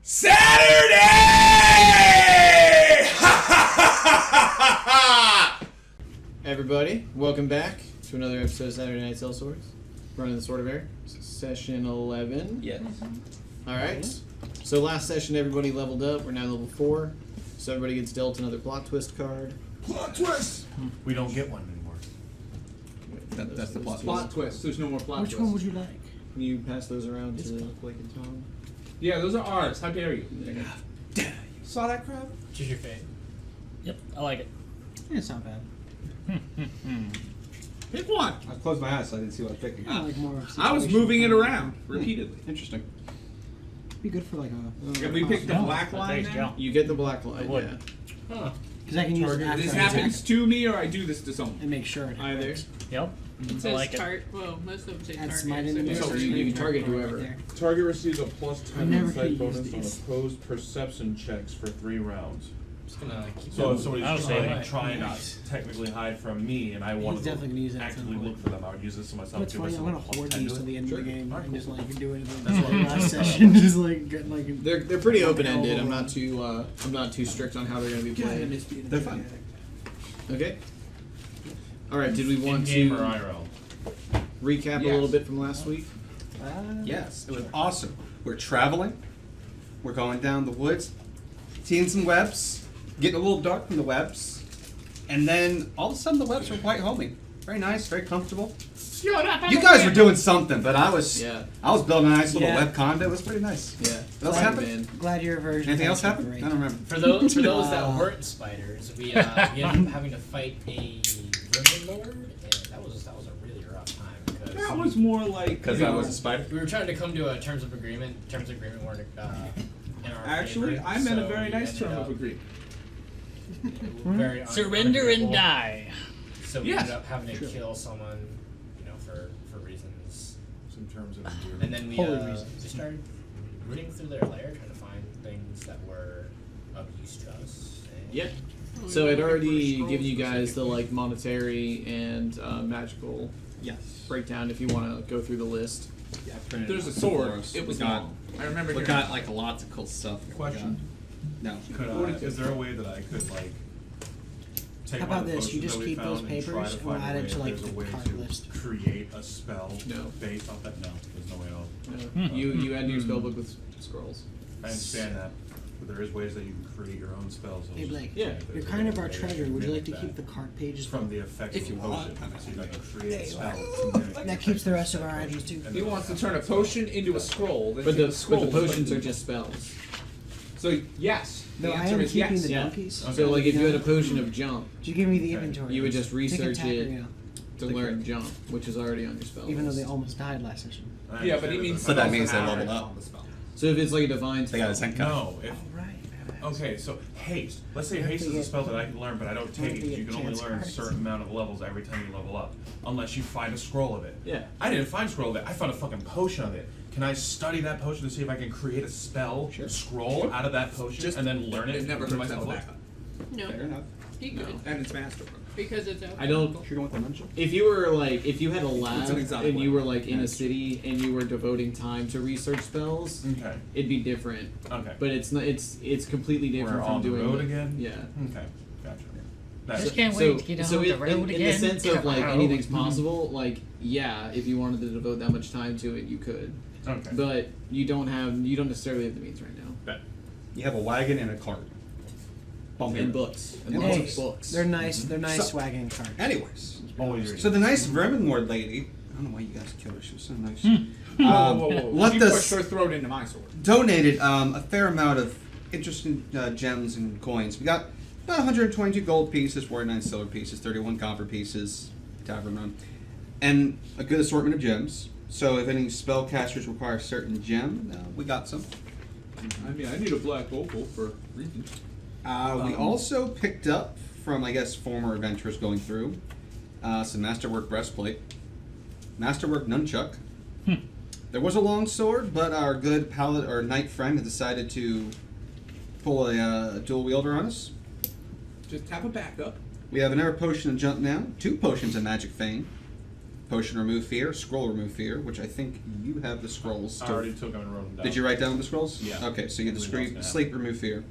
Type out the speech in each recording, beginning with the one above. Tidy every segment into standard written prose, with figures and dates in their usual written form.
Saturday! Everybody, welcome back to another episode of Saturday Night Sellswords. Running the Sword of Air, session 11. Yes. Alright, so last session everybody leveled up, we're now level 4. So everybody gets dealt another plot twist card. Plot twist! We don't get one anymore. That's the plot twist. Plot twist. There's no more plot twist. Which one would you like? Can you pass those around to Blake and Tom? Yeah, those are ours. How dare you? Saw that crap? Choose your fate. Yep, I like it. Yeah, it's not bad. Pick one. I closed my eyes so I didn't see what I was picking. I like more. I was moving it around repeatedly. Interesting. Be good for like a. Can we pick the black line Thanks, now? Joe. You get the black line, would. yeah. Because I can use it after This I happens attack to me, or I do this to someone. and make sure it Either. hits. Yep. It I says like it. well, most of them say Add target. smite so in there. So you target whoever. Right there. Target receives a plus I 10 never insight could bonus use on these. opposed perception checks for 3 rounds. Just gonna keep So if I'll somebody's say trying that. to technically hide from me and I want He's to definitely gonna use that at some actively point. look for them, I would use this to myself. What's give funny? I'm myself gonna a plus hoard 10 these to till it. the end Sure. of the game Alright, and just cool. like do anything. That's why last session just like get like. They're pretty open ended. I'm not too strict on how they're gonna be played. They're fun. Okay. Alright, did we want In-game to or IRL? recap a Yes. little bit from last week? Yes, it was awesome. We're traveling. We're going down the woods, seeing some webs, getting a little dark from the webs, and then all of a sudden the webs were quite homey. Very nice, very comfortable. You guys were doing something, but I was building a nice little Yeah. web condo. It was pretty nice. Yeah. What else happened? Glad your version. Anything else was happened? great. I don't remember. For those that Uh, weren't spiders, we ended up having to fight a river lord, and that was a really rough time because That was more like Because you I know, was a spider. we were trying to come to a terms of agreement. Terms of agreement weren't in our Actually, favor, I meant a so very we nice ended term up of agreement. very Surrender and unagreeable. die. So we Yes. ended up having to kill someone, for reasons. Some terms of endearment. And then we Holy reasons. we started rooting through their lair, trying to find things that were of use to us. And Yeah. So I'd already given you guys the like monetary and magical Yes. breakdown if you want to go through the list. Yeah, I printed There's it a out for sword. us. It was We got- long. I remember We hearing got that. like lots of cool stuff. Question. No. Could is there a way that I could like take How one about of the this? You potions just that we keep those found and try papers to and we'll find a add it way to, if like, there's a the way card to list. create a spell No. based off that? No, there's no way at all. You add your spellbook with scrolls. I understand that, but there is ways that you can create your own spells. Hey Blake, Yeah. you're kind of our treasure. Would you like to keep the card pages from the effect If of you the want. potion? So you can create a There you spell to mimic That keeps the rest of our items too. And He then wants to also- turn a potion into a scroll. Then But take the scroll potions and are put it just spells. So yes, the No, I answer am is keeping yes. the Yeah. donkeys. So like if you had a potion of jump, Just give me the Okay. inventory. you would just Take research attack or, it you know, to learn jump, which is already on your spell even though list. they almost died last session. I Yeah, but he understand means. But that also means they have leveled it up. on the spell. So if it's like a divine They got a spell, 10 count. No, if Right. okay, so haste. Let's say I haste is a forget- spell that I can learn, but I don't I take it because you forget can only chance learn a cards. certain amount of levels every time you level up, unless you find a scroll of it. yeah. I didn't find a scroll of it. I found a fucking potion of it. Can I study that potion to see if I can create a spell scroll out of that potion Just- and then learn it? It never to hurt myself? myself back up. No, Fair enough. he could And it's master. because it's out. I don't. Should we go with the mention? If you were like, if you had a It's lab an exotic and you weapon. were like in a city and you were devoting time to research spells, Okay. it'd be different. Okay. But it's not. It's completely different We're from on the doing road it. again? Yeah. Okay. Gotcha. That's Just it. can't So- wait to get so on it- the road in again. the sense of like Tomorrow. anything's possible, like yeah, if you wanted to devote that much time to it, you could. Okay. But you don't necessarily have the means right now. Bet. You have a wagon and a cart. And books. And And lots Hey, of books. they're nice. They're nice So- wagging cards. Anyways, Always reading. so the nice vermin lord lady, I don't know why you guys killed her. She was so nice. Whoa, whoa, whoa, whoa. Let She the pushed her throat into my sword. donated a fair amount of interesting gems and coins. We got about 122 gold pieces, 49 silver pieces, 31 copper pieces, tavern run, and a good assortment of gems. So if any spellcasters require a certain gem, we got some. I mean, I need a black opal for reasons. We also picked up from, I guess, former adventurers going through some masterwork breastplate, masterwork nunchuck. There was a long sword, but our good paladin or knight friend had decided to pull a dual wielder on us. Just have a backup. We have an air potion of jump now, 2 potions of magic fame, Potion remove fear, scroll remove fear, which I think you have the scrolls. I already took them and wrote them down. Did you write down the scrolls? Yeah. Okay, so you get the Everybody else can sleep have remove fear,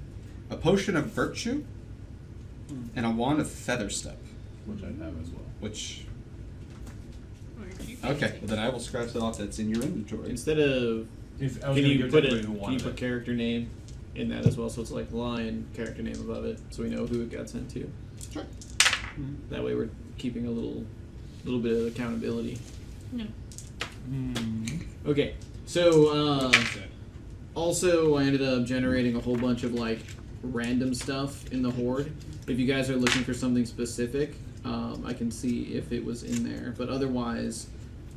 a potion of virtue, and a wand of feather step. Which I have as well. Which. Okay, well then I will scratch that off. That's in your inventory. Instead of, If I was can gonna you give it put to it? anybody who Can you wanted put it. character name in that as well? So it's like lion character name above it, so we know who it got sent to. Sure. That way we're keeping a little bit of accountability. No. Okay, so also I ended up generating a whole bunch of like random stuff in the horde. If you guys are looking for something specific, I can see if it was in there. But otherwise,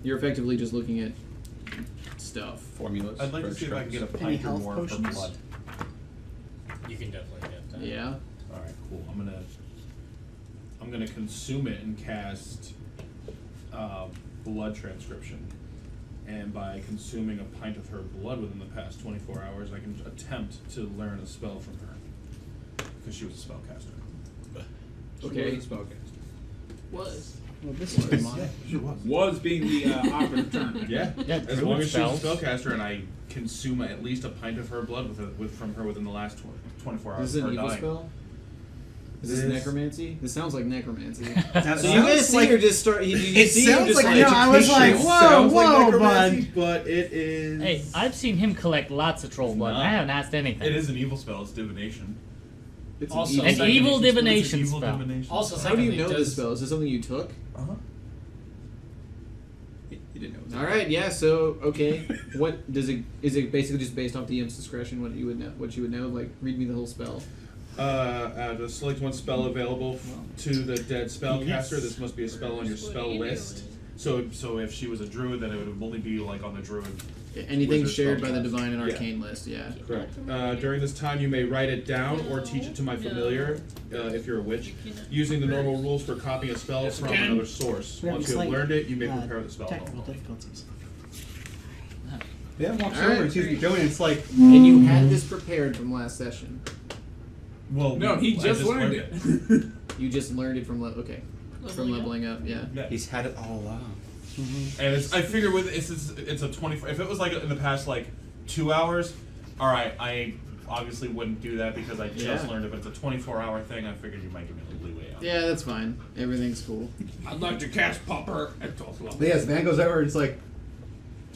you're effectively just looking at stuff. Formulas. I'd like for to see if I can get a extracts. Any pint or health more potions? for blood. You can definitely get that. Yeah. Alright, cool. I'm gonna consume it and cast blood transcription. And by consuming a pint of her blood within the past 24 hours, I can attempt to learn a spell from her. Because she was a spellcaster. Okay. Was. Well, this is mine. She was. Was being the operative term. Yeah, Yeah, as long as she's a spells. spellcaster and I consume at least a pint of her blood from her within the last 24 hours This is of an her evil dying. spell? Is this This- necromancy? This sounds like necromancy. That So you guys sounds see like- her just start. You It see her sounds just like I know, I was like, education. whoa, Sounds like whoa, necromancy, bud. but it is. Hey, I've seen him collect lots of troll blood. and I haven't asked anything. It is an evil spell, it's divination. It's Also, An second, evil it's divination It's an evil spell. divination. Also, How do you secondly, know does- this spell? Is this something you took? Uh-huh. You didn't know. All right, yeah. So okay, what does it? Is it basically just based off DM's discretion? What you would know? What you would know? Like, read me the whole spell. To select one spell available to the dead spellcaster. This must be a spell on your spell list. So if she was a druid, then it would only be like on the druid. Anything Wizard shared by the spellcast. divine and Yeah. arcane list. Yeah. Correct. During this time, you may write it down or teach it to my familiar, if you're a witch, using the normal rules for copying a spell from another source. We have Once you have slight, learned it, you may prepare the spell. Technical difficulties. Yeah, walks All over right. and sees what you're doing. It's like, And you had this prepared from last session. Well, No, he I just learned it. You just learned it from from leveling up. Yeah. Yeah. he's had it all along. And I figure with it's a 24. If it was like in the past like 2 hours, all right, I obviously wouldn't do that because I just Yeah. learned it. But it's a 24-hour thing. I figured you might give me a little leeway on. it. Yeah, that's fine. Everything's cool. I'd like to cast Popper. That's also But yes, man goes over and it's like,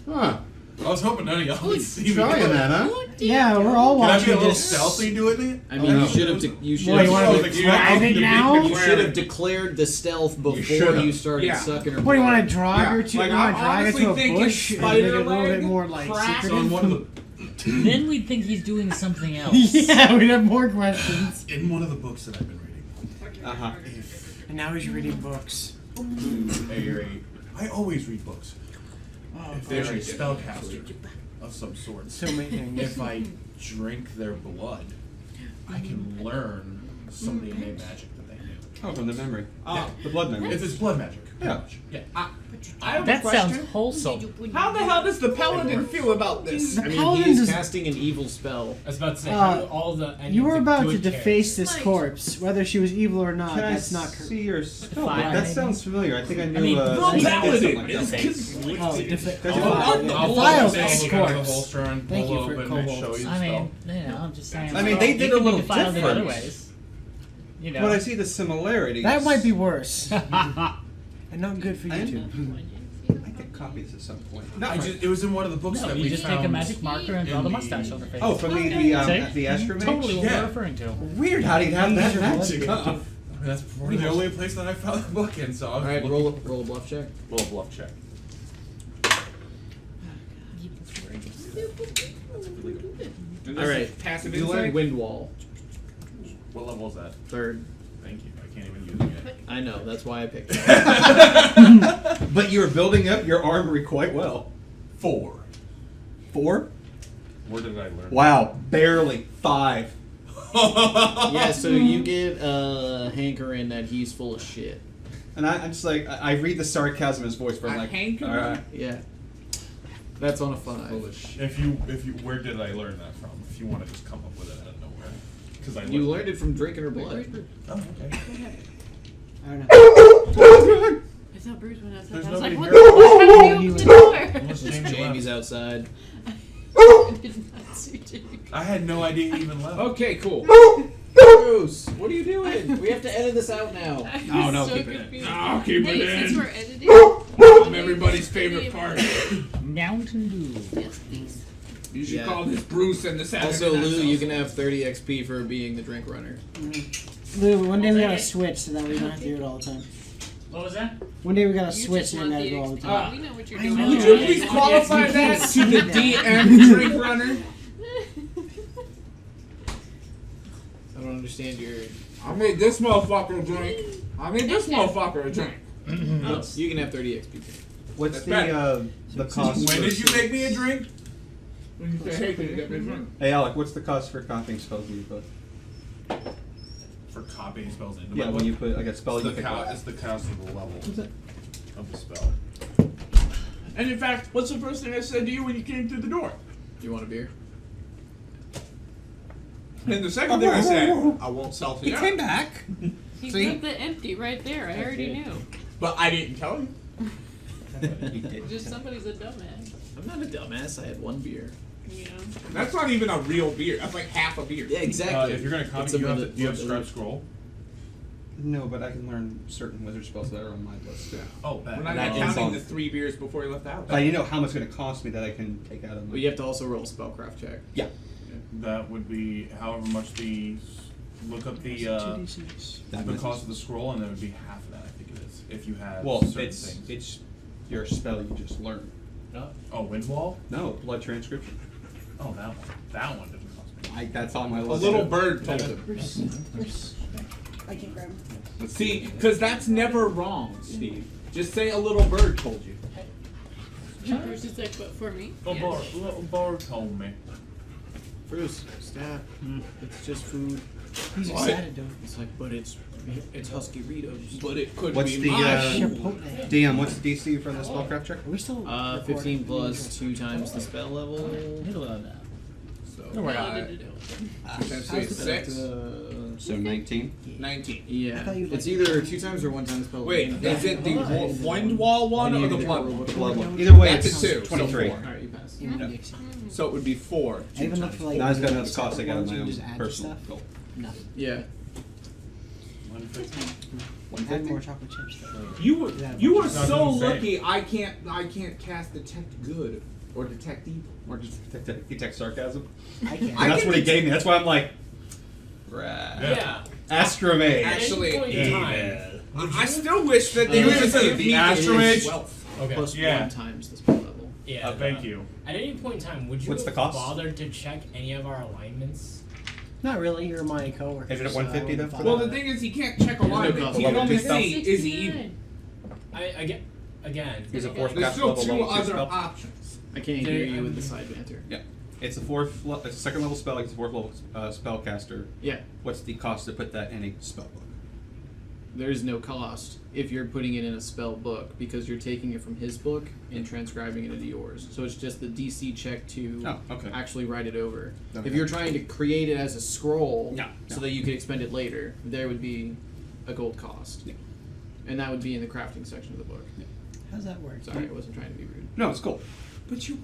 huh, I was hoping none of y'all would see me. trying that, huh? Yeah, we're all Can I be watching a little this. stealthy doing it? I mean, no. you should have. You should What, you have. want Like, to you drive have it to now? be- You should have declared the stealth before should've. you started Yeah. sucking her. What, do you blood. want to drag her to? Like, you want to I'm drag her to honestly a thinking bush and make it a little spider bit more like cracks So in one secretive? of the Then we'd think he's doing something else. Yeah, we'd have more questions. in one of the books that I've been reading, Uh huh. And now he's reading books. I always read books. Oh, If they're a spellcaster of some sort, so many things. if I drink their blood, I can learn some of the innate magic that they knew. Oh, from the memory. The blood memory. It's blood magic. Yeah. Yeah. I have That a question. sounds wholesome. How the hell does the paladin feel about this? The I mean, paladin he's does- casting an evil spell. I was about to say, all the. any You of were the about to good deface this Like- corpse, whether she was evil or not. Can I That's not correct. see your spell? Fire, That maybe? sounds familiar. I think I knew. mean, The Like, paladin like is that. conflicted. Oh, There's I'll, a- I'll, the I'll vials pull of the out of the corpse. holster and Thank pull you for open and kobolds. show you the I spell. mean, I'm just saying. I mean, they you did a could be little defiled in other different. ways. You know. But I see the similarities. That might be worse. And not good for you two. I get copies at some point. No, it was in one of the books No, that you we just found. take a magic marker and draw in the the- mustache on her face. Oh, from the See? astromage? Totally what Yeah. we're referring to. Weird how do you have that These are magic blood. up? I mean, that's probably the only place that I found the book in. So I was All right, looking- roll a bluff check. roll a bluff check. And All this right. is passive You learn insight. wind wall. What level is that? Third. Thank you. I can't even use it yet. I know. That's why I picked it. But you were building up your armory quite well. 4. 4? Where did I learn? Wow, barely 5. Yeah. So you get a hankering that he's full of shit. And I'm just like, I read the sarcasm in his voice, but I'm A like, hankering? alright. Yeah. That's on a 5. If you, where did I learn that from? If you want to just come up with it out of nowhere, because I You learned it from drinking her blood. Oh, okay. I don't know. saw Bruce went outside. There's I was like, nobody what here. the fuck? How did you open the door? Unless Jamie Jamie's left. outside. I did not see Jamie. I had no idea he even left. Okay, cool. Bruce, what are you doing? We have to edit this out now. No, no, so keep it in. confused. No, keep Hey, it since in. we're editing, I'm everybody's favorite part. Mountain Dew. yes, please. You should Yeah. call this Bruce and the Saturday Also, Night Lou, Sauce. you can have 30 XP for being the drink runner. Lou, one day we gotta switch so that we don't have to do it all the time. What was that? One day we gotta You switch just and want gotta the go all the XP. time. We know what you're I doing. know. Would you please qualify You that can't to see the that. DM drink runner? I don't understand your. I made this motherfucker a drink. I made this motherfucker a drink. Oh, you can have 30 XP. What's That's the better. the cost? When for- did you make me a drink? When you say, hey, can you get me a drink? Hey Alec, what's the cost for copying spells when you put? For copying spells into Yeah, my when you put like a spell it's you the, pick up. it's the cost of the level of the spell. And in fact, what's the first thing I said to you when you came through the door? You want a beer? And the second thing I said, I won't sell to He you. came back. He See? put the empty right there. I already knew. But I didn't tell you. He did. Just somebody's a dumbass. I'm not a dumbass. I had one beer. You know. That's not even a real beer. That's like half a beer. Yeah, exactly. If you're gonna copy, It's a you have minute- do you have minute- Scribe Scroll? No, but I can learn certain wizard spells that are on my list. Yeah. Oh, bad. We're not That even counting insult. the 3 beers before you left the house. But you know how much it's going to cost me that I can take out of my. But you have to also roll a spellcraft check. Yeah. That would be however much the look up the cost of the scroll, and that would be half of that. I think it is if you have Well, certain it's things. it's your spell you just learned. Oh, wind wall. No, blood transcription. Oh, that one. That one doesn't cost me. That's on my A list. little bird told him. I can grab him. See, because that's never wrong, Steve. Just say a little bird told you. Bruce is like, but for me. Oh, Yes. little bird told me. Bruce, stop. It's just food. He's What? excited though. It's like, but it's Husky Ritos. But it could What's be the, my Chipotle. DM, what's the DC for the spellcraft check? Are we still? 15 recording? plus 2 times the spell level. So, No, worry. I did it. times 3 is 6. So 19. 19. Yeah, I thought you it's liked- either 2 times or 1 time spell. Wait, is it the wind wall one or the blood one? The blood one. Either way, That's it's a 2. 23. So, 4. Alright, you pass. Yeah, Yeah. Dixie. So it would be 4. I even looked for like. Now I've got the another cost I got on ones my you own just add to personal stuff. goal. Nothing. Yeah. Add more chocolate chips though. You are so doesn't say. lucky. I can't cast detect good or detect evil. Or just detect sarcasm. I can't. I That's can what he detect- gave me. That's why I'm like, right. Yeah. Astromage. Actually, At any point in time, I still wish that they Uh, would have said the the astromage- wealth. Okay. Plus Yeah. 1 times the spell level. Yeah. Thank you. At any point in time, would you What's the have cost? bothered to check any of our alignments? Not really. You're my coworker. Is it at so I 150 then? wouldn't Well, bother. the thing is, he can't check a line. no He can cost. only Level two see is he evil. I get again. He's a fourth There's cast still level 2 level 2 other spell. options. I can't There- hear you with the side banter. Yeah. It's a it's a second level spell. It's a fourth level spellcaster. Yeah. What's the cost to put that in a spell book? There's no cost if you're putting it in a spell book because you're taking it from his book and transcribing it into yours. So it's just the DC check to Oh, okay. actually write it over. Okay. If you're trying to create it as a scroll Yeah, so yeah. that you could expend it later, there would be a gold cost. Yeah. And that would be in the crafting section of the book. How's that work? Sorry, I wasn't trying to be rude. No, it's cool. But you.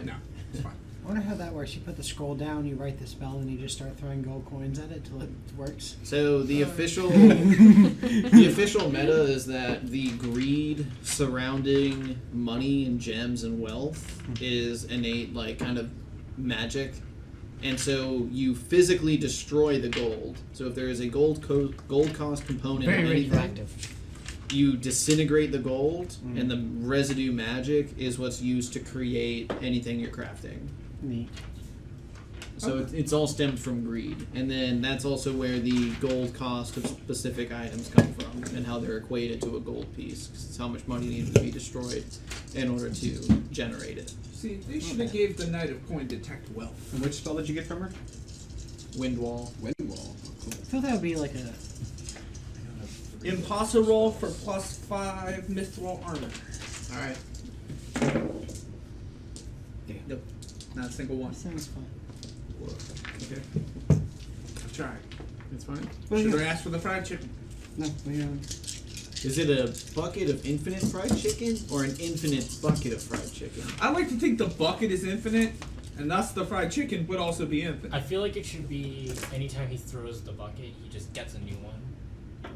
No, it's fine. I wonder how that works. You put the scroll down, you write the spell, and you just start throwing gold coins at it till it works. So the official the official meta is that the greed surrounding money and gems and wealth is innate, like kind of magic, and so you physically destroy the gold. So if there is a gold cost component Very in anything, radioactive. you disintegrate the gold, and the residue magic is what's used to create anything you're crafting. Neat. So it's all stemmed from greed, and then that's also where the gold cost of specific items come from, and how they're equated to a gold piece. 'Cause it's how much money needs to be destroyed in order to generate it. See, they should have gave the Knight of Coin detect wealth. And which spell did you get from her? Wind wall. Wind wall. Cool. I thought that would be like a. Impossible for +5 mithril armor. All right. Yep. Not a single one. Sounds fun. Okay. I've tried. That's fine. Should have asked for the fried chicken. No, we Is it a bucket of infinite fried chicken or an infinite bucket of fried chicken? I like to think the bucket is infinite, and thus the fried chicken would also be infinite. I feel like it should be anytime he throws the bucket, he just gets a new one.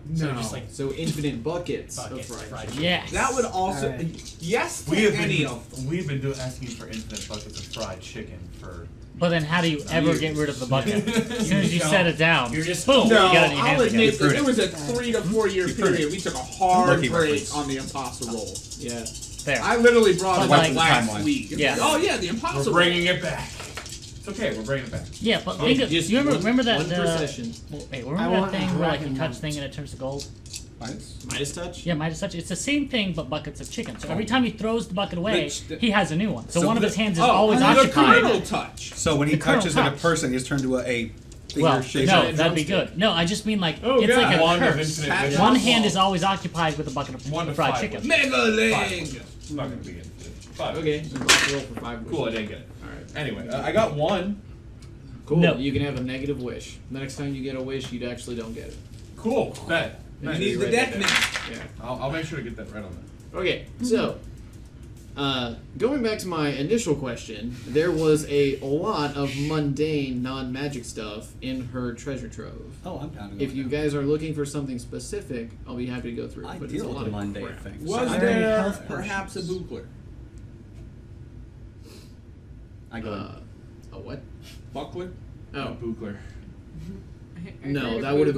No. So just like So infinite buckets buckets of of fried fried chicken. chicken. Yes. That would also Alright. yes to We have any been of them. we've been asking for infinite buckets of fried chicken for. But then how do you ever get rid of the bucket? As soon as you set it down, You're just- boom, No, you got it in your I'll hands again. admit that there was a 3 to 4 year period we took a hard Lucky break reference. on the Impossible Roll. Yeah. There. I literally brought it But up like- last Timeline. week. It's Yeah. like, oh yeah, the We're Impossible. bringing it back. It's okay. We're bringing it back. Yeah, but Okay, think of, just you remember, one- remember that one per session. wait, I remember that want a thing where like you dragon touch once. thing and it turns to gold? Midas touch? Yeah, Midas touch. It's the same thing, but buckets of chicken. So every time he throws the bucket away, The- he has a new one. So, So one of the- his hands is Oh, always the occupied. Colonel touch. So when he The kernel touches like a touch. person, he's turned to a Well, finger-shaped. no, giant that'd be drumstick. good. No, I just mean like Oh, it's yeah. like a One of curse. infinite One visions. One hand is always occupied with a bucket of 1 to fried 5 chicken. was- Mega leg. It's not gonna be infinite. 5. Okay, so let's roll for 5 Cool. I wishes. didn't get it. Alright. Anyway, I got 1. Cool. No. You can have a negative wish. The next time you get a wish, you actually don't get it. Cool. Bet. You Bet. need the write deck that now. Yeah. I'll make sure to get that right on that. Okay, so going back to my initial question, there was a lot of mundane, non-magic stuff in her treasure trove. Oh, I'm down to go. If you guys are looking for something specific, I'll be happy to go through it. I But deal it's a with lot the of mundane crap. things. Was I already there health perhaps a potions. buckler? I go. A what? Buckler? Oh. Bookler. No, that would have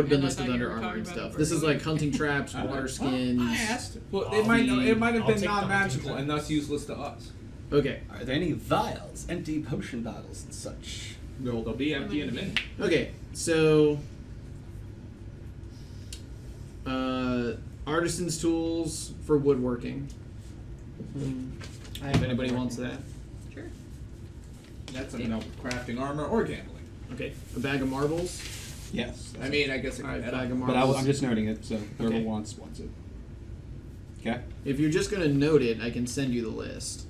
been listed under armor and stuff. This is like hunting traps, water skins. I asked. Well, I'll it might be- it might have I'll been take the non-magical hunting and thus useless to us. Okay, Are there any vials, empty potion bottles, and such? No, they'll be empty in a minute. okay, so artisans' tools for woodworking. If anybody wants that. Sure. That's something else with crafting armor or gambling. Okay, a bag of marbles. Yes. Uh, I mean, I guess it Alright, could bag of But marbles. I'm just noting it, so whoever Okay. wants it. Okay. If you're just gonna note it, I can send you the list.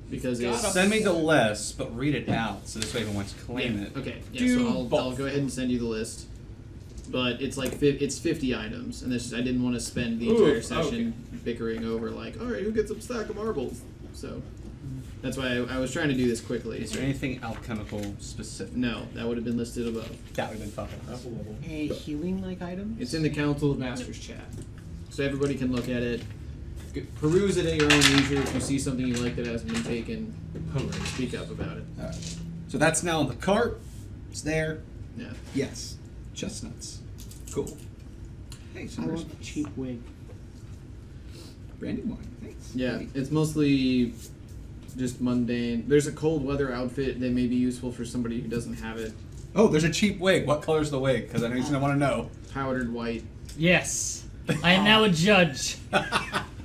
Because it's Send me the list, but read it out, so this way everyone wants to claim yeah, it. okay. Yeah, Do so I'll both. go ahead and send you the list. But it's like it's 50 items, and I didn't want to spend the entire Oof, session bickering over like, all right, who gets a stack of marbles? So that's why I was trying to do this quickly. Is there anything alchemical specific? No, that would have been listed above. That would have been fucking. A healing like item? It's in the Council of Masters chat, so everybody can look at it. Peruse it at your own leisure. If you see something you like that hasn't been taken, speak up about it. Alright. So that's now in the cart. It's there. Yeah. Yes. Chestnuts. Cool. Hey, I some want a cheap wig. brandy wine. Thanks. Yeah, Hey. it's mostly just mundane. There's a cold weather outfit that may be useful for somebody who doesn't have it. Oh, there's a cheap wig. What color's the wig? Because I know he's gonna want to know. Powdered white. Yes. I am now a judge.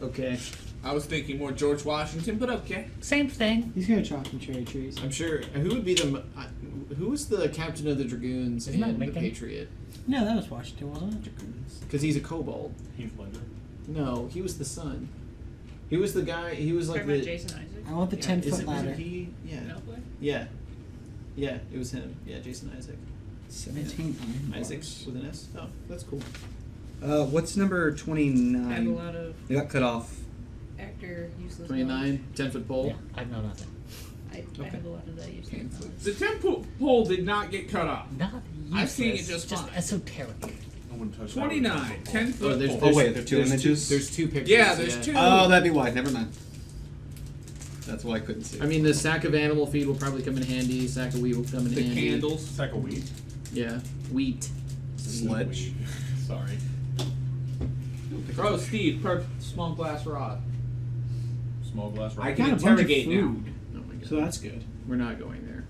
Okay. I was thinking more George Washington, but okay. Same thing. He's gonna chalk and cherry trees. I'm sure. Who would be who was the captain of the Dragoons Isn't that in The Lincoln? Patriot? No, that was Washington, wasn't it? Because he's a kobold. Heath Ledger. No, he was the son. He was the guy. He was like Talking the. about Jason Isaac. I want the Yeah, 10-foot wasn't ladder. he? Yeah. Malfoy? Yeah. Yeah, it was him. Yeah, Jason Isaac. 17 iron Isaacs with an S. Oh, that's cool. What's number I have a 29? lot of They got cut off. actor useless. 29, 10-foot pole. Yeah, I know nothing. knowledge. I have a lot of that useless knowledge. The temple pole did not get cut off. Not useless. I've seen it just fine. esoteric. I wouldn't touch that 29, with a 10 Oh, foot there's, pole. there's, wait, there are two there's images? There's two pictures. Yeah, there's two. Oh, that'd be wide. Never mind. That's why I couldn't see. I mean, the sack of animal feed will probably come in handy. Sack of wheat will come in The handy. candles. Sack of wheat. Yeah, wheat. Sledge. Sorry. Oh, Steve, small glass rod. Small glass. I rock. can Got a bunch of interrogate now. food, Oh my god. so that's good. We're not going there.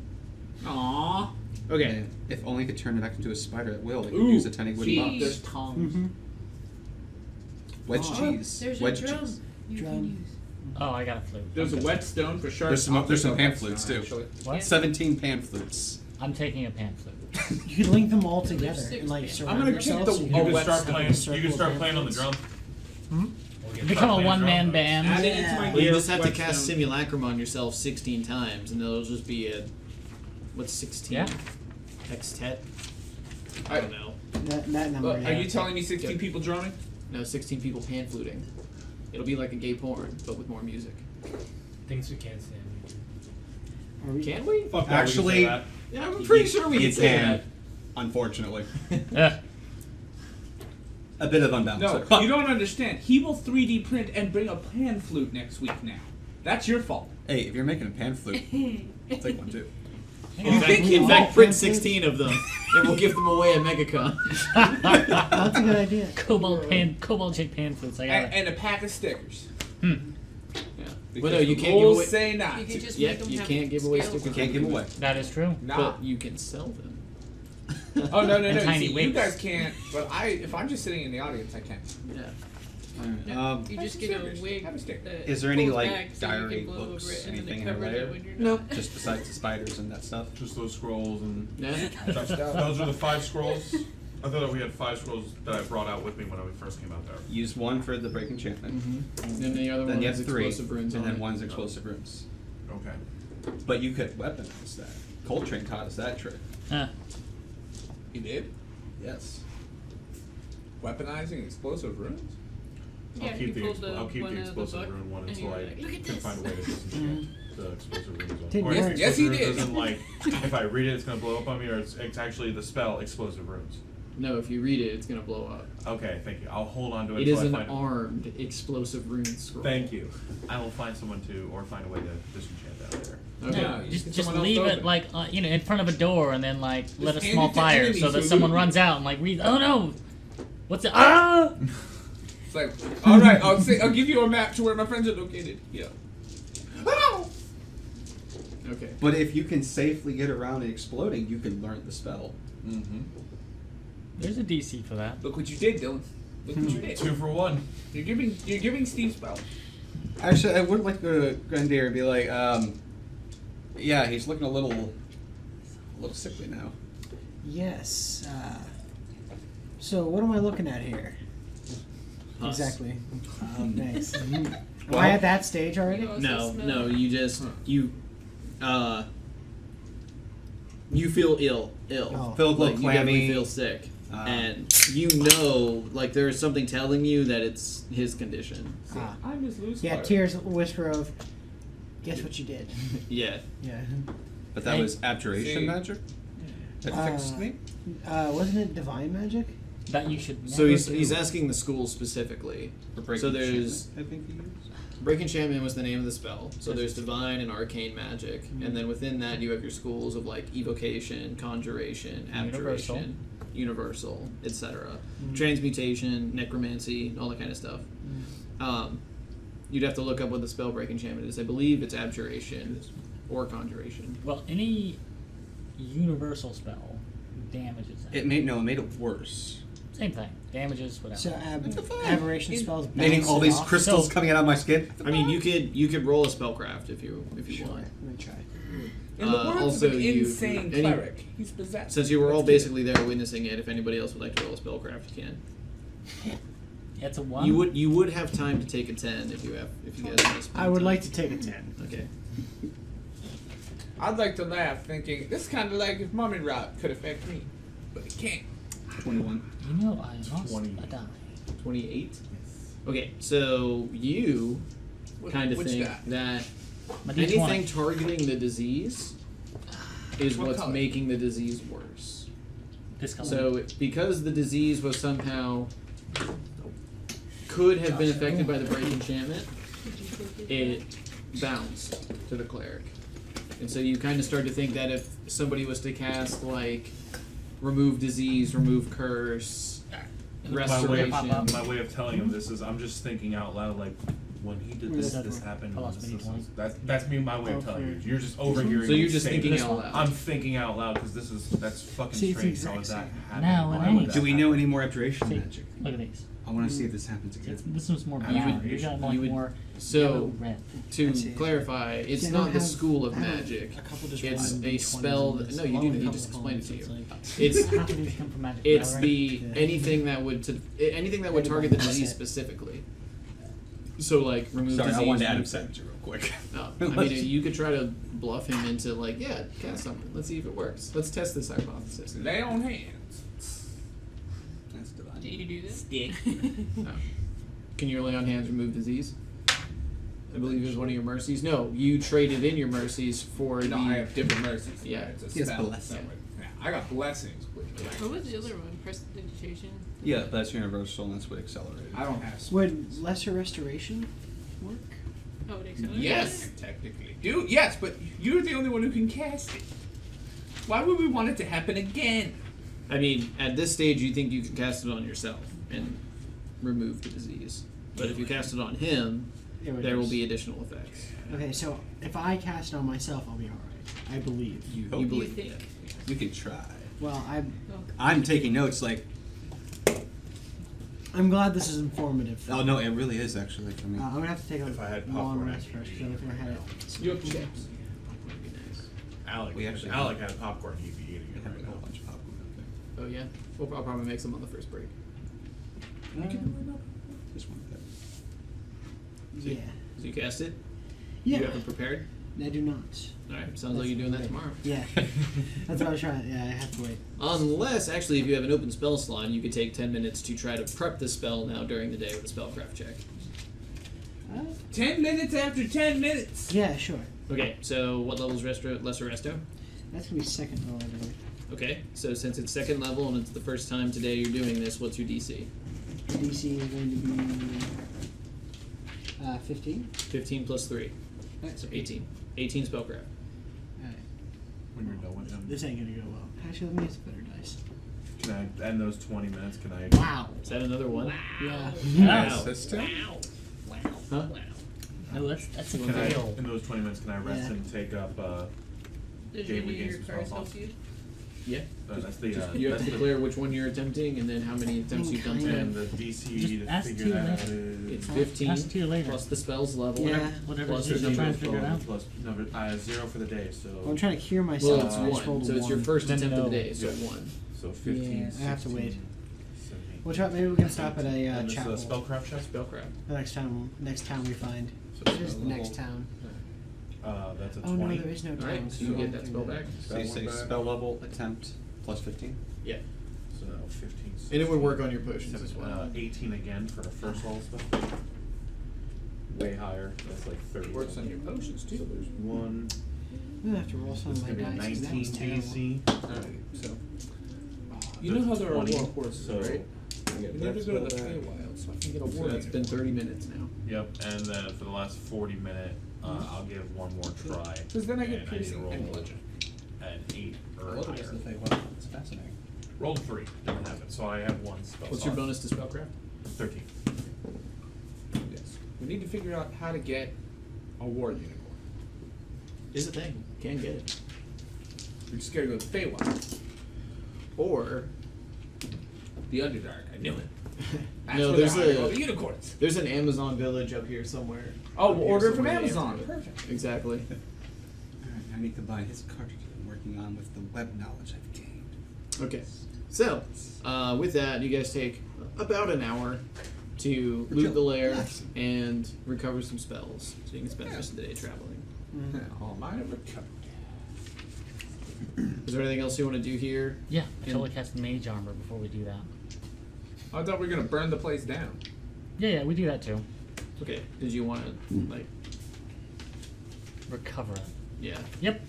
Aww. Okay. Man, if only I could turn it back into a spider at will, they could Ooh, use a tiny wooden cheese. box. There's tongs. Mm-hmm. Wedge Oh, cheese. There's Wedge your drum. cheese. You Drum. can use. Oh, I got a flute. There's a whetstone for sure. There's some pan flutes too. What? 17 pan flutes. I'm taking a pan flute. You could link them all together six and like bands. surround I'm gonna kick yourself. the- so you You Oh, can wet start stuff. playing. Circle You can start of playing on the pamphlets. drum. Become a one-man band. Add it into my Well, you gear, just have to whetstone. cast simulacrum on yourself 16 times, and it'll just be a what's 16? Yeah. Hextet. I I- don't know. That number. Are yeah. you telling me 16 people drumming? No, 16 people pan fluting. It'll be like a gay porn, but with more music. Things we can't stand. Are we- Can we? Fuck Actually, yeah, Yeah, I'm pretty sure we you can say can. that. Unfortunately, Ugh. a bit of unbalance. No, there. you don't understand. He will 3D print and bring a pan flute next week now. That's your fault. Hey, if you're making a pan flute, I'll take one too. In fact, print 16 of them, and we'll give them away at MegaCon. That's a good idea. Cobalt shaped pan flutes. I got it. And a pack of stickers. Yeah. Because Well, no, you the can't give rules away. say not You to. can just Yeah, make them you have can't give away scales stickers. You can't give them away. That is true. Nah. But you can sell them. Oh no no And no! tiny See, you wigs. guys can't. But if I'm just sitting in the audience, I can. Yeah. You just Have get a stickers. wig. Have a sticker. that Is there any, pulls like, back so you diary can blow books, over it, and then anything it in there covers later? it when you're No. not. Just besides the spiders and that stuff. Just those scrolls and Yeah. those are the 5 scrolls. I thought that we had 5 scrolls that I brought out with me when I first came out there. Use one for the break enchantment. Then the other Then one you has have 3, explosive runes and on then it. one's explosive runes. Okay. But you could weaponize that. Coltrane taught us that trick. Huh. You did Yes. weaponizing explosive runes. Yeah, I'll he keep the pulled I'll keep one the out of the explosive book, rune one and until you were I like, "Look at can this." find a way to disenchant the explosive runes on. Didn't Or work. Yes, he explosive runes did. isn't like if I read it, it's gonna blow up on me, or it's actually the spell explosive runes. No, if you read it, it's gonna blow up. Okay, thank you. I'll hold on to it. It is until an I find armed explosive rune scroll. Thank you. I will find someone to, or find a way to disenchant that later. Okay. Yeah, you Just get just someone else leave to it open. like in front of a door, and then like let a hand small it to fire enemies so that who someone loot runs you. out and like reads. Oh no! What's it? Ah! It's like, all right, I'll give you a map to where my friends are located. Yeah. Oh! Okay. But if you can safely get around it exploding, you can learn the spell. Mm-hmm. There's a DC for that. Look what you did, Dylan. Look what you did. 2 for 1. You're giving Steve spells. Actually, I would like to go to Grendir and be like, yeah, he's looking a little sickly now. Yes. So what am I looking at here? Us. Exactly. Nice. Am Well- I at that stage already? You also No, smell- no, you just you feel ill. Oh. Feel a little Like, you definitely clammy. feel sick. Um, And you know, like there's something telling you that it's his condition. Ah. I'm just loose. Yeah, tears whisper of, guess what you did? Yeah. Yeah. But that Hey. was abjuration See. magic? That fixed me? Wasn't it divine magic? That you should. So never he's do. asking the school specifically. For break So there's enchantment, I think he used. Break Enchantment was the name of the spell. So there's divine and arcane magic, and then within that you have your schools of like evocation, conjuration, abjuration, universal, etc. Transmutation, necromancy, all that kind of stuff. You'd have to look up what the spell Break Enchantment is. I believe it's abjuration or conjuration. Well, any universal spell damages it. It made it worse. Same thing. Damages, whatever. So aberration spells. Meaning bounce all it these off. crystals So- coming out of my skin. I mean, you could roll a spellcraft if you Sure. want. Let me try. In the words also, of an you- insane any- cleric, he's possessed. Since you were all Let's get it. basically there witnessing it, if anybody else would like to roll a spellcraft, you can. It's a 1. You would have time to take a 10 if you guys want to spend I would time. like to take a 10. Okay. I'd like to laugh, thinking this is kind of like if mummy rot could affect me, but it can't. 21. You know, I lost 20. a die. 28. Okay, so you kind of Which think die? that My D20. anything targeting the disease is What what's color? making the disease worse. This color. So because the disease was somehow could have been affected by the break enchantment, it bounced to the cleric. And so you kind of start to think that if somebody was to cast like remove disease, remove curse, restoration. My way of telling him this is I'm just thinking out loud like when he did this, this happened. I lost this, my this, D20. this. That's me. My way of telling you. You're just overhearing. So you're me just say thinking this. out loud. I'm thinking out loud because that's fucking See, it's strange. the How would exact that same. happen? Now Why it would ain't. that Do we know happen? any more abjuration See, magic? look at these. I want to see if this happens again. This one's more You brown. would- You got you like would- more So yellow red. to I see. clarify, it's See, I not don't the have- school of I have magic. a couple just It's random a D20s spell. in That, this, no, you along do. with a He couple just explained it to you. columns, It's Half of these come from magic. it's Gathering. the Yeah. anything that would target the disease specifically. So like remove Sorry, disease. I wanted to add him remove- savage real quick. No, I mean you could try to bluff him into like cast something. Let's see if it works. Let's test this hypothesis. Lay on hands. That's divine. Did you do this? Stick. No. Can you lay on hands remove disease? I believe it was one of your mercies. No, you traded in your mercies for No, the. I have different mercies. Yeah. It's a He has spell. blessing. Yeah, I got blessings. Which What was the other one? Prestidigitation? Yeah, that's universal, and that's what accelerated. I don't have. Would lesser restoration work? Oh, it accelerated? Yes, technically. Dude, yes, but you're the only one who can cast it. Why would we want it to happen again? I mean, at this stage, you think you can cast it on yourself and remove the disease. But if you cast it on him, It would there will just- be additional effects. Okay, so if I cast it on myself, I'll be alright. I believe. You hope. believe think- that. We could try. Well, I'm taking notes like, I'm glad this is informative. oh no, it really is actually for me. I'm gonna have to take a If I had long popcorn, rest I'd first because I don't think I had it. You have chips. Would be nice. Alec, We actually Alec had popcorn. He'd be eating We it have right a whole now. bunch of popcorn up Oh, yeah? I'll probably make some on the first break. there. Just one thing. Yeah. So you cast it? Yeah. You have it prepared? I do not. Alright, sounds like you're doing that tomorrow. Yeah. That's what I was trying. Yeah, I have to wait. Unless, actually, if you have an open spell slot, you could take 10 minutes to try to prep the spell now during the day with a spellcraft check. 10 minutes after 10 minutes. Yeah, sure. Okay, so what level is lesser resto? That's gonna be second roll, I believe. Okay, so since it's second level and it's the first time today you're doing this, what's your DC? The DC is going to be 15. 15 plus 3. Alright, So 18. 18 spellcraft. Alright. When you're done with them, This ain't gonna go well. Actually, let me use better dice. can I end those 20 minutes? Can I? Wow. Is that another one? Yeah. Nice, that's two. Huh? No, that's a Can I? deal. In those 20 minutes, can I rest Yeah. and take up? Did Game you we need your gained some cards spell help you? Yeah. That's the. You have that's to the- declare which one you're attempting and then how many attempts you've done today. And the DC Just to ask figure T that out later. is. It's 15 Ask to you later. plus the spell's level. Yeah. Whatever Plus it the is, number try and of figure it out. Plus number 0 for the day, so. I'm trying to cure myself. Well, it's I just rolled one. a So it's your one. first Then attempt of the no. day, so Yeah. 1. So 15. Yeah, I have to 16, wait. 17. We'll try. Maybe we can stop at a And this chapel. spellcraft check. Spellcraft. The next town we find. So Just the next town. That's a Oh 20. no, there is no town. Alright, so you get that spell back. So you say spell level attempt plus 15. Yeah. So 15. And it would work on your potions as 17, well. 18 again for a first level spell. Way higher. That's like 30. Works on your potions So too. there's one. I'm gonna have to roll some It's of gonna my be dice. 'Cause that 19 was terrible. DC. Alright, so. You know how there are 20, war horses, so right? You never go to the Feywild, so I can get a So war. that's been 30 minutes now. Yep, and then for the last 40 minute, I'll give one more try. Because then I get and need to piercing and bludgeon. An 8 or Well, higher. that's the thing. Wow, it's fascinating. Rolled a 3, didn't have it, so I have one spell. What's your bonus to spellcraft? 13. Yes. We need to figure out how to get a war unicorn. Is a thing. Can get it. We just gotta go to the Feywild. Or The Underdark, I knew it. That's No, where there's they're hiding all a- the unicorns. there's an Amazon village up here somewhere. Oh, Up we'll here order it from somewhere. Amazon. Yeah. Perfect. Exactly. Alright, I need to combine his cartridge I'm working on with the web knowledge I've gained. Okay. So, with that, you guys take about an hour to loot the lair Relaxing. and recover some spells, so you can spend the rest of the day traveling. All Might have recovered. Is there anything else you want to do here? Yeah, I totally cast mage armor before we do that. I thought we were gonna burn the place down. Yeah, we do that too. Okay. Did you want to like? Recover it. Yeah. Yep.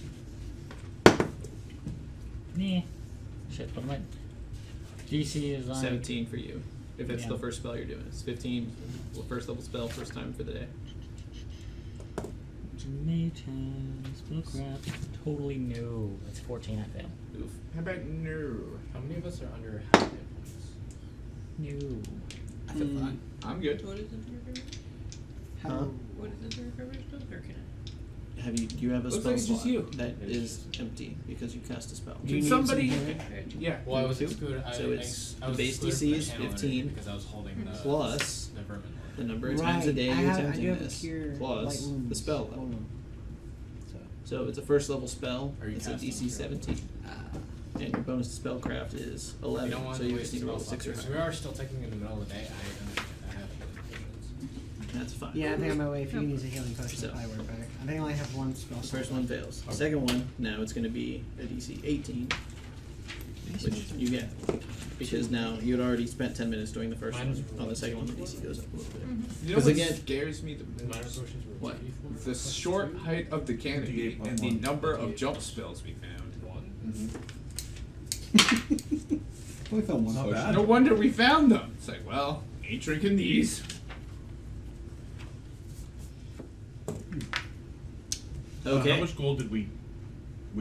Yeah. Shit, what am I? DC is on 17 for you. If it's Yeah. the first spell you're doing, it's 15. First level spell, first time for the day. Mage hand, spellcraft. Totally no. It's 14. I fail. Oof. How about no? How many of us are under half hit points? No. I feel fine. I'm good. What is into recovery? How? Huh? What is into recovery still? Or can I? Have you? Do you have a Looks spell like it's just slot you. that is empty because you cast a spell? Do Can you need somebody? some healing? Yeah. Well, I was Two? excluded. So it's I was the base excluded DC from the is channel 15 because I was holding the plus the vermin the lord. number of times a day Right, you're I do attempting have a this, cure light plus the wounds. spell Hold level. on. So, So it's a first level spell. Are you It's a casting DC cure? 17, and your bonus to spellcraft is 11. You don't want so to you waste just need to roll a spell 6 or slots. We higher. are still taking in the middle of the day. I have healing potions. That's fine. yeah, I think I'm on my way. If you need a healing potion, So- it'll probably work better. I think I only have one spell. The first slot one left. fails. The second one, now it's going to be a DC 18. which you get because now you had already spent 10 minutes doing the first Mine's one. On the second one, the DC goes up a little bit. You know Because what again- scares me the Minor most? potions were What? 2d4 The plus short 2. height of the canopy and the number of jump spells we found. 1. We found one Not potion. bad. No wonder we found them. It's like, well, ain't drinking these. Okay. How much gold did we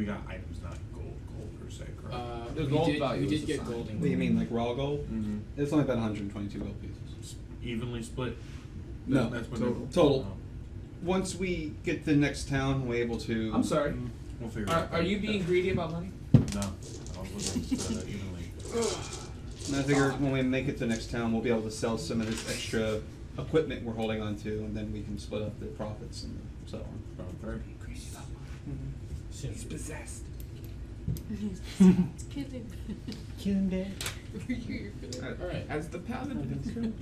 got items, not gold per se, correct? The We gold did, value we was did get assigned. gold and What do you mean, like raw gold? Mm-hmm. It's only about 122 gold pieces. Evenly split? No, That's what total. Total. Once we get to the next town, we're able to. I'm sorry. We'll figure it Are, out. are you being greedy about money? No. I was looking at evenly. And I figure when we make it to the next town, we'll be able to sell some of this extra equipment we're holding on to, and then we can split up the profits and so on. Very. Soon. Possessed. Kidding. Kill him dead. You're gonna- Alright. As the paladin.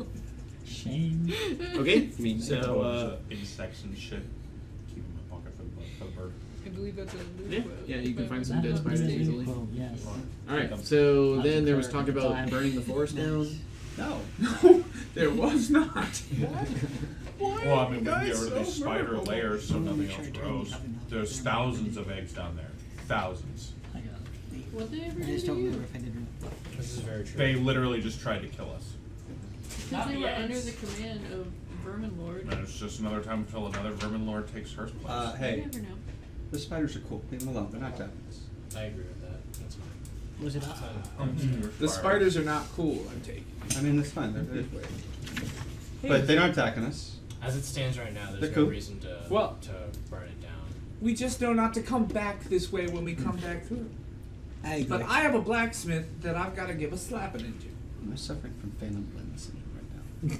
Shame. Okay. So, insects and shit. Keep in my pocket for the bird. I believe that's a loot Yeah, quote, yeah, you can if find I'm some not dead spiders mistaken. easily. Quote, yes. Alright, so Not then there was the talk current about time. burning the forest down. No. No, there was not. Well, I mean, we can get guys rid of these so spider memorable? layers so nothing Make sure else I turn grows. these up enough. There's thousands of eggs down there. Thousands. I got it. What they ever I do just to don't you? remember if I did or not. This is very true. They literally just tried to kill us. Because Not they were yet. under the command of Vermin Lord. And it's just another time until another vermin lord takes first place. You Hey, never know. the spiders are cool. Leave them alone. They're not attacking us. I agree with that. That's fine. Was it up? The spiders are not cool, I'm taking. I mean, that's fine. They're but they're not attacking us. As it stands right now, They're there's cool. no reason to Well- to burn it down. We just know not to come back this way when we come back through. I agree. But I have a blacksmith that I've got to give a slapping into. I'm suffering from phantom limb syndrome right now.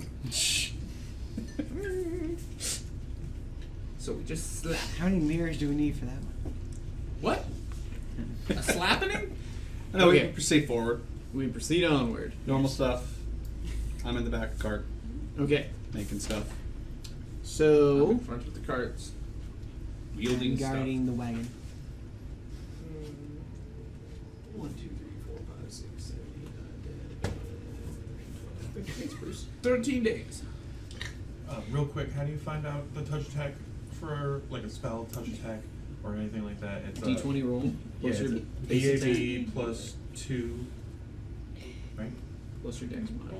So we just slap. How many mirrors do we need for that one? What? A slapping? No, we Okay. can proceed forward. We proceed onward. Normal stuff. I'm in the back of the cart Okay, making stuff. In so front with the carts. Wielding stuff. guarding the wagon. 1, 2, 3, 4, 5, 6, 7, 8, 9, 10, 11, 12. Bruce. 13 days. Real quick, how do you find out the touch attack for like a spell touch attack or anything like that? It's D20 roll Yeah, plus it's your a base attack BAB plus 2, right? plus your dex mod.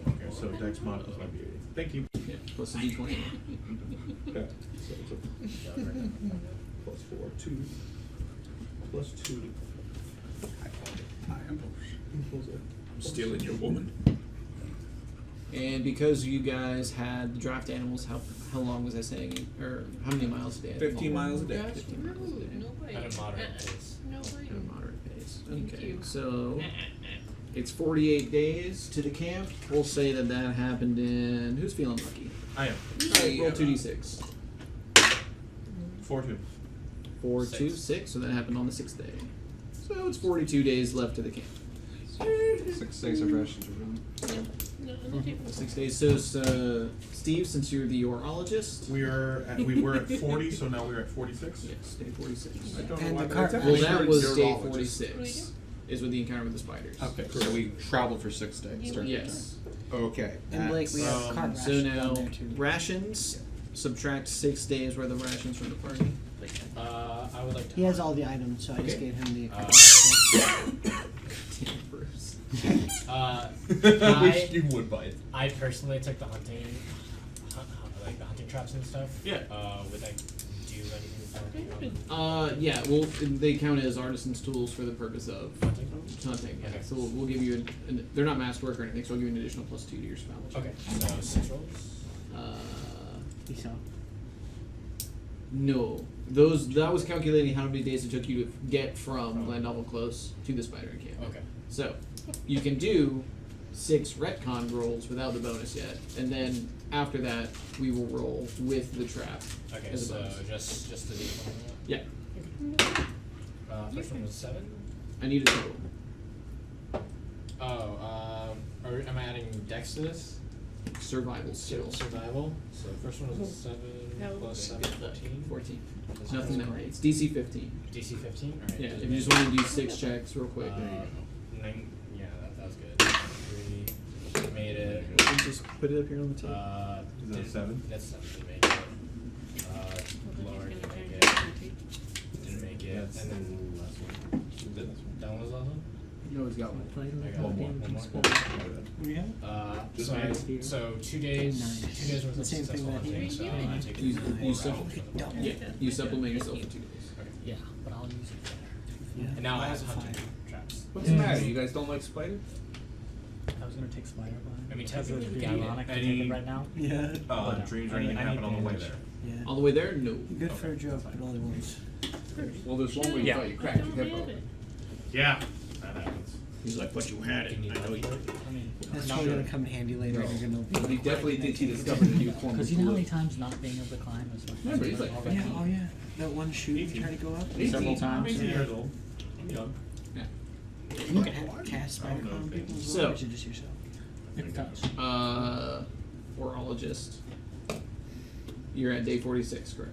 Okay, so dex mod plus my BAB. Thank you. Yeah, plus a D20. Yeah. So it's a plus 4, 2, plus 2. I'm stealing your woman. And because you guys had the draft animals, how long was I saying? Or how many miles a day? 15 miles a day. Gosh, 15 miles a day. no bite. At a moderate pace. No At a bite. moderate pace. Thank Okay, you. so it's 48 days to the camp. We'll say that that happened in. Who's feeling lucky? I am. Roll 2d6. 4, 2. 4, 2, 6. So that happened on the 6th day. So it's 42 days left to the camp. 6 days of rations. No, on the table. 6 days. So Steve, since you're the orologist, We were at 40, so now we're at 46. yes, day 46. I don't And know why the but cart- it's Well, actually that very was day neurologist. What do we 46. Is with the encounter with the spiders. Okay, so we traveled for 6 days. during the Yes. time. Okay. And Blake, we have cart So rations now down there too. rations. Subtract 6 days worth of rations from the party. I would like to. He has all the items, so I just Okay. gave him the. Damn, Bruce. Uh, I wish I, you would buy it. I personally took the hunting, like the hunting traps and stuff. Yeah. Would I do anything with that? Yeah. Well, they count as artisan's tools for the purpose of Hunting? hunting. Yeah. Okay. So we'll give you they're not masked or anything, so I'll give you an additional +2 to your spell. Okay, so 6 rolls. He saw. No. That was calculating how many days it took you to get from Glendovel Close to the spider encampment. Okay. So you can do 6 retcon rolls without the bonus yet, and then after that we will roll with the trap Okay, as a so bonus. just the D1. Yeah. First one was 7. I need a total. Oh, am I adding Dex to this? Survival skill. Survival. So the first one was a 7 How plus big 7, 14. 14. That's Nothing that great. rates. DC 15. DC 15. All right. Yeah. If you just want to do 6 checks real quick. Yeah, that was good. 3. Made it. Just put it up here on the table. Is that a 7? That's 7. We made it. Lower didn't make it. Didn't make it. That's And then the last one. Is it this one? that one was the last one? No, he's got one. I got One more. one more. What do you have? Just So, made it. so 2 days. Nice. 2 days worth The of same thing successful that he hunting. made. So I take You- it you full sup- round for the Double. morning. Yeah, you supplement yourself for 2 days. Yeah, but I'll use it later. Yeah. And now I Mine's have a hunting 5. traps. What's the matter? You guys don't like spiders? I was gonna take spider blind. I mean, because it would be technically, ironic to any- take it right now. Yeah. Dreams or I need- anything I need happen on the way damage. there? Yeah. All the way there? No. Good for a joke, but only once. Well, there's one where you Yeah. thought you cracked your hip open. Yeah, that happens. He's like, but you had it. Can you I know look you. for it? I mean, That's no, probably gonna come in handy later. No. You're gonna But he definitely thinks he discovered a new form because of you know how glue. many times not being able to climb is like. Remember, he's like, already- Yeah, oh yeah. That one shoot you try to go up. Several times. 18 Yeah. years old. I'm young. You can cast spider climb people as well, So- or is it just yourself? It does. Horologist. You're at day 46, correct?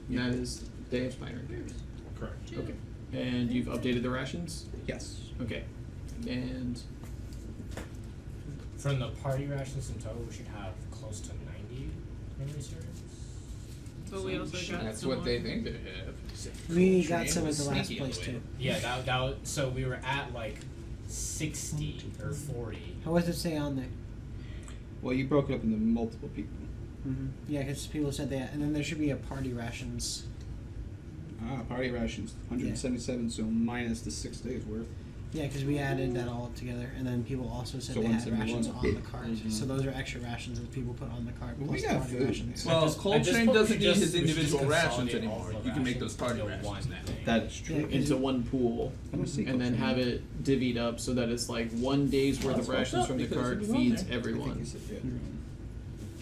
And that is day of spider. Correct. Okay. And you've updated the rations? Yes. Okay. And From the party rations in total, we should have close to 90 memory serves. But we also got That's some what more. they think they have. We got some at the last Sneaky on place the way. too. Yeah, that was, so we were at like 60 or 40. How does it say on there? Well, you broke it up into multiple people. Mm-hmm. Yeah, because people said that, and then there should be a party rations. Party rations, 177, so minus the 6 days worth. Yeah, because we added that all up together, and then people also said So they had 171. rations on the cart. So those are extra rations that people put on the cart. Well, Plus we got party food. rations. Well, At this Coltrane point, we doesn't should need just- his we should just individual rations consolidate all anymore. of the You can make those party into rations one now. thing. That is true. Yeah, 'cause into one pool. I'm gonna see And then Coltrane. have it divvied up so that it's like 1 day's worth of That's fucked rations up from the because cart it was on feeds there. everyone.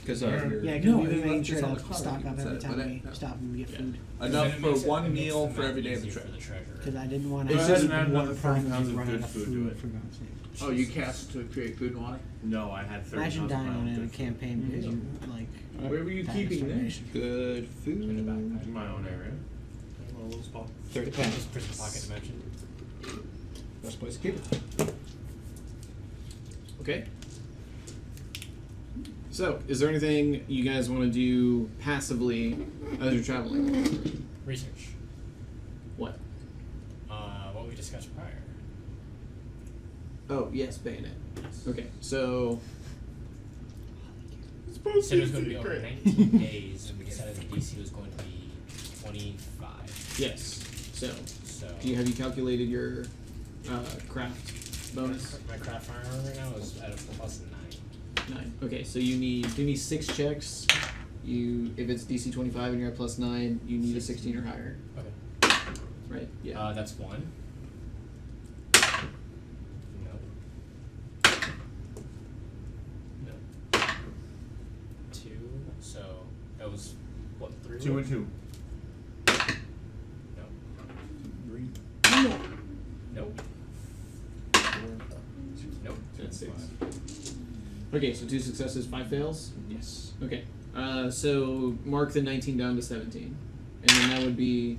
Because Yeah, your- because No, we've I been mean, making that's sure just on to the card. stock You up said every it, time but we it- stop and get Yeah. food. Enough Then it for makes it- one it makes meal the for math every day of the easier trip. for the treasurer. Because I didn't want Go to ahead have and add one another problem 30,000 with running good out of food to food, it. for God's sake. Oh, you cast to create food and water? No, I had 30,000 Imagine dying on pounds it in a of food. campaign because you, like, Where were you died of keeping this? starvation. Good food. In the backpack. In my own area. A little spot. 30 Just pounds. prison pocket dimension. Best place to keep it. Okay. So, is there anything you guys want to do passively as you're traveling? Research. What? What we discussed prior. Oh, yes, bayonet. Okay, so Said it was going to be over 19 days, and we decided the DC was going to be 25. yes. So, So have you calculated your craft bonus? my craft firearm right now is at a plus 9. 9. Okay, so you need 6 checks. If it's DC 25 and you're at plus 9, you need a 16 or higher, Okay. right? Yeah. That's 1. No. 2. So that was what 3? 2 and 2. No. 3. Nope. Nope. That's 6. Okay, so 2 successes, 5 fails? Yes. Okay. So mark the 19 down to 17. And then that would be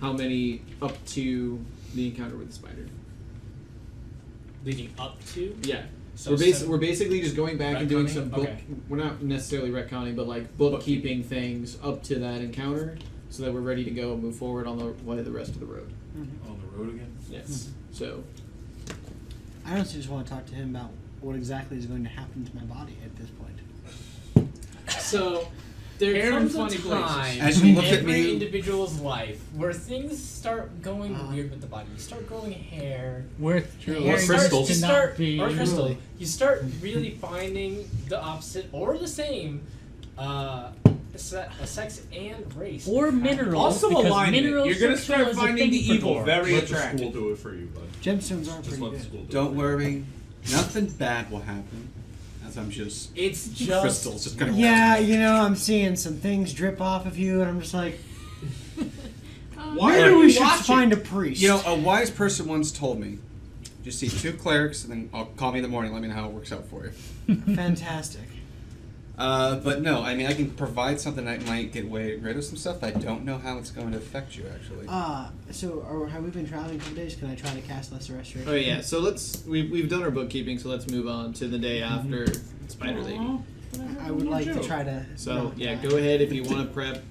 how many up to the encounter with the spider? Leading up to. Yeah. So We're basically just going back and doing Retconning? some book. Okay. We're not necessarily retconning, but like bookkeeping things up to that encounter, so that we're ready to go and move forward on the rest of the road. On the road again? Yes. So I honestly just want to talk to him about what exactly is going to happen to my body at this point. so there There comes comes a a time. time As you in look at every me- individual's life where things start going weird with the body. You start growing hair. Worth Your hearing hair starts to to not start, be or crystal. You start really finding the opposite or the same, sex and race. or minerals. Also because alignment. minerals You're gonna are start still is a finding thing the for evil dwarves. very Let the school attractive. do it for you, bud. Gemstones are Just pretty let the good. school do it. Don't worry. Nothing bad will happen. As I'm just It's just crystals just gonna Yeah, you know, I'm seeing some things drip off of you, and I'm just like, Why maybe are we you should watching? find a priest. You know, a wise person once told me, just see 2 clerics and then call me in the morning. Let me know how it works out for you. Fantastic. But no, I mean, I can provide something that might get rid of some stuff. I don't know how it's going to affect you, actually. Have we been traveling 2 days? Can I try to cast Lesser Restoration? Oh yeah, so we've done our bookkeeping, so let's move on to the day after Spider Lady. I would like to try to. So yeah, go ahead if you want to prep.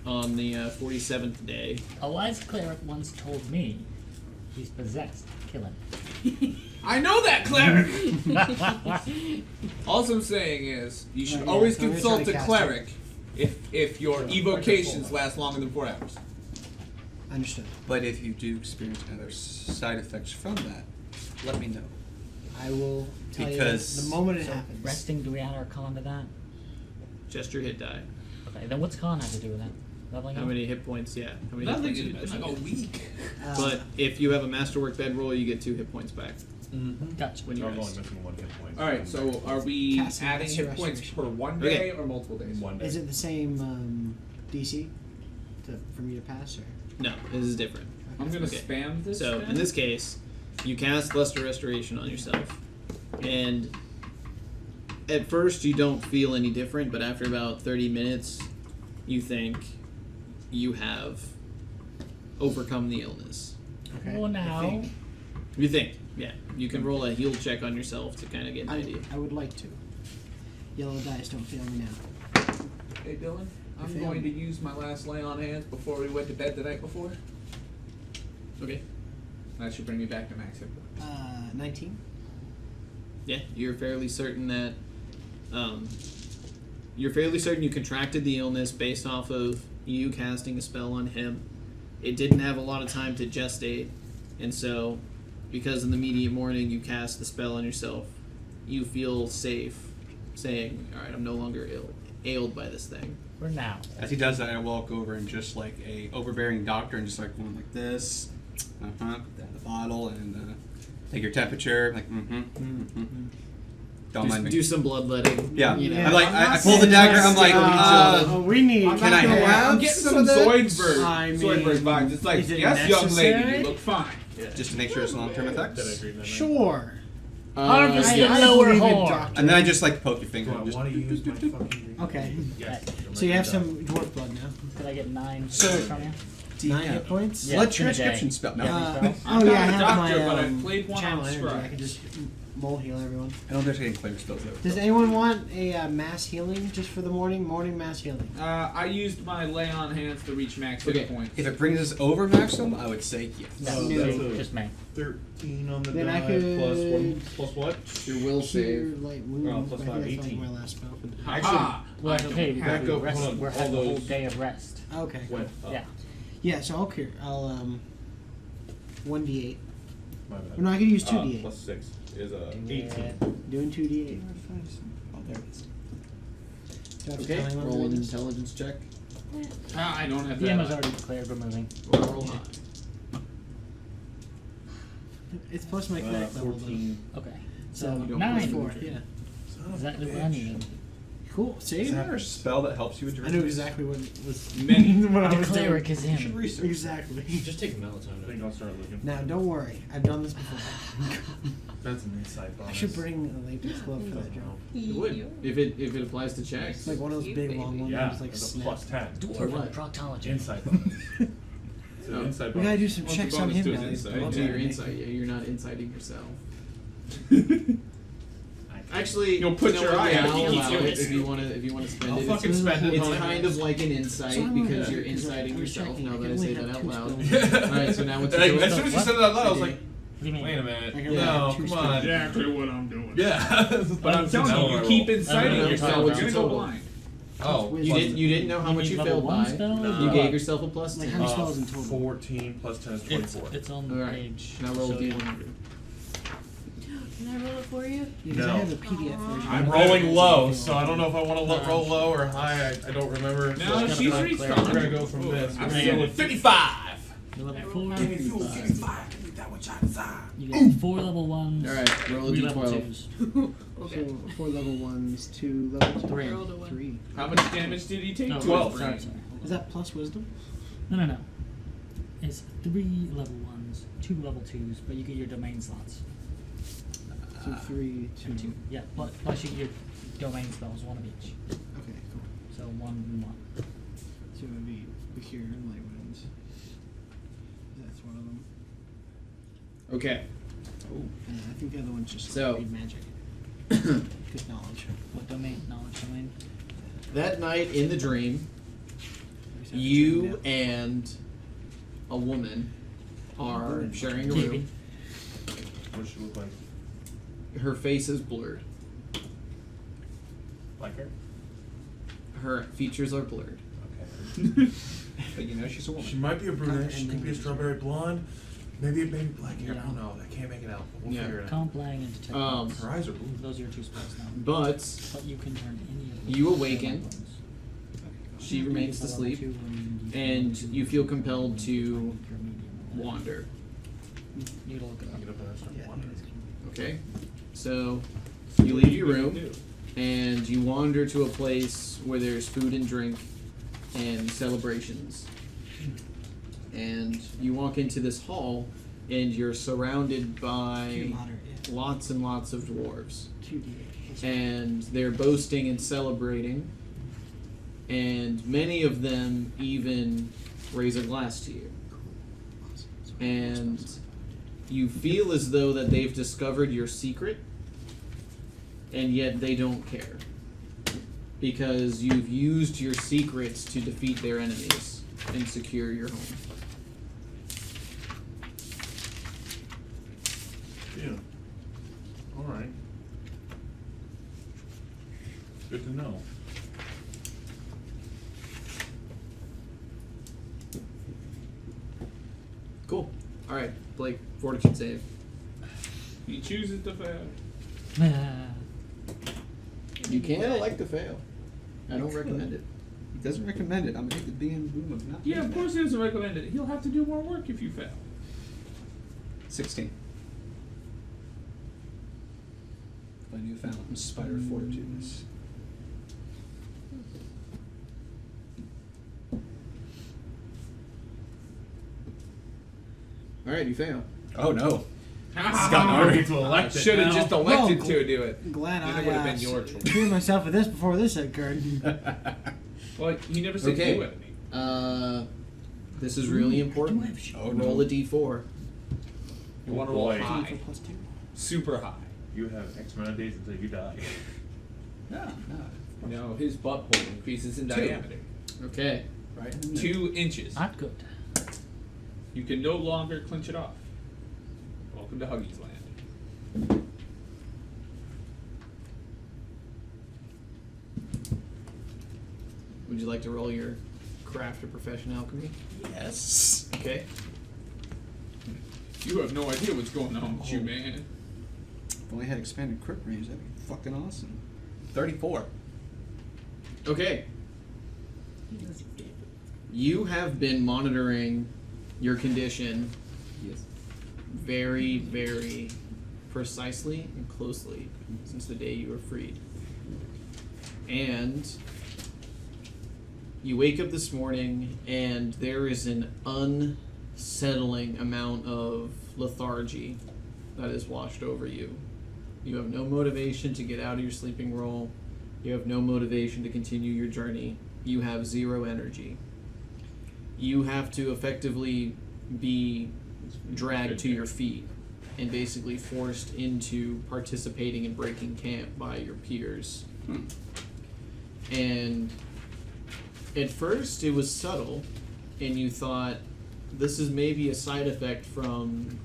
On the 47th day. A wise cleric once told me he's possessed. Kill him. I know that, cleric! All I'm saying is, you should always so I'm gonna consult try a to cast cleric if your evocations last longer than 4 hours. Understood. But if you do experience other side effects from that, let me know. I will tell Because- you the moment it happens. Resting, do we add our con to that? Just your hit die. Okay, then what's con have to do with that? Leveling How up? many hit points? Yeah. How many Nothing hit in points? like a week. But if you have a masterwork bedroll, you get 2 hit points back Gotcha. when you I'm only rest. missing 1 hit point. Alright, so are we Casting adding Lesser hit points Restoration. per one Okay. day or multiple days? 1 day. Is it the same DC for me to pass, or? No, this is different. I'm gonna Okay. spam this. So then. in this case, you cast Luster Restoration on yourself, and at first you don't feel any different, but after about 30 minutes, you think you have overcome the illness. Okay. Well, now. You think, yeah. You can roll a heal check on yourself to kind of get an I idea. would like to. Yellow dice don't fail me now. Hey Dylan, I'm failed. going to use my last lay on hands before we went to bed the night before. Okay. That should bring me back to max hit points. 19. Yeah, you're fairly certain that you contracted the illness based off of you casting a spell on him. It didn't have a lot of time to gestate, and so because in the immediate morning you cast the spell on yourself, you feel safe saying, all right, I'm no longer ailed by this thing. For now. As he does that, I walk over and just like a overbearing doctor and just like going like this. Put that in the bottle and take your temperature. Like, Don't mind me. Do some bloodletting. Yeah. You know. I'm like, I'm I not pull the saying dagger. let's I'm like, we need. I'm Can not I gonna lie, have I'm getting some some of that? Zoidberg, I mean, Zoidberg vibes. It's like, is it yes, young lady, necessary? you look fine. just to make sure it's long-term Did I effects. agree that? Sure. Harvest yeah. the lower believe in horn. doctor. And then I just like poke your finger. Do I And just, want to use my fucking... Okay. Yes. So you have some dwarf blood now. Did I get 9 So- from you? 9 hit points. Yeah, blood it's in a day. transcription spell. No, Yeah. I spell? Oh yeah, I not a have doctor, my but I played one channel on energy. Scry. I can just mole heal everyone. don't think any clear spells though. Does anyone want a mass healing just for the morning? Morning mass healing. I used my lay on hands to reach max Okay. hit points. If it brings us over maximum, I would say yes. No, So No. that's a just me. 13 on the Then I die, could- plus 1, plus what? Your will Cure save. light wounds. Oh, plus I five, think that's 18. like my last spell. Ha-ha! Well, I it's don't okay. have Back up, Rest, hold on, we're all having a whole those- day of rest. Okay. Went up. Yeah. Yeah, so I'll cure. I'll 1d8. My bad. No, I could use 2d8. Plus 6 is 18. Yeah. Doing 2d8. Oh, there it is. Do I have to Okay, tell anyone roll to an do this? intelligence check. I don't have The that. DM has already declared we're moving. Roll high. It's plus my cleric level. though. 14. Okay. So You don't 9. plus Plus 4, yeah. Exactly what I needed. Cool. See? Is there a spell that helps you with I knew exactly what was Many. what I The was doing. cleric is You should in. research. Exactly. Just take I melatonin. think I'll start looking. Now, don't worry. I've done this before. That's an insight bonus. I should bring a latex glove for that job. It would. If it applies to checks. It's like one of those big long ones. Yeah, that just like it's a snap. plus 10. Dwarven what? proctology. Insight bonus. It's an insight We gotta do bonus. some What's the checks on bonus him to now. his He's insight? blood To your level. insight, yeah, you're not inciting yourself. Actually, You'll put you your know what, eye yeah, out. I'll Keep allow doing it it. if you want to spend I'll it. fucking It's, spend it. it's on kind of like an insight So I'm because gonna- you're inciting I'm yourself. checking. Now I that I can say only that have out 2 loud. spells. All right, so now what's Like, your as soon as you said it out loud, I was like, What do you mean? wait a I minute. can only No, have 2 come spells. on. Exactly what I'm doing. Yeah. But I'm telling you, you keep inciting know. yourself. What's You're your gonna go total? blind. Oh, You didn't know how You much mean you level failed one by. spell? No. You gave yourself a plus Like 10. how many spells in total? 14 plus 10 is 24. It's on All the right. page. Now roll So, yeah. d100. Can I roll it for you? Yeah, 'cause I No. have a PDF version. I'm rolling low, so I don't know if I want to roll low or high. I don't remember. No, gonna she's be reached clear. We're gonna go from this. I'm We're gonna saying go with 55. You're level I 4. rolled You Mm. get 4 level 1s. All right, roll a 3 level d12. 2s. Okay. So 4 level 1s, 2 level 3. I rolled a 1. 3. How much damage did he take? No, 12. Sorry, sorry. Is that plus wisdom? No. It's 3 level 1s, 2 level 2s, but you get your domain slots. So 3, 2. 2. Yeah, plus your domain spells, one of each. Okay, cool. So 1 1. So it would be the Cure and Light Winds. That's one of them. Okay. And I think the other one's just So- read magic. Good knowledge. What domain? Knowledge domain? That night in the dream, We just have to you track 'em down. and a woman are sharing a room. What does she look like? Her face is blurred. Like her? Her features are blurred. Okay. But you know she's a woman. She might be a brunette. She And could then be a we just- strawberry blonde. Maybe black hair. Yeah. I don't know. I can't make it out. But we'll Yeah. figure it out. Comp, lang, and detect. Um, wounds. Her eyes are blue. Those are your 2 spells now. But But you can turn any of them. You into awaken. light wounds. she remains For level asleep, 2 when and level you 2, feel compelled try to and make your medium level. wander. You need to look it I up. get up there and start Yeah, wandering. Okay? So, you leave your room, and you wander to a place where there's food and drink and celebrations. And you walk into this hall, and you're surrounded by Cure moderate, yeah. lots and lots of dwarves. 2d8. And they're boasting and celebrating, and many of them even raise a glass to you. Awesome. So And you feel as though that they've discovered your secret, and yet they don't care. Because you've used your secrets to defeat their enemies and secure your home. Yeah. Alright. Good to know. Cool. Alright, Blake, fortitude save. He chooses to fail. You can elect to fail. I don't recommend it. He doesn't recommend it. I'm gonna hit the beam boom of not Yeah, doing of course he doesn't recommend it. He'll have to do more work if you fail. that. 16. My newfound spider fortitudeness. Alright, you fail. Oh no. Ready to elect it Should have now. just elected to do it. Glad Then I it would have been your choice. cleared myself of this before this occurred. Well, he never said Okay. do it. This is really important. Oh, Roll no. a d4. You want to roll boy. high. For +2. Super high. You have X amount of days until you die. No, no. No, his butthole increases in diameter. Okay. Right in the middle. 2 inches. Not good. You can no longer clinch it off. Welcome to Huggies Land. Would you like to roll your craft or profession alchemy? Yes. Okay. You have no idea what's going on with you, man. If only had expanded crit range, that'd be fucking awesome. 34. Okay. You have been monitoring your condition Yes. very, very precisely and closely since the day you were freed. And you wake up this morning and there is an unsettling amount of lethargy that is washed over you. You have no motivation to get out of your sleeping role. You have no motivation to continue your journey. You have 0 energy. You have to effectively be dragged to your feet and basically forced into participating in breaking camp by your peers. And at first it was subtle, and you thought this is maybe a side effect from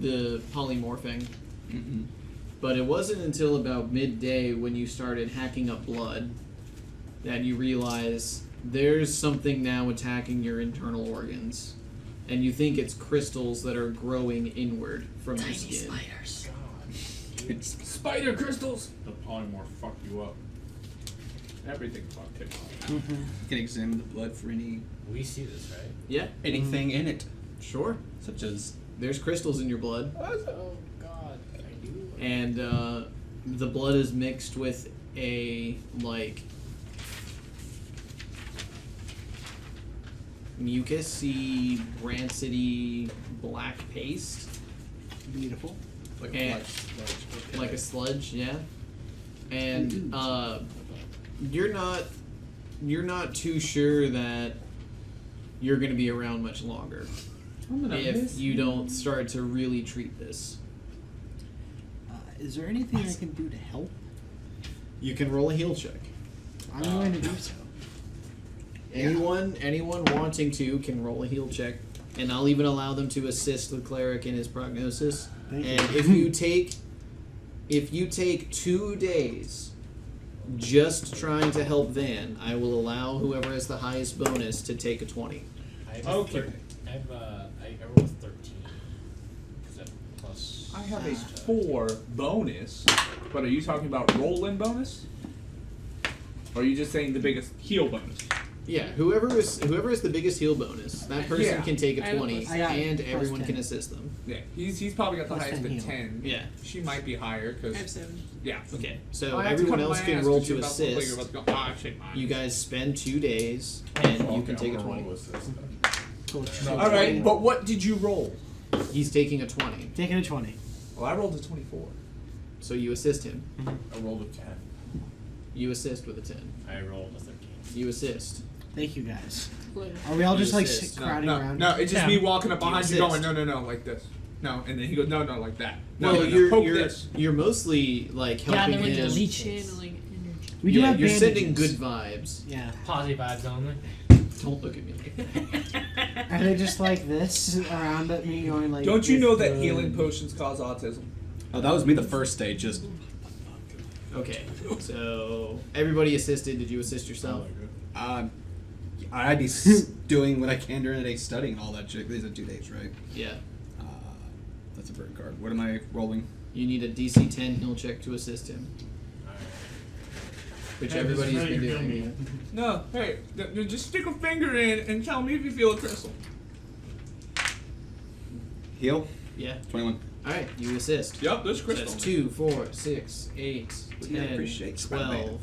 the polymorphing. Mm-mm. But it wasn't until about midday when you started hacking up blood that you realize there's something now attacking your internal organs. And you think it's crystals that are growing inward from your skin. Spider crystals! The polymorph fucked you up. Everything fucked him up. You can examine the blood for We see this, right? Yeah, anything in it, sure. such as There's crystals in your blood. Oh God, I do. And the blood is mixed with a like mucusy, rancidy black paste. Beautiful. Like And- a sludge. Okay. like a sludge, yeah. And you're not too sure that you're going to be around much longer if you don't start to really treat this. Is there anything I can do to help? You can roll a heal check. I'm going to do so. Anyone wanting to can roll a heal check, and I'll even allow them to assist the cleric in his prognosis. Thank And you. if you take 2 days just trying to help Van, I will allow whoever has the highest bonus to take a 20. I have Okay. I rolled a 13. Is that plus? I have a 4 bonus, but are you talking about roll-in bonus? Or are you just saying the biggest heal bonus? Yeah, whoever is the biggest heal bonus, that person Yeah. can take I a have a 20, plus- I got and plus everyone 10. can assist them. Yeah, he's probably got the Plus highest 10 at heal. 10. Yeah. She might be higher I have because 7. yeah. Okay, so I have to everyone cover else my can ass roll 'cause you're to about to look like assist. you're about to go, ah, shit, mine. You guys spend 2 days, and you Okay, can take a I'm gonna 20. roll assist. Cool. All right, but what did you roll? He's taking a 20, Taking a 20. Well, I rolled a 24. so you assist him. I rolled a 10. You assist with a 10. I rolled a 13. You assist. Thank you guys. Later. Are we all You just like assist. crowding no, around? no, it's just Yeah. me walking up behind you, assist. going, no, like this. No, and then he goes, no, like that. No, Well, no, you're poke you're this. you're mostly like helping Gathering him. the leeches. Channeling energy. We do Yeah, have you're bandages. sending good vibes. Yeah. Positive vibes only. Don't look at me. Are they just like this around at me going like? Don't you this know that good? healing potions cause autism? Oh, that was me the first day. Just Okay, so everybody assisted. Did you assist yourself? I'd be doing what I can during the day, studying all that shit. These are 2 days, right? Yeah. That's a bird card. What am I rolling? You need a DC 10 heal check to assist him, which everybody's been doing. No, hey, just stick a finger in and tell me if you feel a crystal. Heal. Yeah. 21. All right, you assist. Yep, there's So crystal. that's 2, 4, 6, 8, Yeah, 10, appreciate Spider-Man. 12,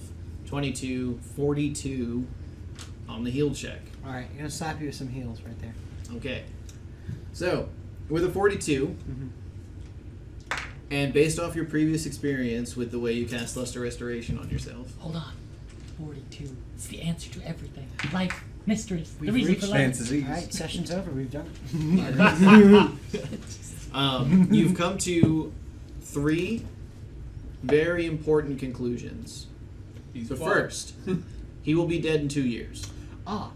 22, 42 on the heal check. All right, I'm gonna slap you with some heals right there. Okay. So, with a 42, Mm-hmm. and based off your previous experience with the way you cast Luster Restoration on yourself, Hold on. 42. It's the answer to everything. Life, mysteries, the We've reason reached for Man's life. disease. All right, session's over. We've done it. you've come to 3 very important conclusions. He's The fucked. first, he will be dead in 2 years. Ah.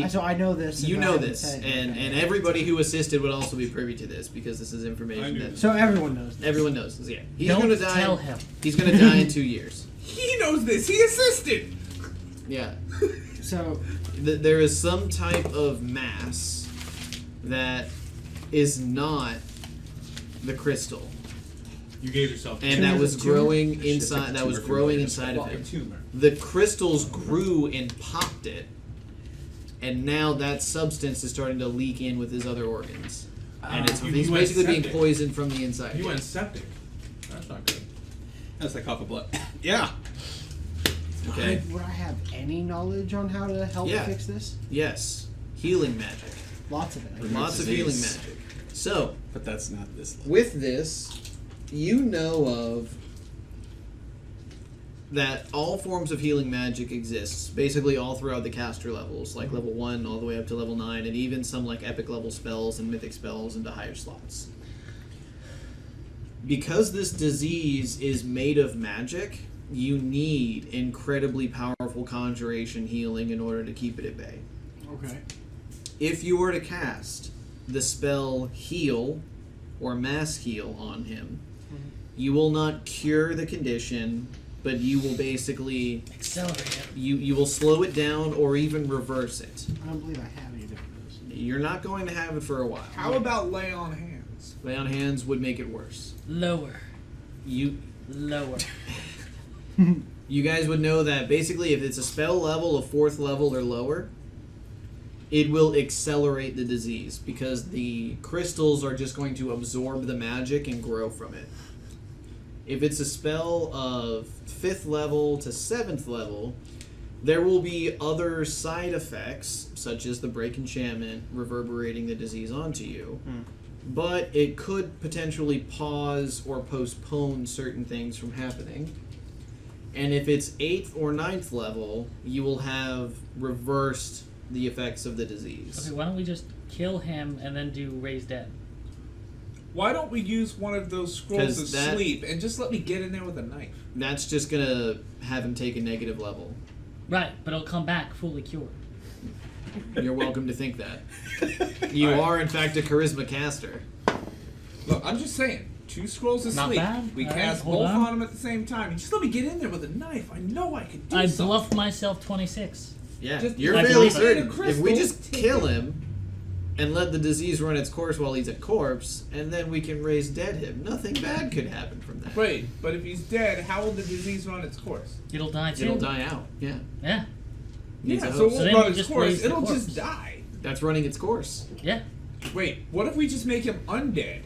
So I know this. You but I know haven't this, said it. and Okay. and everybody who assisted would also be privy to this because this is I information knew that this. So everyone knows this. everyone knows. Yeah, he's Don't gonna die. tell him. He's gonna die in 2 years. He knows this. He assisted. Yeah, So there is some type of mass that is not the crystal, You gave yourself and that was tumor? growing Shit, inside. it's That a was tumor growing for inside of a him. tumor. The crystals grew and popped it, and now that substance is starting to leak in with his other organs, and You he's went basically being septic. poisoned from the inside. You went septic. That's not good. That's like cough of blood. Yeah. Okay. would I have any knowledge on how to help Yeah. fix this? Yes, healing magic. Lots of it. I guess. Lots of healing magic. So, But that's not this level. with this, you know of that all forms of healing magic exists, basically all throughout the caster levels, like level 1 all the way up to level 9, and even some like epic level spells and mythic spells into higher slots. Because this disease is made of magic, you need incredibly powerful conjuration healing in order to keep it at bay. Okay. If you were to cast the spell Heal or Mass Heal on him, you will not cure the condition, but you will basically Accelerate it. you will slow it down or even reverse it. I don't believe I have any of those. You're not going to have it for a while. How about lay on hands? Lay on hands would make it worse. Lower. You Lower. you guys would know that basically if it's a spell level of 4th level or lower, it will accelerate the disease because the crystals are just going to absorb the magic and grow from it. If it's a spell of 5th level to 7th level, there will be other side effects, such as the break enchantment reverberating the disease onto you. but it could potentially pause or postpone certain things from happening. And if it's 8th or 9th level, you will have reversed the effects of the disease. Okay, why don't we just kill him and then do raise dead? Why don't we use one of those scrolls 'Cause of that- sleep and just let me get in there with a knife? That's just gonna have him take a negative level. Right, but it'll come back fully cured. You're welcome to think that. You are, in fact, a charisma caster. Look, I'm just saying. 2 scrolls of Not sleep. bad. We All right, cast hold both on. on them at the same time. You just let me get in there with a knife. I know I could do I something. bluffed myself 26. Yeah, Just- you're I fairly believe it. certain. Crystal, If we just take kill it. him and let the disease run its course while he's a corpse, and then we can raise dead him, nothing bad could happen from that. Wait, but if he's dead, how will the disease run its course? It'll die too. It'll die out. Yeah. Yeah, Needs a Yeah, so it host. So won't then run we its just course. raise the It'll corpse. just die. That's running its course. yeah. Wait, what if we just make him undead?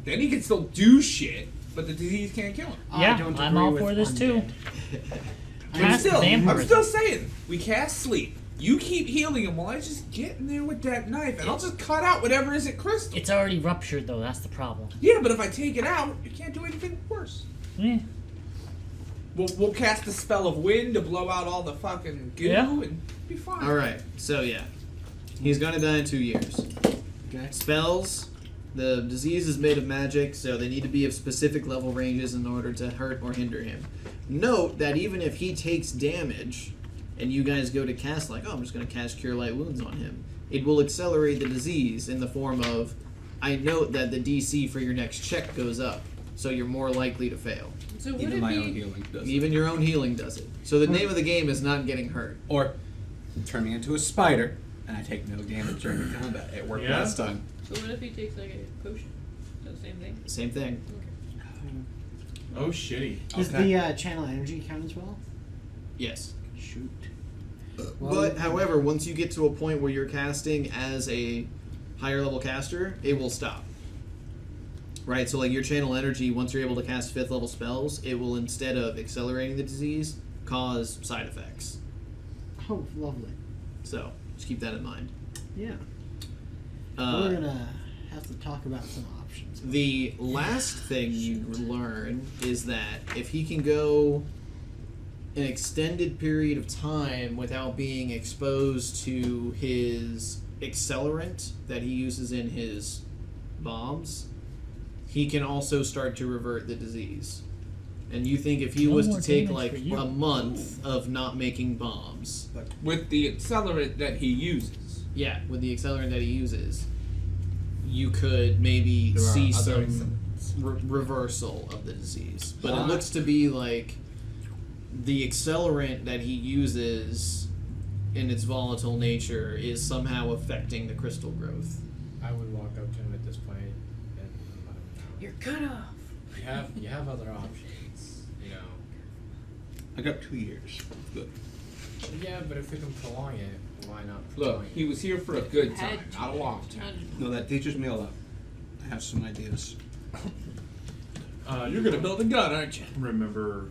Then he can still do shit, but the disease can't kill him. Yeah, I don't I'm agree all with for this too. undead. But Cast still, I'm vampirism. still saying, we cast sleep. You keep healing him while I just get in there with that knife, and I'll just cut out whatever isn't crystal. It's already ruptured though. That's the problem. Yeah, but if I take it out, you can't do anything worse. Yeah. We'll cast the spell of wind to blow out all the fucking goo Yeah. and be fine. Alright, so yeah. He's gonna die in 2 years. Okay. Spells, the disease is made of magic, so they need to be of specific level ranges in order to hurt or hinder him. Note that even if he takes damage, and you guys go to cast like, oh, I'm just going to cast Cure Light Wounds on him, it will accelerate the disease in the form of, I note that the DC for your next check goes up, so you're more likely to fail. So would Even it my be? own healing does it. Even your own healing does it. So the name of the game is not getting hurt. Or turn me into a spider, and I take no damage during combat. It worked Yeah. last time. So what if he takes like a potion? Is that the same thing? Same thing. Oh, shitty. Does the channel energy count as well? Yes. Shoot. But, however, once you get to a point where you're casting as a higher level caster, it will stop. Right? So, like, your channel energy, once you're able to cast 5th level spells, it will, instead of accelerating the disease, cause side effects. Oh, lovely. So, just keep that in mind. Yeah. Uh, We're gonna have to talk about some options. The last thing you learn is that if he can go an extended period of time without being exposed to his accelerant that he uses in his bombs, he can also start to revert the disease. And you think if he No was more to take damage like for you. a month of not making bombs, With the accelerant that he uses. yeah, with the accelerant that he uses, you could maybe There are see other some reversal of the disease. But Ah. it looks to be like the accelerant that he uses in its volatile nature is somehow affecting the crystal growth. I would walk up to him at this point and let him know. You're cut off. You have other options, you know. I got 2 years. Good. Yeah, but if we can prolong it, why not Look, prolong he was here for a good time, Had to. not a long time. No, that teaches me a lot. I have some ideas. You're gonna build a gun, aren't you? Remember,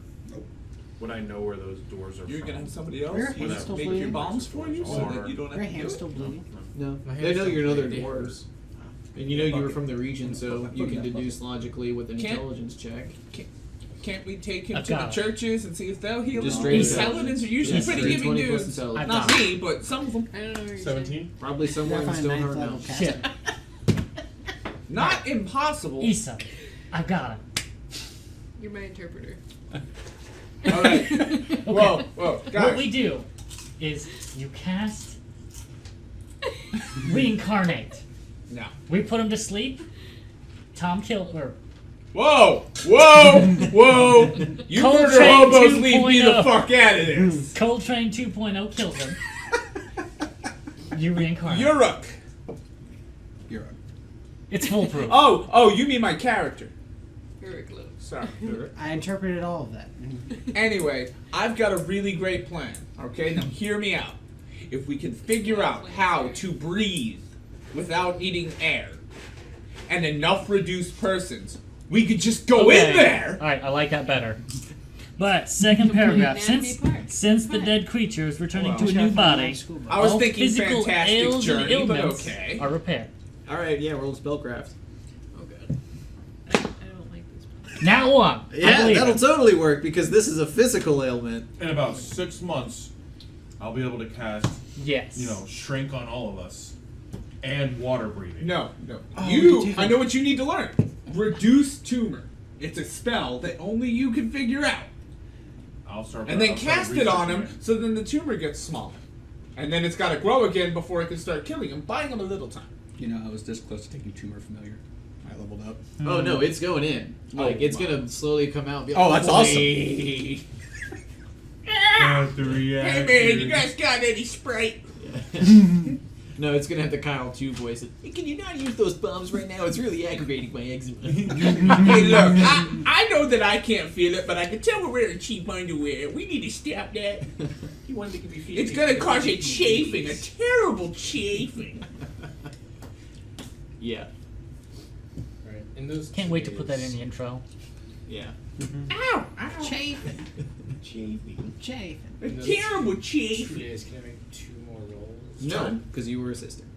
would I know where those doors are You're from? gonna have somebody else Your who hand's still make your bleeding? bombs for you so that you don't have Your to do hand's it? still bleeding. No, My they hand's know still you're another bleeding. dwarves. And you know you were from the region, so you can deduce logically with an Can't- intelligence check. Can't we take him I've to the got it. churches and see if they'll heal Just him? straight These intelligence. paladins are usually Yes, pretty straight giving 20 plus dudes. intelligence. I've Not got it. me, but some of them. I don't know what you're 17? Probably somewhere in Definitely Stoneheart 9th level now. caster. Shit. Not impossible. Issa, I've got it. saying. You're my interpreter. All right. Whoa, whoa, What guys. we do is you cast reincarnate. No. We put him to sleep. Tom kill or Whoa, whoa, whoa! You Coltrane murder hobos, leave me the 2.0. fuck out of this. Coltrane 2.0 kills him. You reincarnate. Uruk. You're It's foolproof. Oh, you mean my character? Very close. Sorry, Uruk. I interpreted all of that. Anyway, I've got a really great plan. Okay, now hear me out. If we can figure out how to breathe without needing air, and enough reduced persons, we could just go in there. All right, I like that better. But second paragraph, Anatomy since parts. since the Fine. dead creature is returning Well, to a Just new gotta find body, my school I was all thinking physical fantastic ails journey, and but ailments okay. are repaired. Alright, yeah, roll spellcraft. Now what? I Yeah, believe that'll it. totally work because this is a physical ailment. In about 6 months, I'll be able to cast, Yes. shrink on all of us, and water breathing. No. Oh, we can do I know what you need to learn. Reduce tumor. It's a spell that only you can figure out. I'll start. And then I'll start cast it on researching him, so then the tumor gets smaller. And then it's got to grow again before it can start killing him, buying him a little time. I was this close to taking Tumor Familiar. I leveled up. Oh no, it's going in. Like it's gonna slowly come out. And be like, Oh, that's awesome. Hey Hey man, you guys got any Sprite? No, it's gonna have the Kyle 2 voice. Hey, can you not use those bombs right now? It's really aggravating my eczema. Hey look, I know that I can't feel it, but I can tell we're wearing cheap underwear. We need to stop that. You want to make me feel It's gonna cause you chafing, a terrible chafing. Yeah, Right. In those Can't 2 wait to put that in days- the intro. yeah. Ow! Chafing. Chafing. Chafing. A In those terrible 2 chafing. days, can I make 2 more rolls? No, because you were assistant.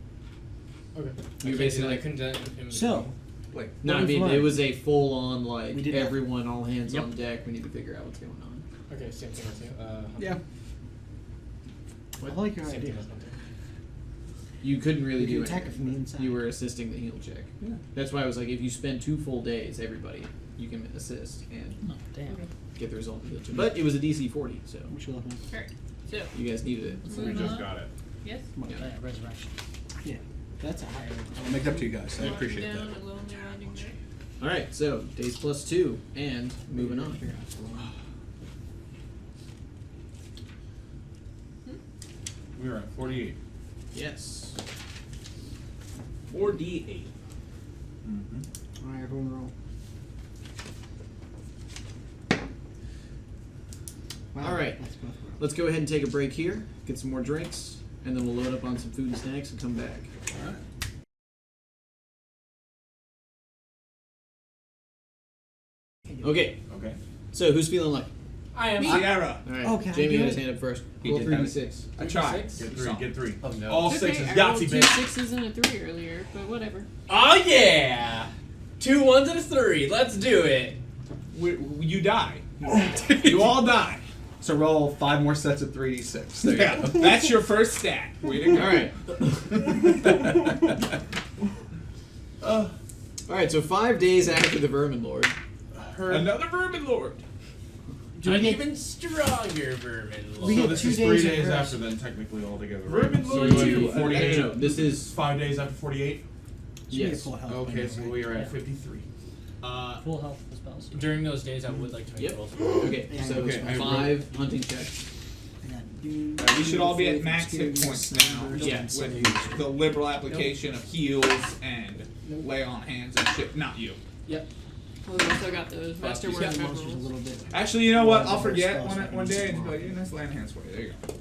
Okay. You I basically- couldn't do that in So, Like, No, What I we've mean it learned. was a full-on like We did that. everyone, all hands Yep. on deck. We need to figure out what's going on. Okay, same thing with you. Yeah. I like your Same idea. thing with hunting. You couldn't really You do can attack it anything. from the inside. You were assisting the heal check. Yeah. That's why I was like, if you spend 2 full days, everybody, you can assist and Oh, damn. get the result of the heal check. But it was a DC 40, so What you looking at? Alright, so, you guys needed it. We just got it. yes? Yeah. Resurrection. Yeah, that's a higher. I'll make it up to you guys. I Walking appreciate down that. a lonely winding road. All right, so days plus 2, and moving on. We were at 48. Yes. 4d8. Mm-hmm. Alright, everyone roll. Wow, All right. that's both rolls. Let's go ahead and take a break here, get some more drinks, and then we'll load up on some food and snacks and come back. All right. Okay, Okay. so who's feeling lucky? I am. Sierra. All right, Oh, can I Jamie do had it? his hand up first. He Roll did have it. 3d6. I tried. Six? Get 3. Get 3. Oh no. All It's sixes. okay, I rolled Yahtzee, 2 bitch. 6s and a 3 earlier, but whatever. Oh yeah! 2 1s and a 3. Let's do it. You die. You all die. So roll 5 more sets of 3d6. There you Yeah, go. that's your first stat. Way to go. All right. All right, so 5 days after the Vermin Lord. Another Vermin Lord. An even stronger vermin lord. We So get this 2 is 3 days of days rest. after then, technically altogether. Vermin right? Lord So we're two. doing 48. No, this is 5 days after 48. You get yes. full health by Okay, now, so right? we are at Yeah. 53. Full health for spells. During those days, I would like to make Yep. rolls. Okay, Yeah, so okay, I it's 5 hunting checks. I got Doom, We should all be at Faith, max hit Experience, points now. Numbers, Yeah. and With the liberal application of heals and lay on hands and shit. Not you. Yep. Well, we also got those you masterwork got monsters a rolls. little bit. Actually, you know what? Well, I'll the forget spells one that one you day use and be tomorrow. like, yeah, nice land hands for you. There you go.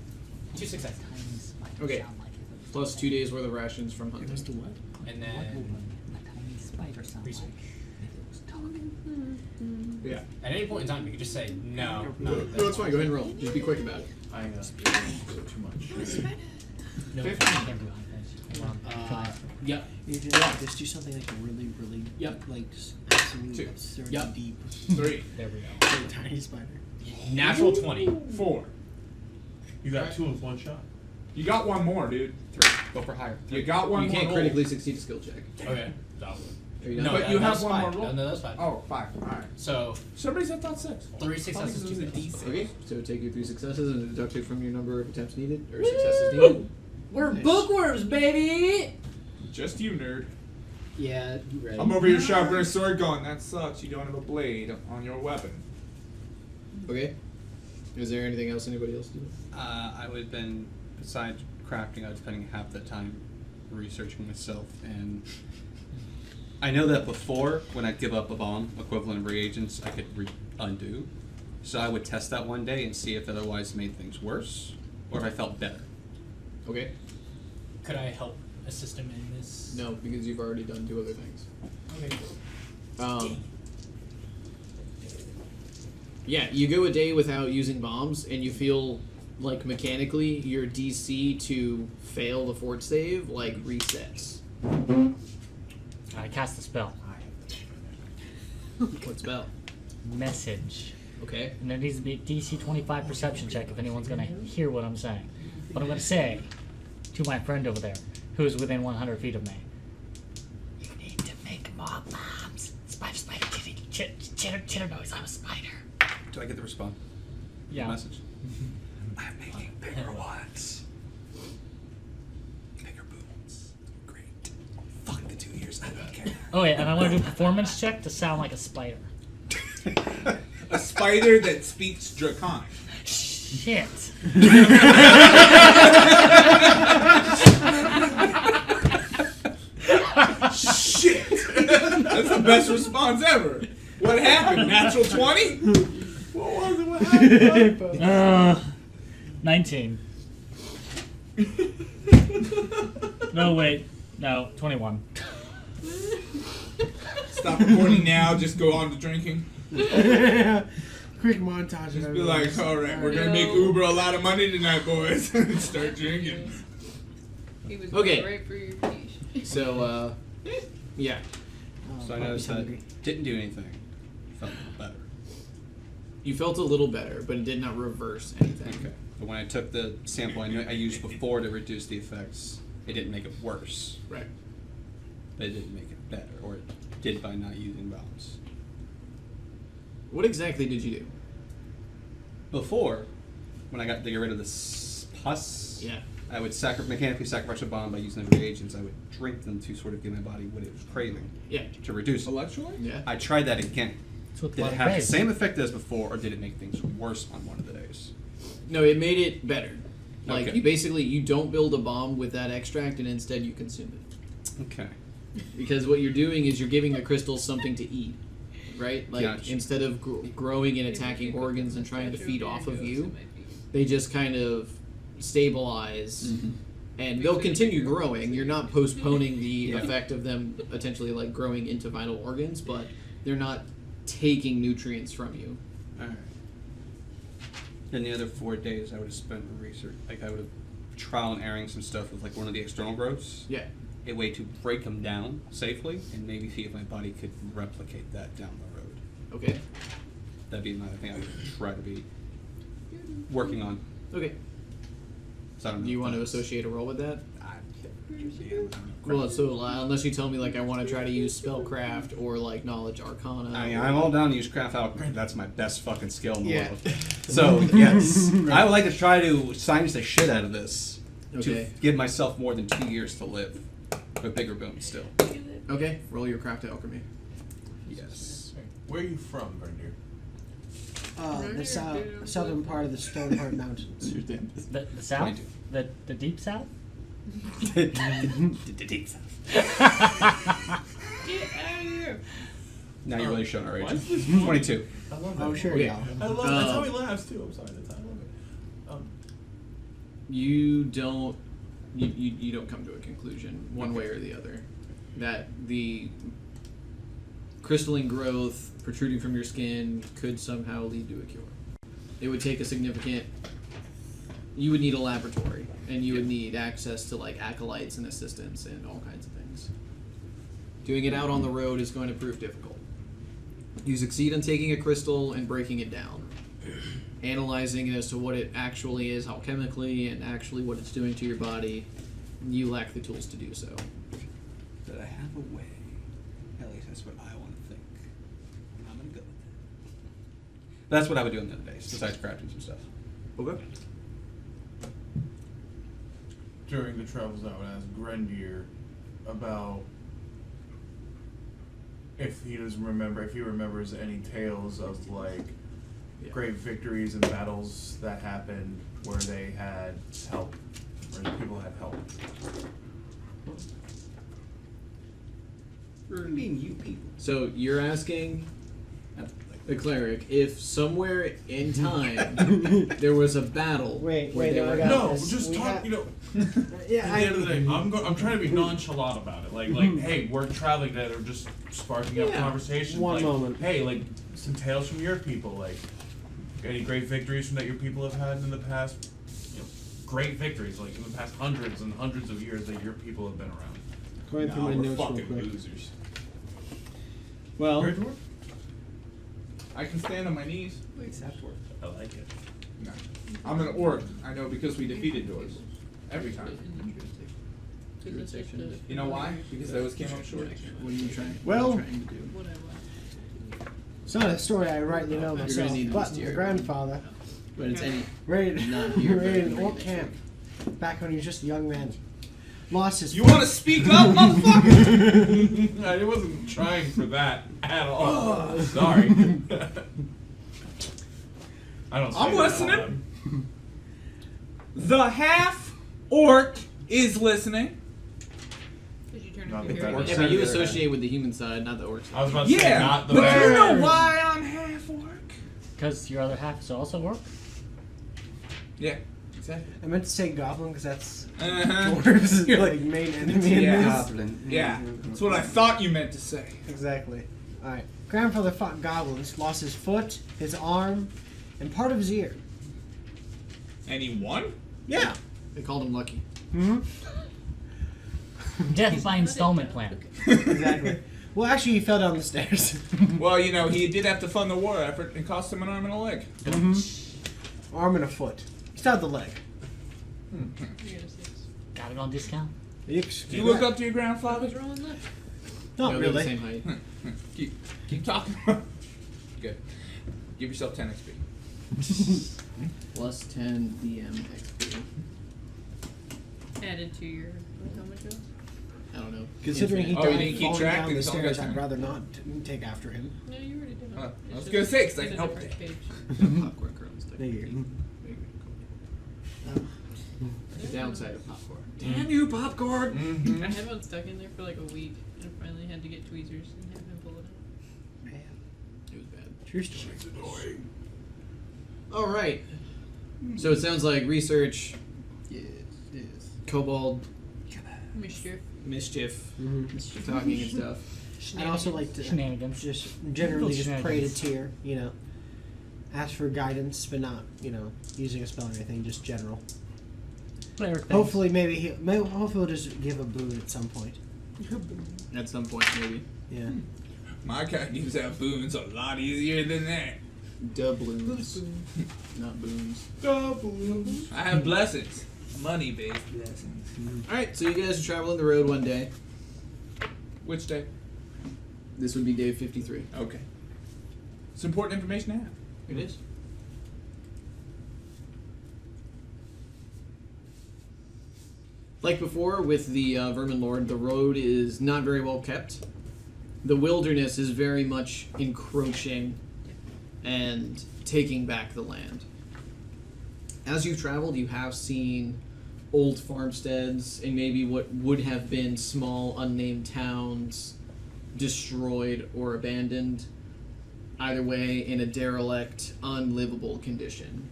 2 successes. Okay. Plus 2 days worth of rations from It hunting. was the what? And then research. Yeah. At any point in time, you could just say, no. No, it's fine. Go ahead and roll. Just be quick about it. I too much. No. Yep. You just do something like really, really, Yep. like absolute 2. absurd Yep. deep. 3. There we go. Really tiny spider. Natural 20. 4. You got 2 with 1 shot. You got one more, dude. 3. Go for higher. You got one You more. can't roll. critically succeed a skill check. Okay. That Are you No, done? But that- you have that's one fine. more roll. No, that's fine. Oh, 5. Alright. So, Somebody said thought 6. 3 successes, 2 fails. Okay, so take your 3 successes and deduct it from your number of attempts needed, or successes needed. We're Nice. bookworms, baby! Just you, nerd. Yeah, you ready? I'm over here sharpening a sword going, that sucks. You don't have a blade on your weapon. Okay. Is there anything else anybody else do? I would have been, besides crafting, I was spending half the time researching myself, and I know that before, when I give up a bomb equivalent of reagents, I could undo. So I would test that one day and see if it otherwise made things worse, or if I felt better. Okay. Could I help assist him in this? No, because you've already done 2 other things. Okay. Yeah, you go a day without using bombs, and you feel like mechanically your DC to fail the fort save like resets. I cast the spell. What spell? message. Okay. And there needs to be a DC 25 perception check if anyone's going to hear what I'm saying. But I'm going to say to my friend over there, who is within 100 feet of me, you need to make more bombs. Spider, spider, chitter noise. I'm a spider. Do I get the response? Yeah. Message. I'm making bigger ones. Bigger booms. Great. Fuck the 2 years. I don't care. Oh, yeah, and I want to do a performance check to sound like a spider. A spider that speaks Draconic. Shit. Shit! That's the best response ever. What happened? Natural 20? What was it? What happened? 19. No, wait. No, 21. Stop recording now. Just go on to drinking. Quick montage. Just be like, all right, we're gonna make Uber a lot of money tonight, boys. And start drinking. He was Okay. right for your niche. So, yeah. So I noticed that didn't do anything. Felt better. You felt a little better, but it did not reverse anything. Okay. But when I took the sample I used before to reduce the effects, it didn't make it worse. Right. But it didn't make it better, or it did by not using bombs. What exactly did you do? Before, when I got to get rid of the pus, Yeah. I would mechanically sacrifice a bomb by using the reagents. I would drink them to sort of give my body what it was craving Yeah. to reduce it. Electrolyte? Yeah. I tried that again. That's what Did it blood have the craves. same effect as before, or did it make things worse on one of the days? No, it made it better. Like, Okay. you don't build a bomb with that extract, and instead you consume it. Okay. Because what you're doing is you're giving the crystals something to eat, right? Like, Gotcha. instead of growing and attacking organs and trying to feed off of you, they just kind of stabilize, and they'll continue growing. You're not postponing the effect of them potentially, like, growing into vital organs, but they're not taking nutrients from you. Alright. Then the other 4 days I would have spent research, like I would have trial and erroring some stuff with like one of the external growths. Yeah. A way to break them down safely and maybe see if my body could replicate that down the road. Okay. That'd be another thing I would try to be working on. Okay. So I don't know Do you if want to that's- associate a role with that? I Well, so unless you tell me, like, I want to try to use spellcraft or, like, knowledge arcana. mean, I'm all down to use craft alchemy. That's my best fucking skill in the Yeah. world. So, yes. I would like to try to science the shit out of this. Okay. To give myself more than 2 years to live. But bigger boom still. Okay, roll your craft alchemy. Yes. Where are you from, Brendir? The southern part of the Stoneheart Mountains. The south? 22. The deep south? The deep south. Get out of here. Now you're really showing our age. What? 22. I love that. Oh, sure, Okay. yeah. I love that's how he laughs too. I'm sorry, that's how I love it. You don't. You don't come to a conclusion one way or the other that the crystalline growth protruding from your skin could somehow lead to a cure. It would take a significant. You would need a laboratory, and you would need access to like acolytes and assistants and all kinds of things. Doing it out on the road is going to prove difficult. You succeed in taking a crystal and breaking it down, analyzing it as to what it actually is alchemically and actually what it's doing to your body. You lack the tools to do so. That I have a way. At least that's what I want to think. I'm going to go with it. That's what I would do on the other days, besides crafting some stuff. Okay. During the travels, I would ask Grendir about if he remembers any tales of like Yeah. great victories and battles that happened where they had help, where the people had help. What do you mean, you people? So you're asking the cleric if somewhere in time there was a battle. Wait, where they no, I were- got No, this. just We talk. have- You know, Yeah, at the end of the day, I'm trying to be nonchalant about it. Like, hey, we're traveling together, just sparking up Yeah. conversation. One like, moment. Hey, like some tales from your people. Like, any great victories from that your people have had in the past? You know, great victories, like in the past hundreds and hundreds of years that your people have been around. Going through my we're notes real fucking quick. losers. Well, You're a dwarf? I can stand on my knees. Except work. I like it. No. I'm an orc. I know because we defeated yours. Every time. Jurisdiction. You know why? Because I always came up short. What are you trying? Well- what are you trying to do? What I want. It's not a story I rightly know You're myself, gonna need but this my tier. grandfather But it's any. raided, Not here, but I raided can an orc read it. camp back when he was just a young man. Lost his You want to speak up, motherfucker? I wasn't trying for that at all. Sorry. I don't. Say I'm that listening. all time. The half orc is listening. Did you turn Not up the your better. hearing? Yeah, but you associate with the human side, not the orc side. I was about to say Yeah, not the but better. you know why I'm half orc? Because your other half is also work. Yeah, exactly. I meant to say goblin because that's Uh-huh. dwarves' like main enemy in Yeah. this. Goblin. Yeah, that's what I thought you meant to say. Exactly. Alright. Grandfather fought goblins, lost his foot, his arm, and part of his ear. And he won? Yeah. They called him Lucky. Hmm? Death by installment plan. Exactly. Well, actually, he fell down the stairs. Well, you know, he did have to fund the war effort and cost him an arm and a leg. Arm and a foot. Still had the leg. You're gonna say this. Got it on discount. Yikes. Do you look up to your What grandfather? was wrong with that? Not No, they're the really. same height. Keep talking. Good. Give yourself 10 XP. Plus 10 DM XP. Added to your. How much it was? I don't know. Considering he Infinite. Oh, you died didn't keep falling track? down the It's only stairs, got I'd 10. rather not take after him. No, you already did it. I It's was just gonna say, 'cause I it's can a help different it. page. Popcorn kernels. There you go. The downside of popcorn. Damn you, popcorn! Mm-hmm. I had one stuck in there for like a week, and finally had to get tweezers and have him pull it out. Man. It was bad. True story. All right. So it sounds like research, kobold, Mischief. mischief, Mm-hmm. talking and stuff. I'd also like to Shenanigans. just generally just pray to Shenanigans. Tyr, you know. Ask for guidance, but not, you know, using a spell or anything, just general. Cleric things. Hopefully, hopefully he'll just give a boon at some point. At some point, maybe. Yeah. My kind gives out boons a lot easier than that. Doubloons. Not boons. I have blessings. Money-based blessings. Alright, so you guys are traveling the road one day. Which day? This would be day 53. Okay. It's important information to have. It is. Like before with the Vermin Lord, the road is not very well kept. The wilderness is very much encroaching and taking back the land. As you've traveled, you have seen old farmsteads and maybe what would have been small unnamed towns destroyed or abandoned. Either way, in a derelict, unlivable condition.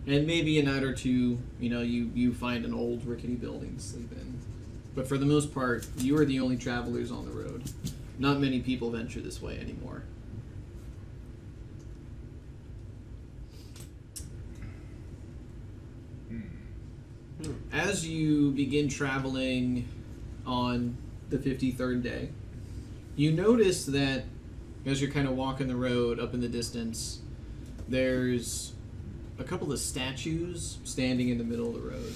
And maybe a night or two, you know, you find an old rickety building to sleep in. But for the most part, you are the only travelers on the road. Not many people venture this way anymore. As you begin traveling on the 53rd day, you notice that as you're kind of walking the road up in the distance, there's a couple of statues standing in the middle of the road.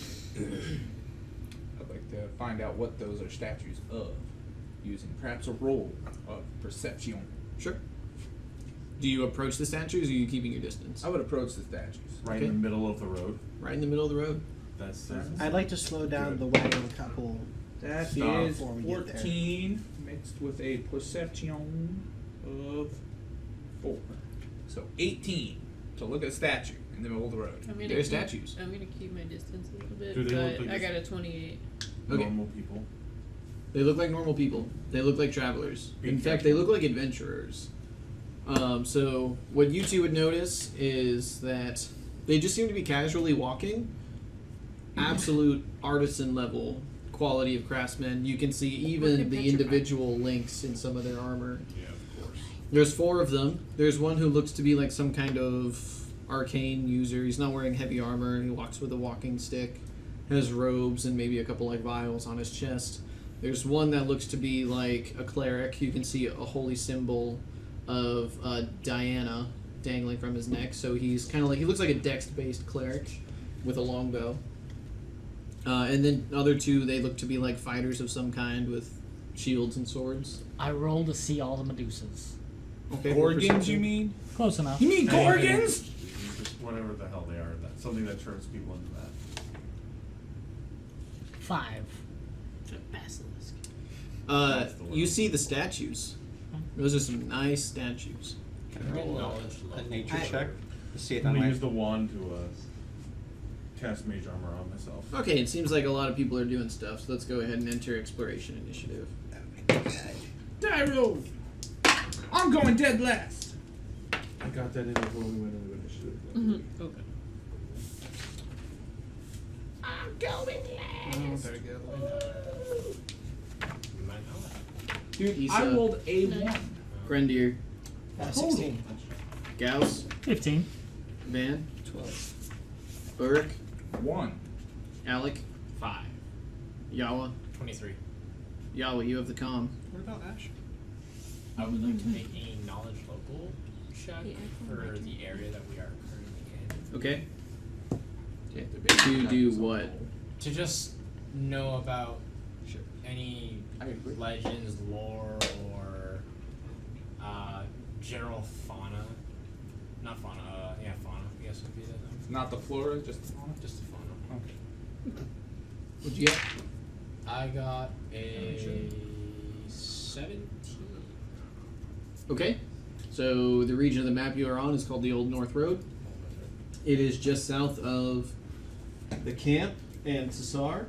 I'd like to find out what those are statues of, using perhaps a roll of perception. Sure. Do you approach the statues or are you keeping your distance? I would approach the statues. Right Okay. in the middle of the road. Right in the middle of the road. That's I'd like to slow down the wagon a couple. That Stop. is Before we get there. 14 mixed with a perception of 4. So 18 to look at a statue in the middle of the road. I'm gonna They're keep- statues. I'm gonna keep my distance a little bit, Do they look but like I this? got a 28. Okay. normal people. They look like normal people. They look like travelers. Be In fact, they look like adventurers. So what you two would notice is that they just seem to be casually walking. Absolute artisan level quality of craftsmen. You can see even Look the at individual links in some of their armor. Yeah, of course. There's 4 of them. There's one who looks to be like some kind of arcane user. He's not wearing heavy armor. He walks with a walking stick. Has robes and maybe a couple like vials on his chest. There's one that looks to be like a cleric. You can see a holy symbol of Diana dangling from his neck. So he's kind of like, he looks like a dex-based cleric with a long bow. And then other two, they look to be like fighters of some kind with shields and swords. I roll to see all the Medusas. Okay, Gorgons, you mean? Close enough. You mean Gorgons? Just whatever the hell they are. That's something that turns people into that. 5. Basilisk. You see the statues. Those are some nice statues. Can I roll Knowledge a level. nature check to see if I'm I gonna might... use the wand to cast mage armor on myself. Okay, it seems like a lot of people are doing stuff, so let's go ahead and enter exploration initiative. Die roll. I'm going dead last. I got that in before we went into initiative. Mm-hmm. Okay. I'm going last. There you go. You might know that. Dude, I rolled a 1. Grendier, 16. Gauss, 15. Van, 12. Burke, 1. Alec, 5. Yawa. 23. Yawa, you have the comm. What about Ash? I would like to make a knowledge local check Yeah, for the area that we are currently in. Okay. To do what? To just know about Sure. any I agree. legends, lore, or general fauna. Not fauna, yeah, fauna, I guess would be the Not the flora, just the fauna. just the fauna. Okay. What'd you get? I got a 17. Okay. So the region of the map you are on is called the Old North Road. It is just south of the camp and Sassar,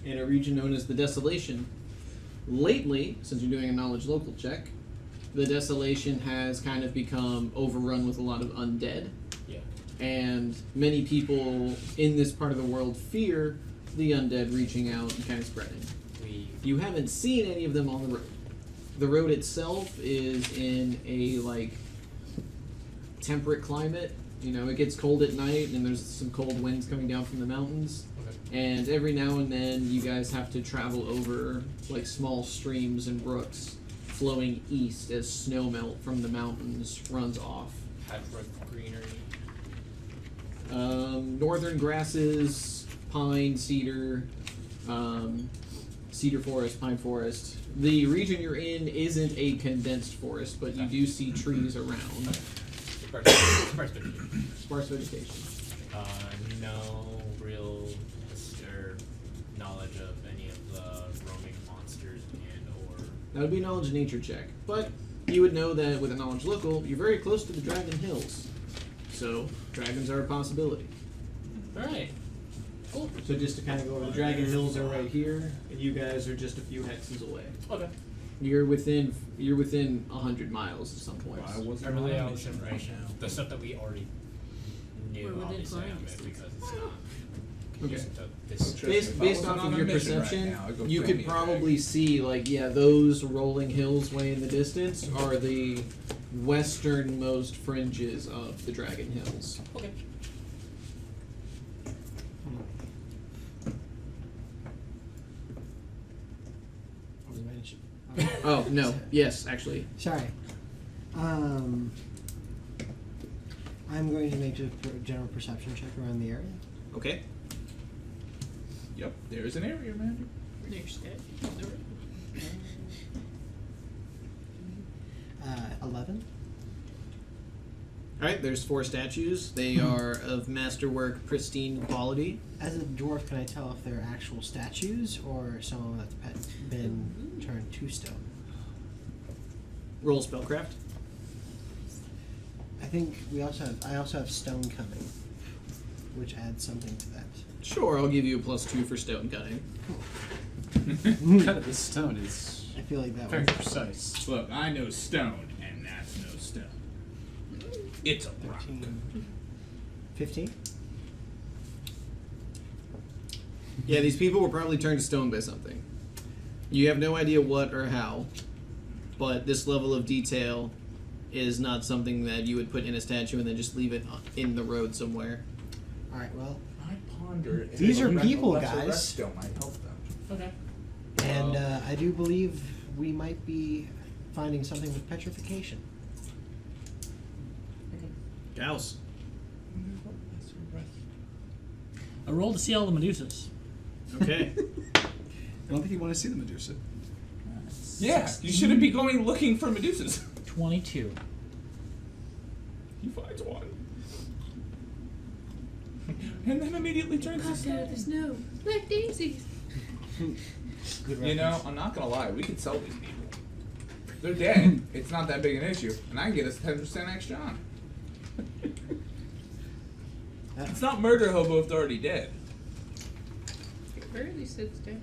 in a region known as the Desolation. Lately, since you're doing a knowledge local check, the Desolation has kind of become overrun with a lot of undead, Yeah. and many people in this part of the world fear the undead reaching out and kind of spreading. You haven't seen any of them on the road. The road itself is in a temperate climate. You know, it gets cold at night, and there's some cold winds coming down from the mountains. Okay. And every now and then, you guys have to travel over small streams and brooks flowing east as snow melt from the mountains runs off. Patchwork greenery. Northern grasses, pine, cedar, cedar forest, pine forest. The region you're in isn't a condensed forest, but you do see trees around. Sparse vegetation. Sparse vegetation. No real knowledge of any of the roaming monsters and or. That would be a knowledge of nature check. But you would know that with a knowledge local, you're very close to the Dragon Hills. So, dragons are a possibility. Alright. Cool. So just to kind of go over, the Dragon Hills are right here, and you guys are just a few hexes away. Okay. You're within 100 miles at some points. I wasn't Everything on else mission right now. The stuff that we already knew, We're within obviously, I flying omit distance. because it's not. Okay. Used to this. Based off of your perception, you could probably see those rolling hills way in the distance are the westernmost fringes of the Dragon Hills. Okay. Oh no, yes, actually. Sorry. I'm going to make a general perception check around the area. Okay. Yep, there's an area, man. There's that. 11. Alright, there's 4 statues. They are of masterwork, pristine quality. As a dwarf, can I tell if they're actual statues or someone that's been turned to stone? Roll spellcraft. I think I also have stone cutting, which adds something to that. Sure, I'll give you a +2 for stone cutting. Cut of this stone is I feel like that very one. precise. Look, I know stone, and that's no stone. It's a rock. 15. Yeah, these people were probably turned to stone by something. You have no idea what or how, but this level of detail is not something that you would put in a statue and then just leave it in the road somewhere. All right. Well, I ponder. if These are a people, lesser guys. Redstone might help them. Okay. and I do believe we might be finding something with petrification. Gauss. A roll to see all the Medusas. Okay. I don't think you want to see the Medusa. Yeah, you shouldn't be going looking for Medusas. 22. He finds one. And then immediately turns to Popped out of the stone. snow like daisies. Good You know, reference. I'm not gonna lie, we could sell these people. They're dead. It's not that big an issue. And I can get us 10% extra on it. It's not murder hobo if they're already dead. Where are these said statues?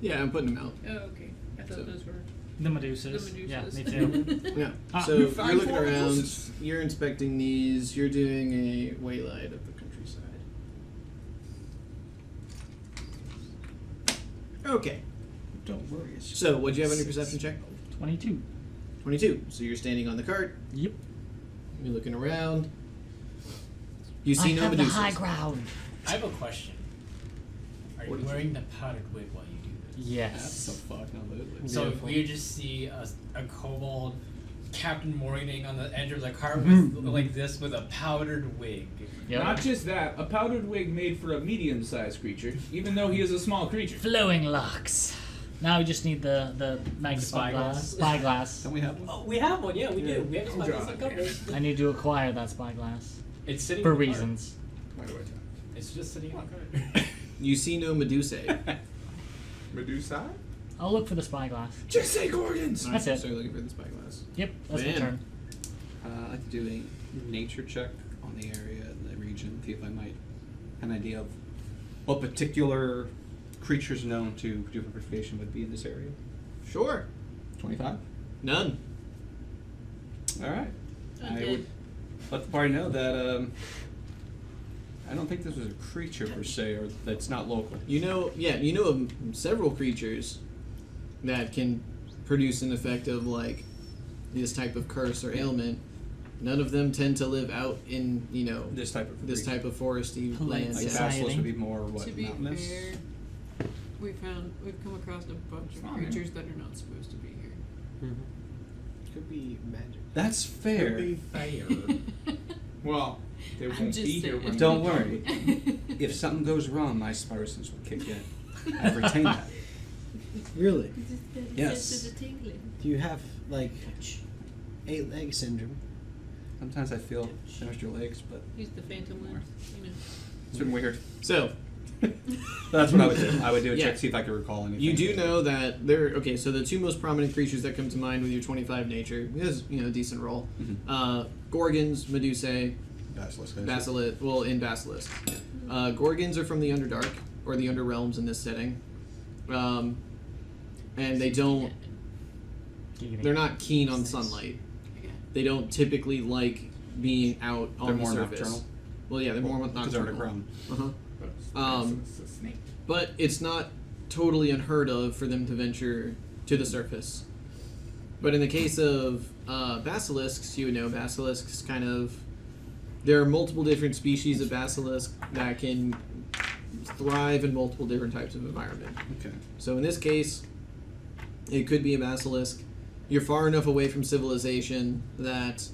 Yeah, I'm putting them out. Oh, okay. I thought So- those were The Medusas. the Medusas. Yeah, me too. Yeah. Ah. So You you're find looking 4 around. Medusas. You're inspecting these. You're doing a waylight of the countryside. Okay. Don't worry. It's So, what'd you have on your perception check? 22. 22. So you're standing on the cart. Yep. You're looking around. You see I no have the Medusas. high ground. I have a question. Are What you is it? wearing the powdered wig while you do this? Yes. fucking So Beautiful. we just see a kobold Captain Morning on the edge of the cart with like this with a powdered wig. Yep. Not just that, a powdered wig made for a medium-sized creature, even though he is a small creature. Flowing locks. Now we just need the magnifying glass. Spyglass. Don't we have one? Oh, we have one. Yeah, we Yeah. do. We have a Oh, spyglass God. that covers. I need to acquire that spyglass. It's sitting For in the cart. reasons. Why do I tell? It's just sitting in the cart. You see no Medusae. Medusa? I'll look for the spyglass. Just say Gorgons! That's it. So you're looking for the spyglass. Yep, that's my Man. turn. I'd like to do a nature check on the area and the region, see if I might have an idea of what particular creatures known to produce amplification would be in this area. Sure. 25? None. Alright. I Undead. would let the party know that I don't think this was a creature per se, or that's not local. You know of several creatures that can produce an effect of like this type of curse or ailment. None of them tend to live out in, This type of this creature. type of foresty Polite land. Like Yeah. society. basilisk would be more what, To be mountainous? fair, we've come across a bunch It's of not creatures that are not supposed to be here. Could be magic. That's fair. Well, they I'm won't just be here saying. when Don't we come. worry. If something goes wrong, my Spartans will kick in. I've retained that. Really? Yes. Do you have like 8-leg syndrome? Sometimes I feel extra legs, but Use the phantom limbs, you know. it's been weird. So That's what I would do. I would do a Yeah. check, see if I could recall anything. you do know that so the two most prominent creatures that come to mind with your 25 nature is decent roll. Mhm. Gorgons, Medusae, Basilisk. I see. Basilisk. Well, in Basilisk, Gorgons are from the Underdark or the Underrealms in this setting, and they don't. They're not keen on sunlight. Okay. They don't typically like being out on They're the more surface. nocturnal. Well, yeah, they're more Because they're nocturnal. underground. Uh-huh. It's a snake. But it's not totally unheard of for them to venture to the surface. But in the case of basilisks, you would know basilisks kind of. There are multiple different species of basilisk that can thrive in multiple different types of environment. Okay. So in this case, it could be a basilisk. You're far enough away from civilization that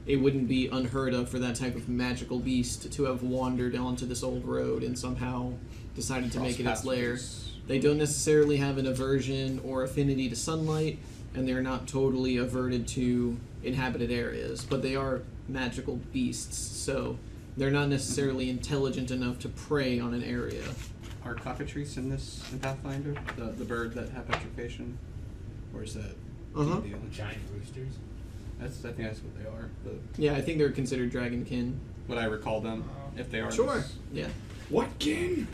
it wouldn't be unheard of for that type of magical beast to have wandered onto this old road and somehow decided to make it its lair. They don't necessarily have an aversion or affinity to sunlight, and they're not totally averted to inhabited areas, but they are magical beasts, so they're not necessarily intelligent enough to prey on an area. Are cockatrices in this in Pathfinder? The bird that have petrification? Or is that Uh-huh. the only- Giant roosters. I think that's what they are. Yeah, I think they're considered dragonkin. Would I recall them if they are? Sure. this- Yeah. What kin?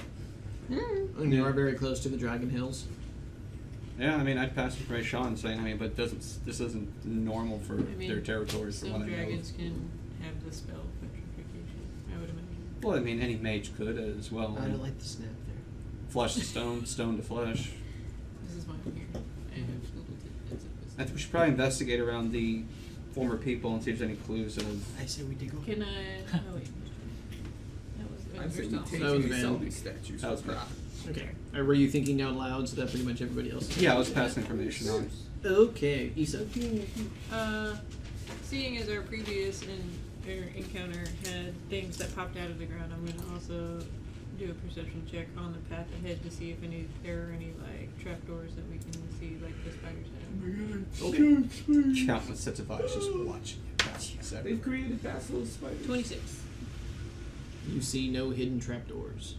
And you are very close to the Dragon Hills. Yeah, I mean, I'd pass information on saying, but this isn't normal for mean, their territories from Some what I know. dragons can have the spell petrification, I would imagine. Well, I mean, any mage could as well. I don't like the snap there. Flesh to stone, stone to flesh. This is why I'm here. I have little tidbits of I this. think we should probably investigate around the former people and see if there's any clues of. I say we dig over. Can I? Oh wait. I'd say we That was take That was and Van. sell these statues. That was for Van. profit. Okay. Were you thinking out loud so that pretty much everybody else? Yeah, I was passing information on. Okay, Issa. Seeing as our previous encounter had things that popped out of the ground, I'm gonna also do a perception check on the path ahead to see if there are any like trapdoors that we can see, like the spiders have. Countless sets of eyes just watching you pass this They've everywhere. created fast little spiders. 26. You see no hidden trapdoors.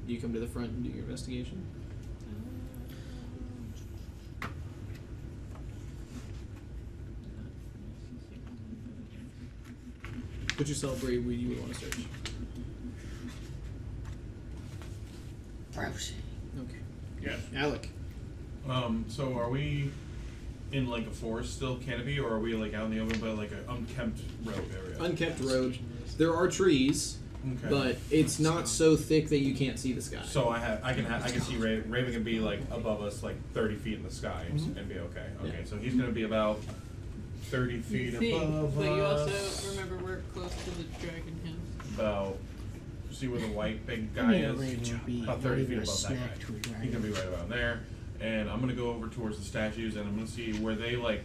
You come to the front and do your investigation. Put yourself where you would want to search. Okay. Yeah. Alec. So are we in like a forest still canopy, or are we like out in the open but like an unkempt road area? Unkept road. There are trees, Okay. but it's not so thick that you can't see the sky. So I can see Raven can be like above us, like 30 feet in the sky, and be okay. Okay, Yeah. so he's gonna be about 30 You feet think, above but you us. also remember we're close to the dragon house. About, see where the white big I guy mean, a is? raven would be About not 30 even feet a above that snack guy. to a dragon. He's gonna be right about there. And I'm gonna go over towards the statues, and I'm gonna see where they like.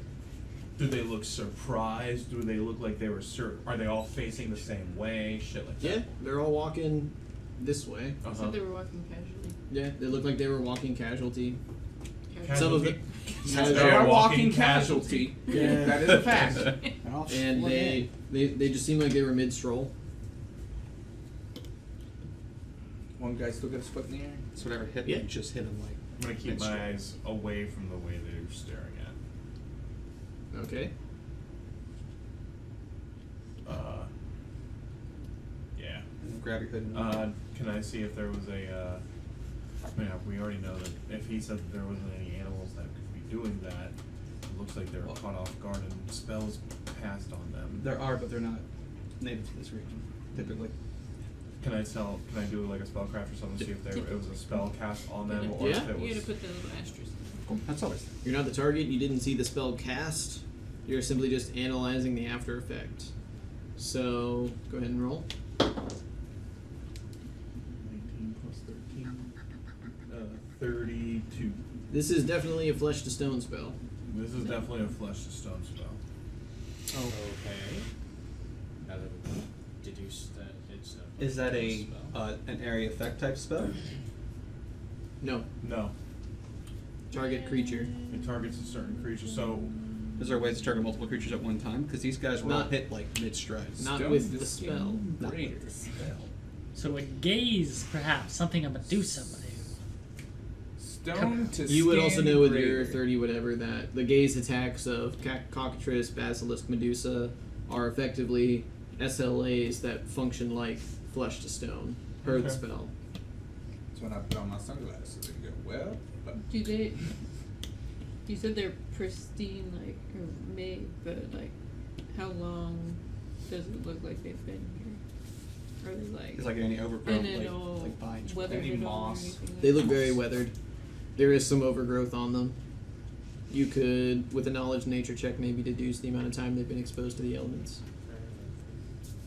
Do they look surprised? Do they look like they were Are they all facing the same way? Shit like Yeah, that. they're all walking this way. I Uh-huh. said they were walking casually. Yeah, they look like they were walking casualty. Casually. Some of Casualty? them. They are walking casualty. Yeah. That is a fact. They're all And split in. they just seem like they were mid-stroll. One guy still got his foot in the air. So whatever hit Yeah. them, just hit them like. I'm gonna keep my eyes away from the way they're staring at. Okay. Yeah. Grab your hood. And Can I see if there was a? I mean, we already know that if he said that there wasn't any animals that could be doing that, it looks like they were caught off guard and spells passed on them. There are, but they're not native to this region. Typically. Can I do like a spellcraft or something to see if it was a spell cast on them or Yeah. if it You gotta was? put the little asterisk. Cool. That's always. You're not the target. You didn't see the spell cast. You're simply just analyzing the after effect. So go ahead and roll. 19 plus 13. 32. This is definitely a flesh to stone spell. This is definitely a flesh to stone spell. Okay. Now that we've deduced that it's a Is that a spell. an area effect type spell? No. No, Target creature. it targets a certain creature. So Is there ways to target multiple creatures at one time? Because these guys were all Not- hit like mid stride. Not Stone with the the spell. Not Great. with the spell. So a gaze, perhaps, something a Medusa would do. Stone to You would also stand know with greater. your 30 whatever that the gaze attacks of Cockatrice, Basilisk, Medusa are effectively SLAs that function like flesh to stone per the Okay. spell. That's when I put on my sunglasses and go, well, Do they? You said they're pristine, like or made, but like, how long does it look like they've been here? Are they like? Is like any overgrowth, and then all like vines. weathered any at all or moss. anything like They look that? very weathered. There is some overgrowth on them. You could, with a knowledge nature check, maybe deduce the amount of time they've been exposed to the elements.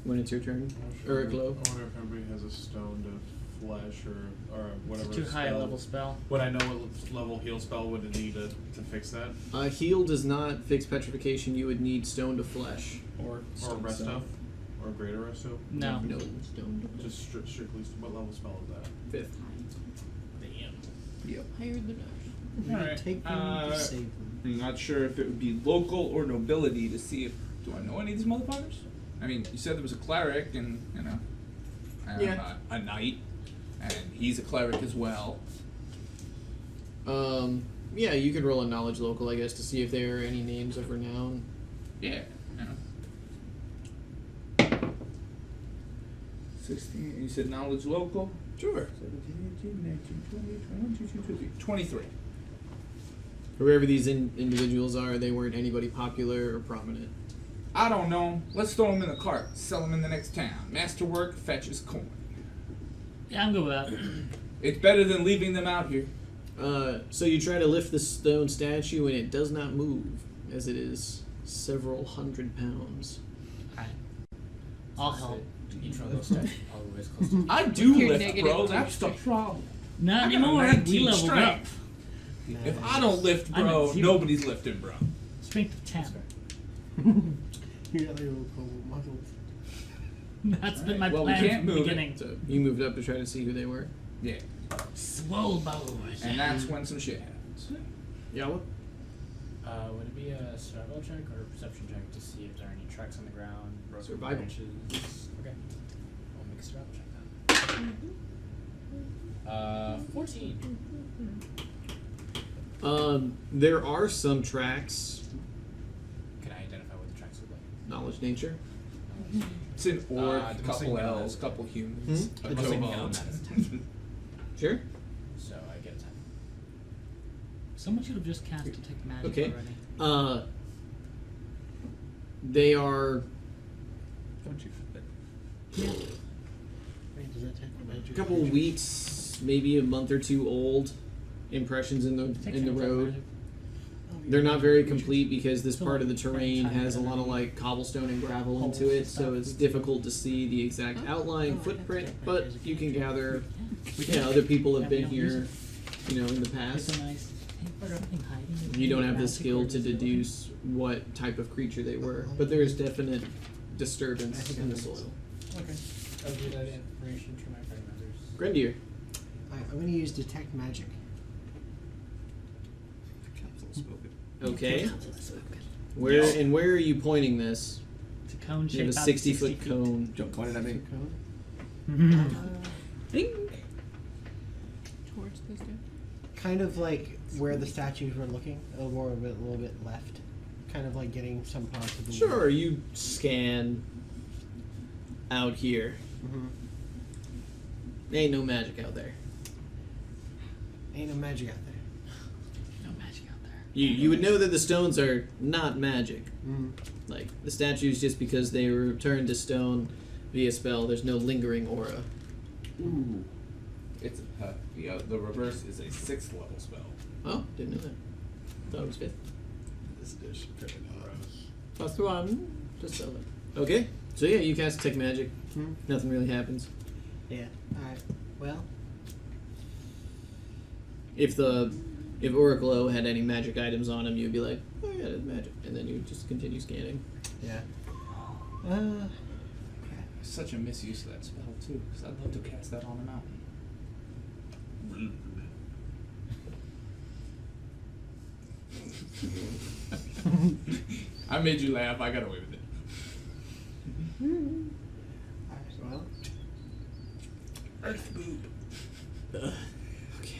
When it's your turn. Or a glow. I wonder if everybody has a stone to flesh or whatever. It's a too high a spell. level spell. Would I know what level heal spell would it need to fix that? Heal does not fix petrification. You would need stone to flesh. Or Or resto? Or greater resto? No. No stone to Just strictly, what level spell is that? fifth. Yep. Higher than ours. You Alright, take them to save them. I'm not sure if it would be local or nobility to see if. Do I know any of these motherfuckers? I mean, you said there was a cleric and, you know. And Yeah. a knight. And he's a cleric as well. Yeah, you could roll a knowledge local, I guess, to see if there are any names of renown. Yeah. 16. You said knowledge local? Sure. 17, 18, 19, 20, 21, 22, 23. 23. Whoever these individuals are, they weren't anybody popular or prominent. I don't know. Let's throw them in the cart. Sell them in the next town. Masterwork fetches coin. Yeah, I'm good with that. It's better than leaving them out here. So you try to lift the stone statue and it does not move, as it is several hundred pounds. Alright. I'll help. Each one of those stats probably as close to I do You're lift, negative. bro. That's the problem. Not I got a anymore. 19 We leveled up. strength. If I don't lift, I'm bro, at 0. nobody's lifting, bro. Strength of 10. You got like little cobalt muscles. That's been my Well, we plan can't from the move it. beginning. So you moved up to try to see who they were. Yeah. Swole bows. And that's when some shit happens. Yawa? Would it be a survival check or a perception check to see if there are any tracks on the ground, broken Survival. branches? Okay. I'll make a survival check then. 14. There are some tracks. Can I identify what the tracks look like? Knowledge, nature. It's an orc, I'm couple assuming elves, that- couple humans. I'm A assuming kobold. that is 10. Sure. So I get a 10. Someone should have just cast Detect Magic Okay. already. They are Don't you fit? Wait, does that take the a magic? couple weeks, maybe a month or two old. Impressions in the road. They're not very complete because this part of the terrain has a lot of like cobblestone and gravel into it, so it's difficult to see the exact outline footprint. But you can gather, other people have been here, in the past. It's a nice. You don't have the skill to deduce what type of creature they were, but there is definite disturbance in the soil. Okay. I'll do that information to my friend members. Grendier. I'm gonna use Detect Magic. Okay. Where are you pointing this? It's a cone You have shape. a 60-foot cone. Don't point it at me. Towards this dude. Kind of like where the statues were looking, a little bit left. Kind of like getting some parts of the Sure, you scan out here. Ain't no magic out there. Ain't no magic out there. No magic out there. You would know that the stones are not magic. Mm-hmm. Like the statues, just because they were turned to stone via spell, there's no lingering aura. Ooh. It's the reverse is a 6th level spell. Oh, didn't know that. Thought it was 5th. This dish pretty Plus 1. Just so that. Okay, so yeah, you cast Detect Magic. Hmm? Nothing really happens. Yeah. Alright. Well, If Oraclo had any magic items on him, you'd be like, oh yeah, that's magic, and then you just continue scanning. yeah. Such a misuse of that spell too, because I'd love to cast that on a mountain. I made you laugh. I got away with it. Alright, well. Earth boob. Okay.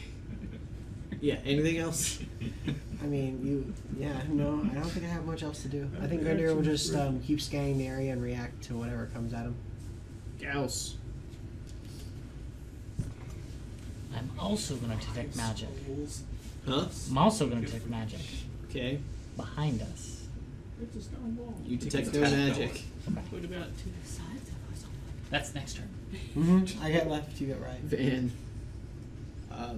Yeah, anything else? I mean, no, I don't think I have much else to do. I think Grendier will just keep scanning the area and react to whatever comes at him. Gauss. I'm also going to detect magic. Huh? I'm also going to detect magic. Okay. Behind us. You detect no magic. What about to the sides of us? That's next turn. Mm-hmm. I got left, you got right. Van.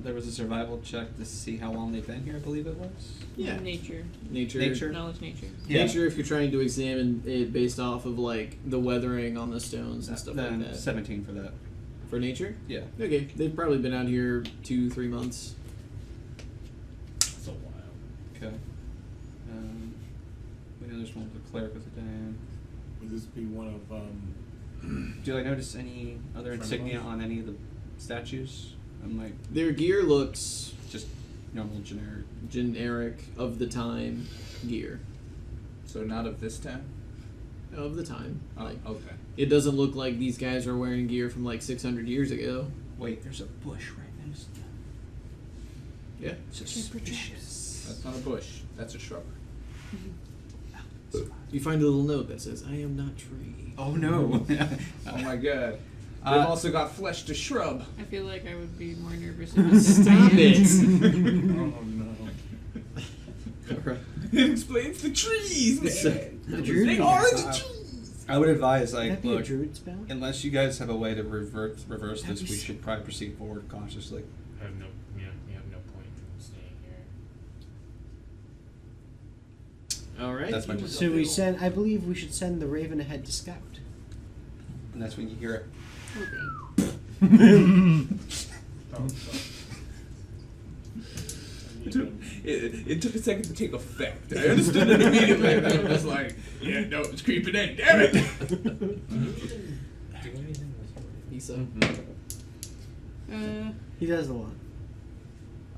There was a survival check to see how long they've been here, I believe it was. Yeah. Nature. Nature. Knowledge nature. Yeah. Nature, if you're trying to examine it based off of like the weathering on the stones and stuff Then like that. 17 for that. For nature? Yeah. Okay, they've probably been out here 2-3 months. That's a while. Okay. We know there's one with the cleric with the Dan. Would this be one of Do I notice any other Friend of insignia ours? on any of the statues? I'm like, Their gear looks just normal generic. generic of the time gear. So not of this time? Of the time. Oh, Like, okay. it doesn't look like these guys are wearing gear from like 600 years ago. Wait, there's a bush right next to them. Yeah. Suspicious. That's not a bush. That's a shrub. You find a little note that says, I am not tree. Oh no. Oh my god. They've also got flesh to shrub. I feel like I would be more nervous if I Stop it! oh no. Alright. It explains the trees, man. So- The druid They can are cast the that. trees. I would advise, Can that like, be a look, druid spell? unless you guys have a way to reverse That'd this, be we so- should probably proceed forward cautiously. I have no, you have no point in staying here. Alright. That's my So we send. I believe we should send the raven ahead to scout. And that's when you hear it. Oh, sorry. It took a second to take effect. I understood it immediately, and then I was like, yeah, no, it's creeping in. Damn it! Do anything with Isa. He does a lot.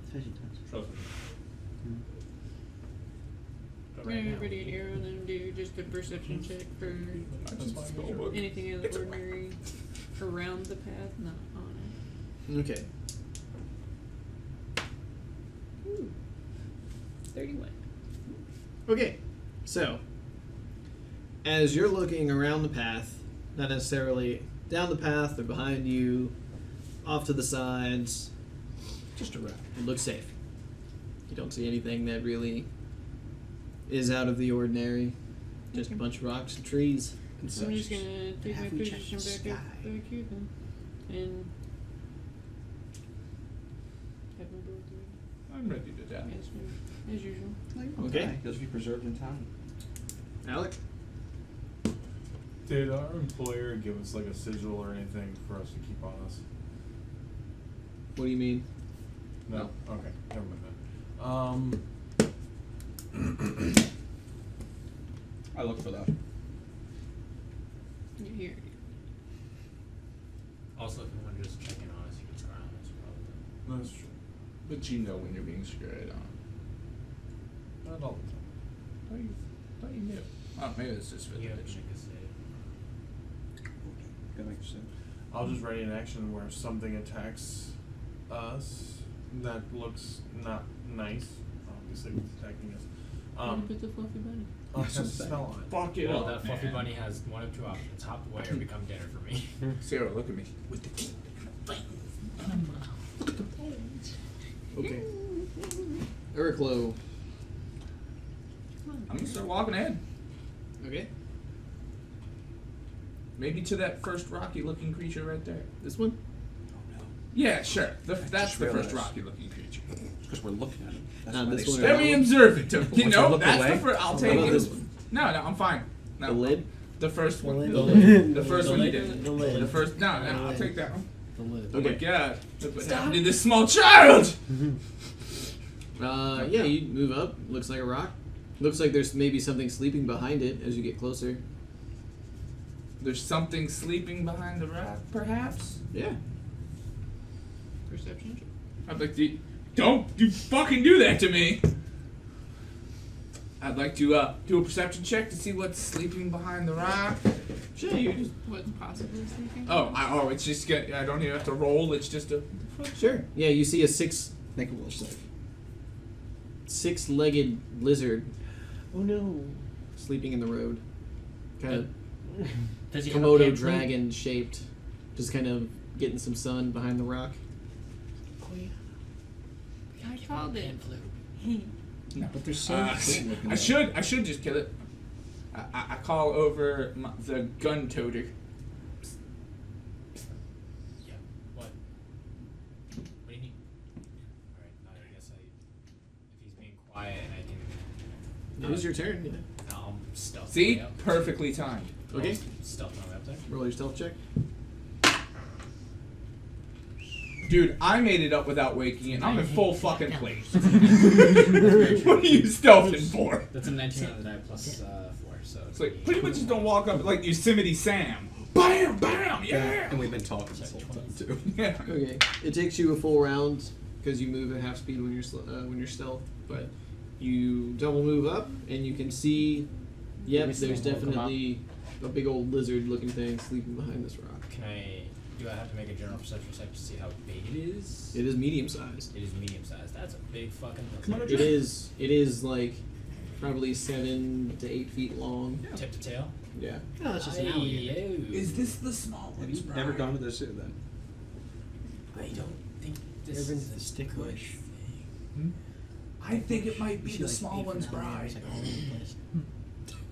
Especially touch. Trust me. I'm gonna ready an arrow and then do just a perception check for anything out of the ordinary around the path, not on it. Okay. Ooh. 31. Okay, so as you're looking around the path, not necessarily down the path or behind you, off to the sides, just around, it looks safe. You don't see anything that really is out of the ordinary. Just a bunch of rocks and trees and such. I'm just gonna take my Have we checked position the back up sky? back here then. And have my board ready. I'm ready to die. Yes, ma'am. As usual. Okay. Those be preserved in time. Alec? Did our employer give us like a sigil or anything for us to keep on us? What do you mean? No. Okay. Never mind that. I look for that. Yeah, here. Also, if anyone just checking on us, you can scry on us probably. That's true. But you know when you're being scared on. Not all the time. Thought you knew. Oh, maybe it's just for You the have to bitch. make a save. That makes sense. I'll just ready an action where something attacks us that looks not nice. Obviously, it's attacking us. Where to put the fluffy bunny? I'll cast a spell on it. Fuck it Well, up, that fluffy man. bunny has one of two options: hop away or become dinner for me. Sarah, look at me. With the teeth. Okay. Uriklo. I'm gonna start walking ahead. Okay. Maybe to that first rocky-looking creature right there. This one? Yeah, sure. That's just the first realized. rocky-looking creature. Because we're looking at it. That's Nah, why this they one say- or Very observant. You Once I know, look that's away, the first. I'll how take about it. this one? No, I'm fine. No. The lid? The first The one. lid. The The lid. lid. The first The one you lid. did. The lid. The first. No, The I'll lid. take that one. The lid. Oh my Okay. god. Look what happened to this small child! Yeah, you move up. Looks like a rock. Looks like there's maybe something sleeping behind it as you get closer. There's something sleeping behind the rock, perhaps? Yeah. Perception check. I'd like to. Don't you fucking do that to me! I'd like to do a perception check to see what's sleeping behind the rock. Sure, you just. What's possibly sleeping? It's just I don't even have to roll. It's just a. Sure. Yeah, you see a Make a will save. six-legged lizard Oh no. sleeping in the road. Kind of Does he have a Komodo pan flute? dragon shaped. Just kind of getting some sun behind the rock. Oh yeah. I called it. Pan flute. No. But there's so I should just kill it. I call over the gun toter. Yeah. What? What do you need? Alright, I guess if he's being quiet and I can. It is your turn. Yeah. I'll stealth my See? way up. Perfectly timed. Okay. Stealth my way up there. Roll your stealth check. Dude, I made it up without waking it. I'm in full fucking place. What are you stealthing for? That's a 19 on the die plus 4, so It's like, pretty much just don't walk up like Yosemite Sam. Bam, bam, yeah. And we've been talking this whole time too. Yeah. Okay. It takes you a full round because you move at half speed when you're stealth, but you double move up and you can see. Yep, we there's still woke him definitely a big old lizard-looking thing sleeping behind this rock. do I have to make a general perception check to see how big it is? It is medium-sized. It is medium sized. That's a big fucking Come on, lizard. It is like probably 7 to 8 feet long. Tip to tail. Yeah. No, that's just an alligator. Hey-o. Is this the small Have one's you bride? never gone to the zoo then? I don't think this Ever been is to the a stick good bush? thing. I think it might be She, the like, small ate from one's that alligator. bride. It's like all over the place.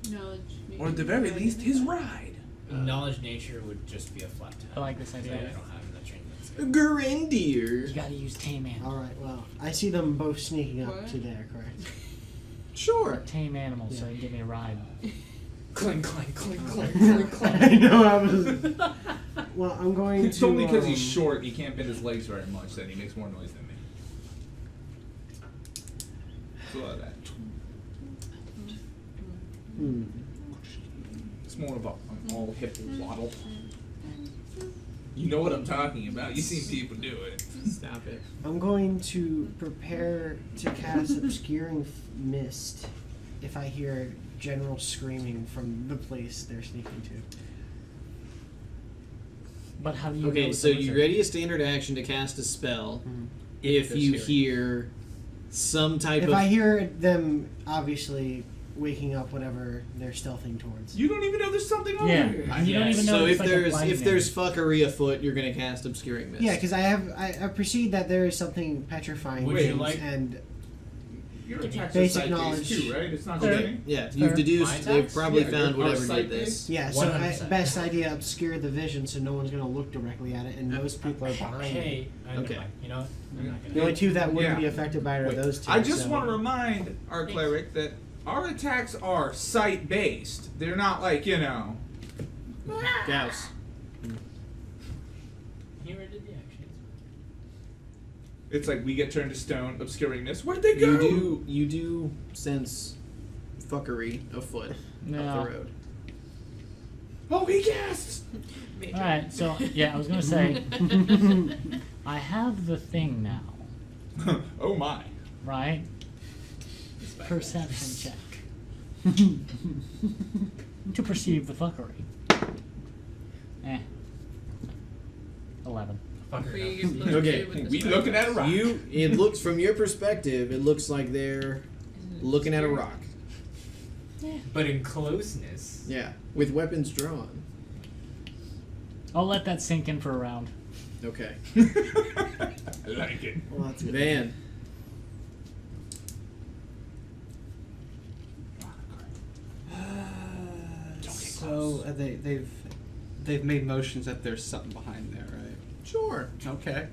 Knowledge. Or at the very least, his ride. Knowledge nature would just be a flat tap. I like this Yeah, I idea. don't have that training. Grendier. You gotta use tame animals. Alright, well, I see them both sneaking up What? to there, correct? Sure. Tame animals so Yeah. you can give me a ride. Clink, clink, clink, clink, clink, clink. I know, I was. Well, I'm going It's to. only because he's short, he can't bend his legs very much, that he makes more noise than me. So that. Hmm. It's more of an all hip waddle. You know what I'm talking about. You've seen people do it. Stop it. I'm going to prepare to cast Obscuring Mist if I hear general screaming from the place they're sneaking to. But how do you know Okay, it's so a you wizard? ready a standard action to cast a spell Mhm. if There's you hearing. hear some type If of. I hear them obviously waking up whatever they're stealthing towards. You don't even know there's something over Yeah, here. and you don't even know So it's if like a there's blind if there's fuckery afoot, you're gonna cast Obscuring Mist. Yeah, because I perceive that there is something petrifying Would you things like- and Your attacks Basic are knowledge. sight-based too, right? It's not Fair. kidding. Yeah, Fair. you've deduced. Mind They've attacks? probably Yeah, found they're whatever did sight-based. this. yeah, so 100%. best idea obscure the vision so no one's gonna look directly at it and most people are behind it. Hey, Okay. you know what? I'm not gonna. The only two that wouldn't Yeah. be affected by it are Wait, those two. I just so- want to remind our cleric that our attacks are sight-based. They're not like, you know. Gauss. He already did the actions. It's like we get turned to stone, obscuring this. Where'd they go? You do sense fuckery afoot up No. the road. Oh, he casts. Major. Alright, so, yeah, I was gonna say, I have the thing now, Oh my. right? Perception check. To perceive the fuckery. 11. Where you Fucker. get plus Okay, two with the We spell. looking at a rock. It looks from your perspective, it looks like they're looking at a rock. But in closeness. Yeah, with weapons drawn. I'll let that sink in for a round. Okay. I like it. Well, that's good. Van. So they've made motions that there's something behind there, right? Sure. Okay.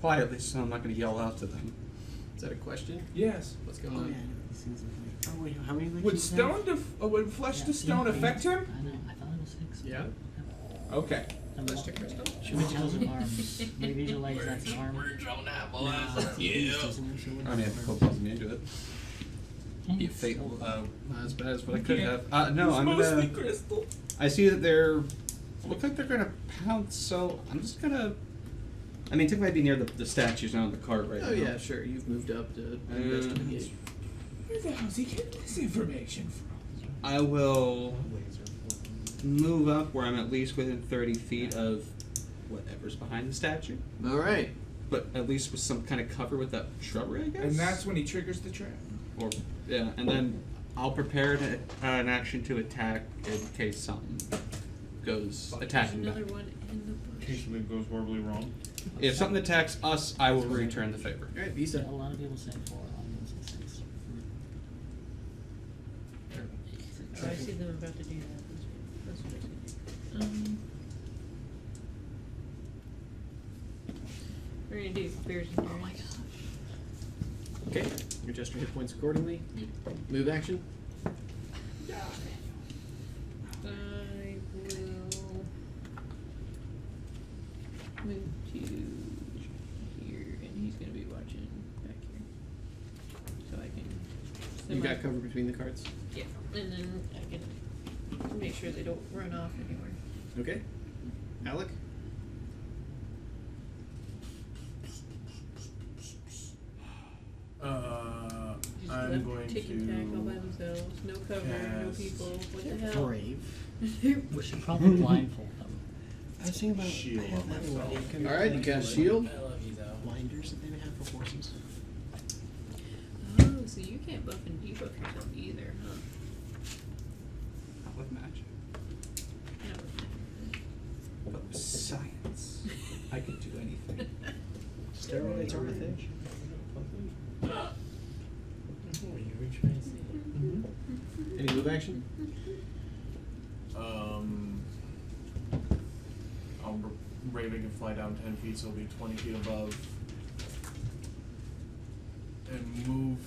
Quietly, so I'm not going to yell out to them. Is that a question? Yes. What's going Oh, yeah, on? I know these things are funny. Oh, wait, how many Would legs do you have? would flesh to stone affect him? I know, I thought it was 6. Yeah. Okay. And Flesh to crystal? Shoulders and arms. Maybe your legs, that's an arm. I mean, if Cope wasn't into it. Be a fate, not as bad as what I could have. No, I'm mostly gonna. crystal. I see that they're. Look like they're gonna pounce, so I'm just gonna. I mean, typically I'd be near the statues, not on the cart right now. Oh yeah, sure. You've moved up to investigate. Where the hell's he getting this information from? I will move up where I'm at least within 30 feet of whatever's behind the statue, All right. but at least with some kind of cover with that shrubbery, I guess. And that's when he triggers the trap. Or yeah, and then I'll prepare an action to attack in case something goes attacking Another back. one in the In bush. case something goes horribly wrong. If something attacks us, I will return the favor. All right, A Visa. lot of people say 4, a lot of people say 6. Oh, I see them about to do that. That's what I see. We're gonna do bears and bears. Okay. You adjust your hit points accordingly. Move action. I will move to here, and he's gonna be watching back here, so I can. You got cover between the cards. Yeah, and then I can make sure they don't run off anywhere. Okay. Alec. Just I'm left going tick and tack all by to. themselves. No cover, no cast- people. What the hell? Brave. We should probably blindfold them. I was thinking about Shield I have on that myself. one. You can All right. You like cast shield. I love you though. blinders that they have for horses. Oh, so you can't buff and debuff yourself either, huh? Not with magic, No. but with science, I can do anything. Steroids are a thing. Any move action? Raven can fly down 10 feet, so it'll be 20 feet above. And move.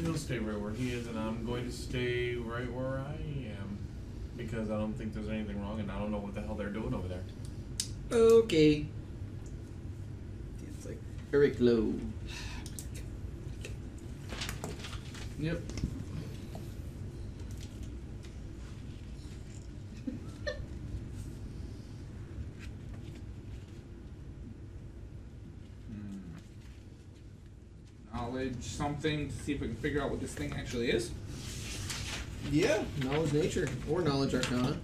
He'll stay right where he is, and I'm going to stay right where I am. Because I don't think there's anything wrong, and I don't know what the hell they're doing over there. Okay. It's like, Very low. Yep. Knowledge something to see if we can figure out what this thing actually is. Yeah. Knowledge nature or knowledge arcana.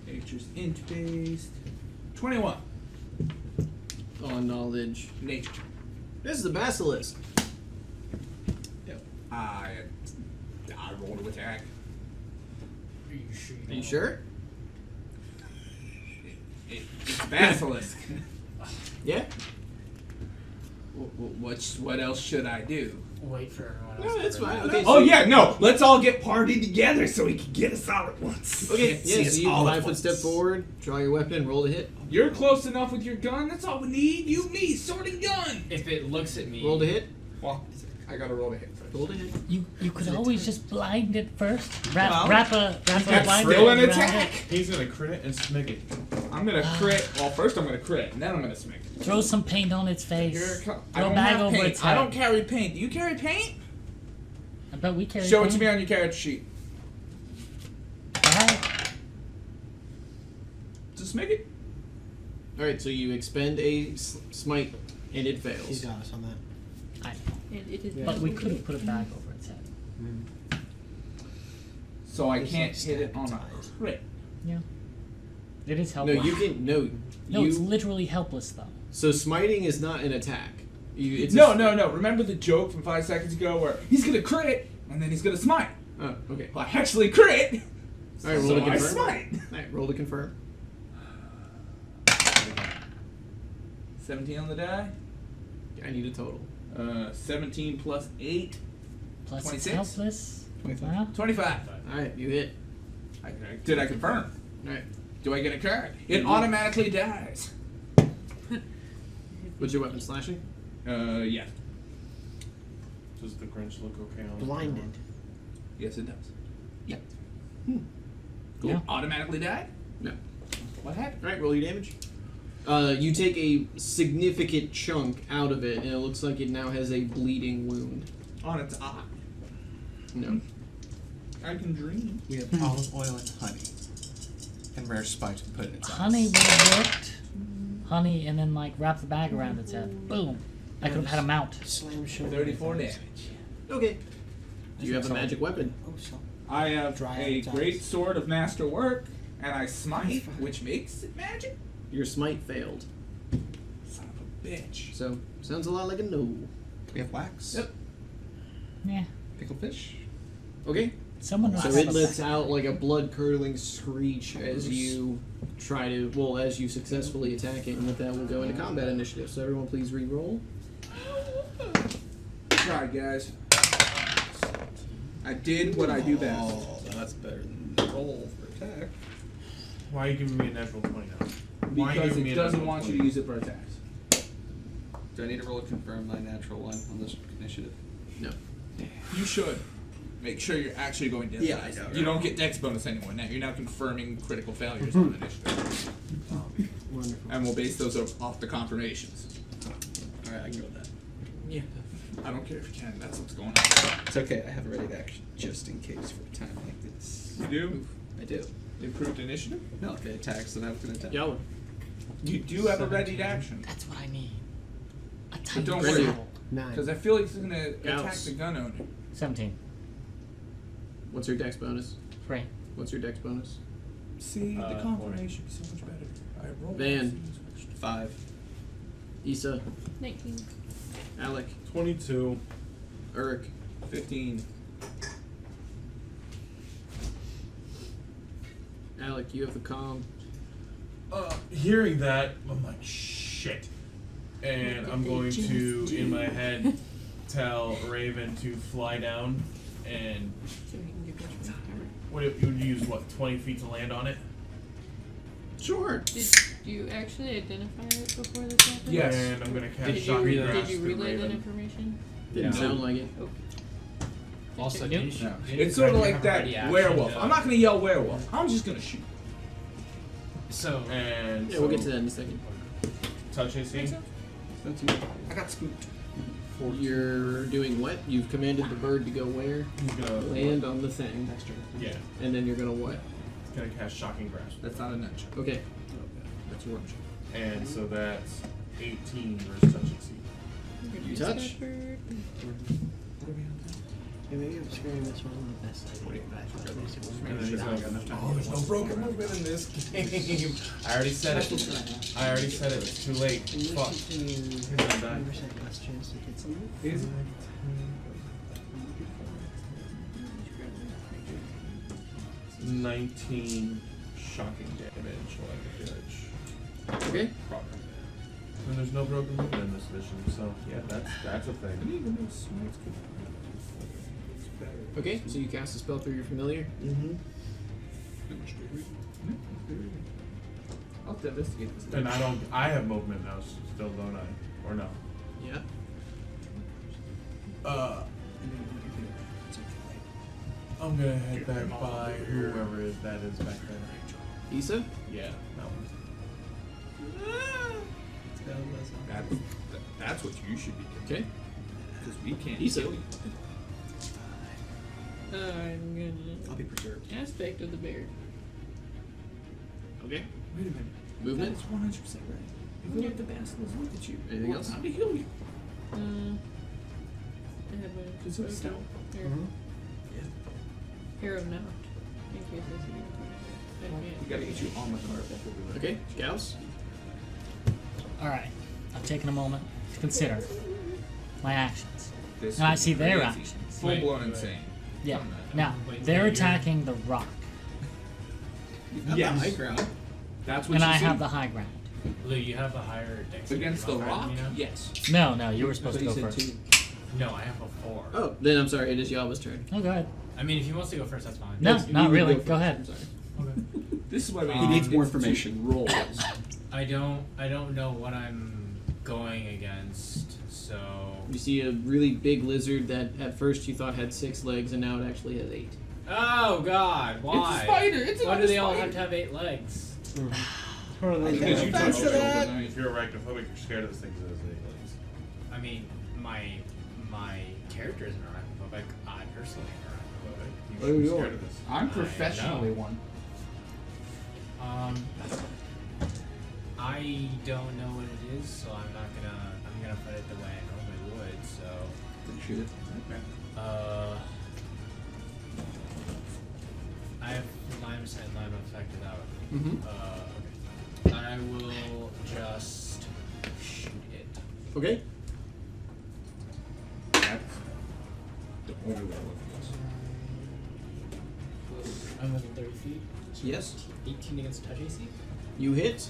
Nature's int based. 21. On knowledge. Nature. This is the basilisk. I rolled to attack. Are you sure? It's basilisk. Yeah. What else should I do? Wait for everyone else. No, to that's fine. realize. Okay. Oh yeah, no. Let's all get partied together so he can get us all at once. Okay. See Yeah. us So you all at 5 foot once. step forward. Draw your weapon. Roll to hit. You're close enough with your gun. That's all we need. You, me, sword and gun. If it looks at me, Roll to hit. Well, I gotta roll to hit first. Roll to hit. You could always just blind it first. Well, Wrap a That's blind still an around attack. He's gonna crit it and smig it. I'm gonna crit. Well, first I'm gonna crit, and then I'm gonna smack. it. Throw some paint on its Here face. it comes. I Throw a don't bag have over paint. its I head. don't carry paint. Do you carry paint? I bet we carry Show it paint. to me on your character sheet. Alright. Just make it. All right. So you expend a smite, and it He's fails. got us on that. And it is But we could have put a bag over its head. So I It's can't like hit it on a stabs. crit. Yeah. It is No, helpless. you can no. No, you, it's literally helpless though. So smiting is not an attack. It's No. Remember the joke from 5 seconds ago where he's gonna crit and then he's gonna smite. Oh, okay. Well, I actually crit. All right, roll So to I confirm. smite. All right, roll to confirm. 17 on the die. I need a total. 17 plus 8. Plus 26? it's helpless. 25. Well, 25. All right, you hit. Did I confirm? All right. Do I get a card? It automatically dies. What's your weapon? Slashing. Yeah. Does the Grinch look okay on Blinded. Yes, it does. Yep. Cool. Yeah. Automatically died? No. What happened? All right, roll your damage. You take a significant chunk out of it, and it looks like it now has a bleeding wound. On its eye. No. I can dream. We have olive oil and honey. And rare spice to put in its honey eyes. would have worked. Honey, and then like wrap the bag around its head. Boom. I could have had a mount. Slam sugar. 34 with damage. ice. Okay. Do you have a magic weapon? Oh, so. I have Dry a its great eyes. sword of master work, and I smite, That's fine. which makes it magic. Your smite failed. Son of a bitch. So sounds a lot like a no. We have wax. Yep. Yeah. Pickled fish. Okay. Someone knows So how it to lets back. out like a blood curdling screech as you try to, well, as you successfully attack it, and with that we'll go into combat initiative. So everyone please re-roll. Try, guys. I did what I do best. Oh, that's better than the roll for attack. Why are you giving me a natural 20 now? Why are you Because giving me it a doesn't natural want you 20? to use it for attacks. Do I need to roll to confirm my natural one on this initiative? No. You should. Make sure you're actually going down. Yeah, I know. You don't get dex bonus anymore. Now you're now confirming critical failures on initiative. Wonderful. And we'll base those off the confirmations. Alright, I can go with that. Yeah. I don't care if you can. That's what's going on. It's okay, I have a ready to action just in case for a time like this. You do? I do. Improved initiative? No, if it attacks, then I was going to attack. Yalla. You do have a ready to action. That's what I need. A tiny don't worry. saddle. 9. Because I feel like it's going to attack Gauss. the gun owner. 17. What's your dex bonus? 3. What's your dex bonus? See, the 20. confirmation is so much better. I roll. Van. 5. Issa. 19. Alec. 22. Urk. 15. Alec, you have the calm. Hearing that, I'm like, shit. And I'm going to, in my head, tell Raven to fly down and So we can get back to what you would use, what, 20 feet to land on it? Sure. Did you actually identify it before this happened? Yes. And I'm going to cast Did shocking you, grasp did you to relay that Raven. information? Didn't Yeah. sound like it. Okay. Also, Nope. didn't you? No. didn't It's sort of you like have that ready action werewolf. to- I'm not going to yell werewolf. I'm just going to shoot. So And Yeah, we'll get to that in a second. Touch AC. I got spooked. You're doing what? You've commanded the bird to go where? He's gonna Land on the thing. Yeah. And then you're gonna what? He's gonna cast Shocking Grasp. That's not a nut check. Okay. That's a worm check. And so that's 18 versus touch AC. You touch? Yeah, maybe I'm screwing this one on the best idea. And then he's gonna Oh, there's no broken movement in this game. I already said it. I already said it. It's too late. Fuck. He's gonna die. 100% less chance to hit someone. Is it? 19 shocking damage while I judge. Okay. And there's no broken movement in this edition, so yeah, that's a thing. Okay, so you cast a spell through your familiar. Mm-hmm. I'll have to investigate this. And I have movement now still, don't I? Or no? Yeah. I'm gonna head back by whoever that is back there. Issa? Yeah, that one. That's what you should be doing. Okay. Because we can't Issa. kill you. I'm I'll be gonna preserved. aspect of the bear. Okay. Wait a minute. Movement? That's 100% right. If we let the bastards look at you, Anything else? How to heal you? I have a Is it stout? Hero knocked. In case I see it. We gotta get you on with an artifact. Okay. Gauss? Alright, I've taken a moment to consider my actions. This Now I is see their crazy. actions. Full blown Wait. insane. Yeah. Come on. Now, Wait, they're you're- attacking the rock, Yes. High ground. That's what and you I see. have the high ground. Lou, you have a higher dex. Against the rock? You know? Yes. No, you were supposed to go first. No, I have a 4. Oh, then I'm sorry. It is Yava's turn. Oh, go ahead. I mean, if he wants to go first, that's fine. No, Yes, not you really. first. Go ahead. I'm sorry. Okay. This is why we He needs more information. Rolls. I don't know what I'm going against, so You see a really big lizard that at first you thought had 6 legs and now it actually has 8. oh god, why? It's a spider. It's Why another do they all spider. have to have 8 legs? Because you touched that. If you're arachnophobic, you're scared of this thing because it has 8 legs. I mean, my character isn't arachnophobic. I personally am arachnophobic. You Oh, should be you scared are. of this. I'm I professionally know. one. I don't know what it is, so I'm gonna put it the way I normally would. So, Then shoot it. I have line of sight and line of effect out. Mm-hmm. Okay. I will just shoot it. Okay. That's the only way I look at this. I'm within 30 feet. Yes. 18 against touch AC. You hit.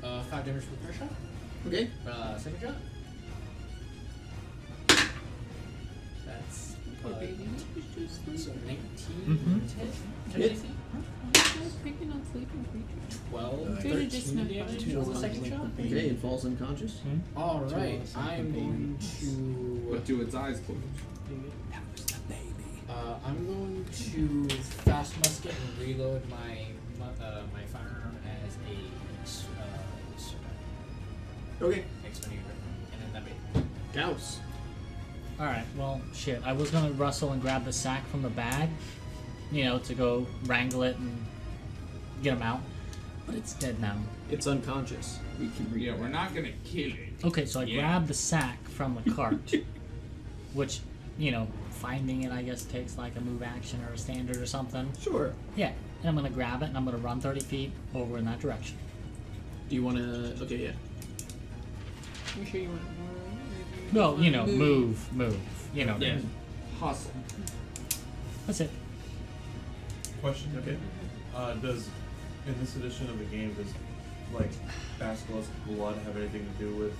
5 damage for the first shot. Okay. Second shot. That's so 19 Mhm. touch Hit. AC. Picking on sleeping creatures. 12, Could've 13 just not damage touched on the second shot. Okay, it falls unconscious. All right, I'm going But do its eyes closed. I'm going to fast musket and reload my firearm as a Okay. expending and then that be. Gauss. Alright, well, shit. I was gonna rustle and grab the sack from the bag, to go wrangle it and get him out. But it's dead now. It's unconscious. We can. Yeah, we're not gonna kill it. Okay, so I Yeah. grab the sack from the cart, which, finding it, I guess, takes like a move action or a standard or something. Sure. Yeah, and I'm gonna grab it and I'm gonna run 30 feet over in that direction. Do you want to? Okay, yeah. You sure you want more? Well, move. Yeah. Hustle. That's it. Question. Okay. Does in this edition of the game does basilisk blood have anything to do with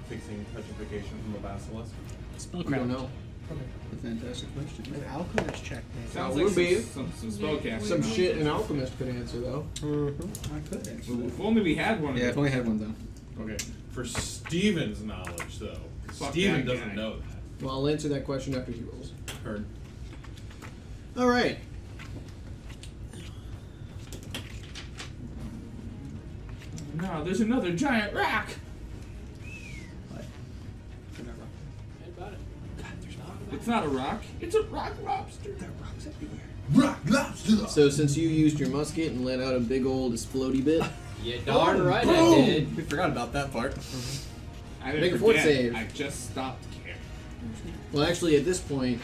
fixing petrification from the basilisk? Spell We don't know. A fantastic question. An alchemist check, maybe. Sounds Would like be. some spellcasting. Some shit an alchemist could answer though. I could actually. If only we had one. Yeah, if only had one though. Okay. For Steven's knowledge, though, Fuck Steven that doesn't guy. know Well, I'll answer that question after he rolls. Heard. All right. No, there's another giant rock. It's not a rock. It's a rock lobster. Rock lobster. So since you used your musket and let out a big old explodey bit, Yeah, darn right I boom. did. We forgot about that part. I didn't Make a fort forget. save. I just stopped caring. well, actually, at this point,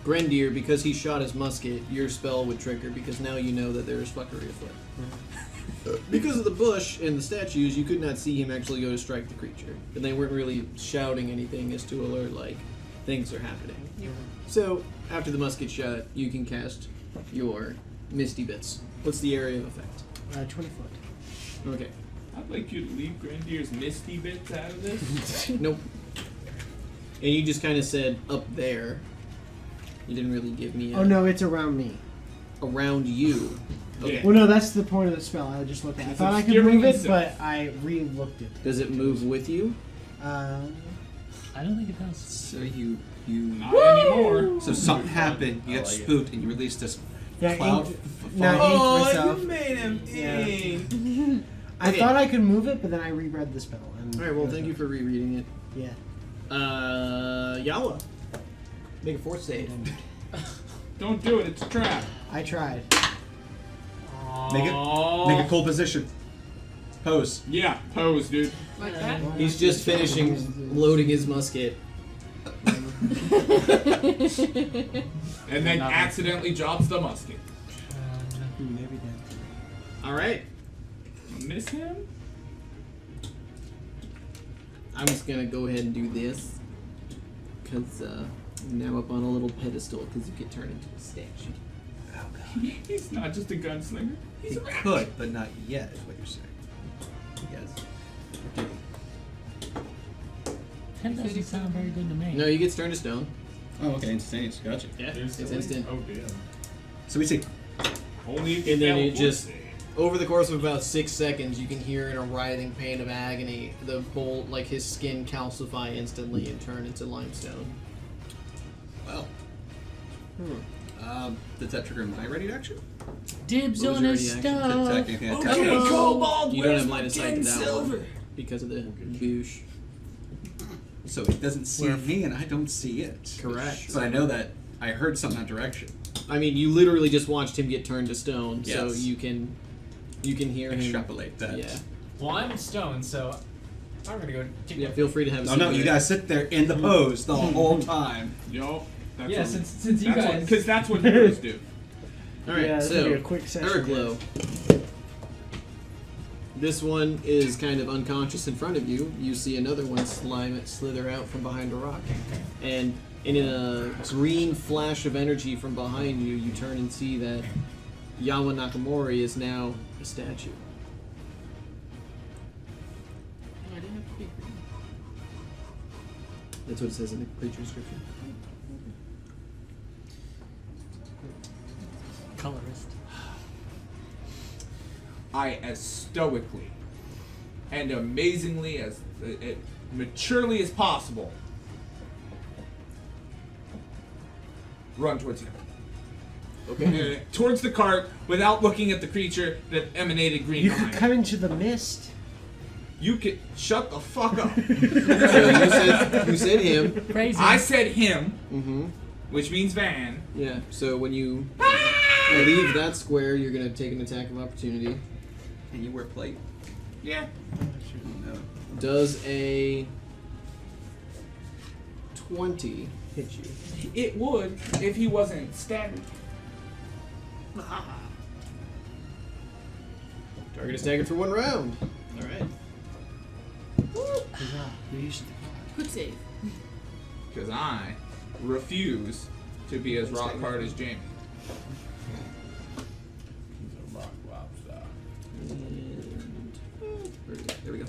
Grendir, because he shot his musket, your spell would trigger because now you know that there is fuckery afoot. Because of the bush and the statues, you could not see him actually go to strike the creature, and they weren't really shouting anything as to alert like things are happening. So after the musket shot, you can cast your misty bits. What's the area of effect? 20 foot. Okay. I'd like you to leave Grandir's misty bits out of this. Nope. And you just kind of said up there. You didn't really give me a Oh no, it's around me. around you. Okay. Yeah. Well, no, that's the point of the spell. I just looked at it. I It's thought I could obscuring move it, itself. but I re-looked it. Does it move with you? Uh, I don't think it does. So you Not anymore. so something happened. You got spooked, and you released this yeah, cloud. inked, no, I inked myself. made him Yeah. I Okay. thought I could move it, but then I reread the spell. And All right. Well, thank you for rereading it. Yeah. Yawa. Make a force save. Don't do it. It's a trap. I tried. Make a cool position. Pose. Yeah, pose, dude. Like that? He's just finishing loading his musket. And then accidentally drops the musket. Maybe that. All right. Miss him? I'm just gonna go ahead and do this because I'm now up on a little pedestal because you get turned into a statue. He's not just a gunslinger. He's He a rat. could, but not yet, is what you're saying. Yes. 10 doesn't sound very good to me. No, you get turned to stone. Oh, okay, instantaneous. Gotcha. Yeah, it's Instantly? instant. Oh damn. So we see. Only if you And then fail it a just- fort save. Over the course of about 6 seconds, you can hear in a writhing pain of agony the bolt, like his skin calcify instantly and turn into limestone. Well. Does that trigger my ready to action? Dibs What was on your his ready action? stuff. To attack anything I touch? Okay, Kobold, You don't where's have my line of sight to 10 that silver? one because of the boosh. So it doesn't see me, and I don't see it. Correct. But I know that I heard something in that direction. I mean, you literally just watched him get turned to stone, so Yes. you can hear him. Extrapolate that. Yeah. Well, I'm stone, so I'm gonna go. Yeah. Feel free to have. a No, seat no, with you it. guys sit there in the pose the whole time. Yo. That's Yeah, what, since you guys. Because that's what heroes do. All right. Yeah, this so will be a quick session. Urglow. This one is kind of unconscious in front of you. You see another one slither out from behind a rock, and in a green flash of energy from behind you, you turn and see that Yawa Nakamori is now a statue. I didn't have to be green. That's what it says in the creature description. Colorist. I, as stoically and amazingly as maturely as possible, run towards him. Okay. Towards the cart without looking at the creature that emanated green You behind could it. cut into the mist. You can shut the fuck up. So you said him. Crazy. I said him, Mm-hmm. which means Van. Yeah. So when you leave that square, you're gonna take an attack of opportunity. And you wear plate? Yeah. No. Does a 20 hit you? It would if he wasn't staggered. Target is staggered for 1 round. All right. Good save. Because I refuse to be as rock hard as Jamie. He's a rock lobster. And there we go.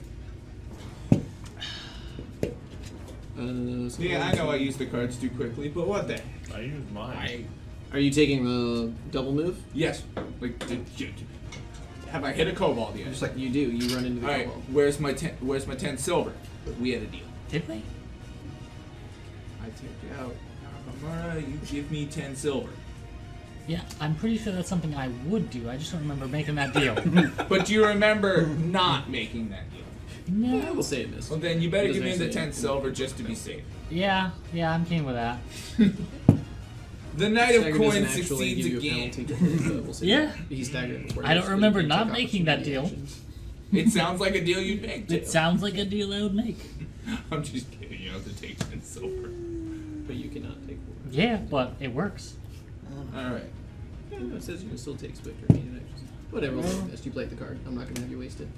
So Yeah, I know I used the cards too quickly, but what the? I used mine. Are you taking the double move? Yes. Like, have I hit a kobold yet? Just like you do, you run into the All right. kobold. Where's my 10 silver? We had a deal. Did we? I take out Nakamura, you give me 10 silver. Yeah, I'm pretty sure that's something I would do. I just don't remember making that deal. But do you remember not making that deal? I No. will say it missed. Well, then you better Doesn't give me the actually- 10 silver just to be safe. Yeah, I'm keen with that. The Knight of Stagger Coins doesn't actually succeeds give you a again. penalty to hit, but we'll say Yeah. He's staggered before I don't this, but remember you not can't take making that opportunity deal. actions. It sounds like a deal you'd make, too. It sounds like a deal I would make. I'm just kidding, you don't have to take 10 silver. But you cannot take more. Yeah, but it works. Alright. Yeah, no, it says you can still take Spectre immediate actions. Whatever, we'll take this. You played the card. I'm not going to have you wasted.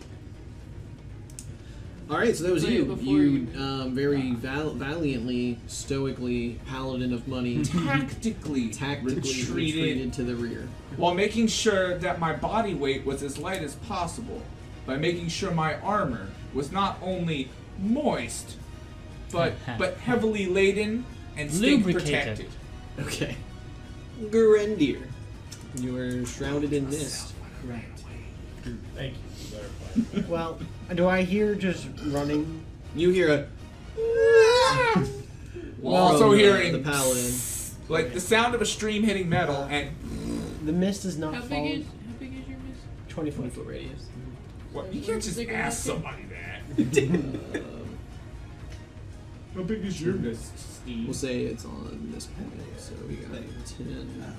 Alright, so that was Play it you. before You very valiantly, stoically, paladin of money, Tactically tactically retreated retreated to the rear. while making sure that my body weight was as light as possible by making sure my armor was not only moist but heavily laden and stink Lubricated. protected. Okay. Grendir. You are shrouded in mist. Right. Thank you for clarifying. Well, do I hear just running? You hear a While also from, hearing the paladin. like the sound of a stream hitting metal and The mist is not How big falling. is your miss? 20 foot. 20-foot radius. what? You Where's can't the just bigger ask rocket? somebody that. Um, How big is your mist, Steve? we'll say it's on this point. So we got 10.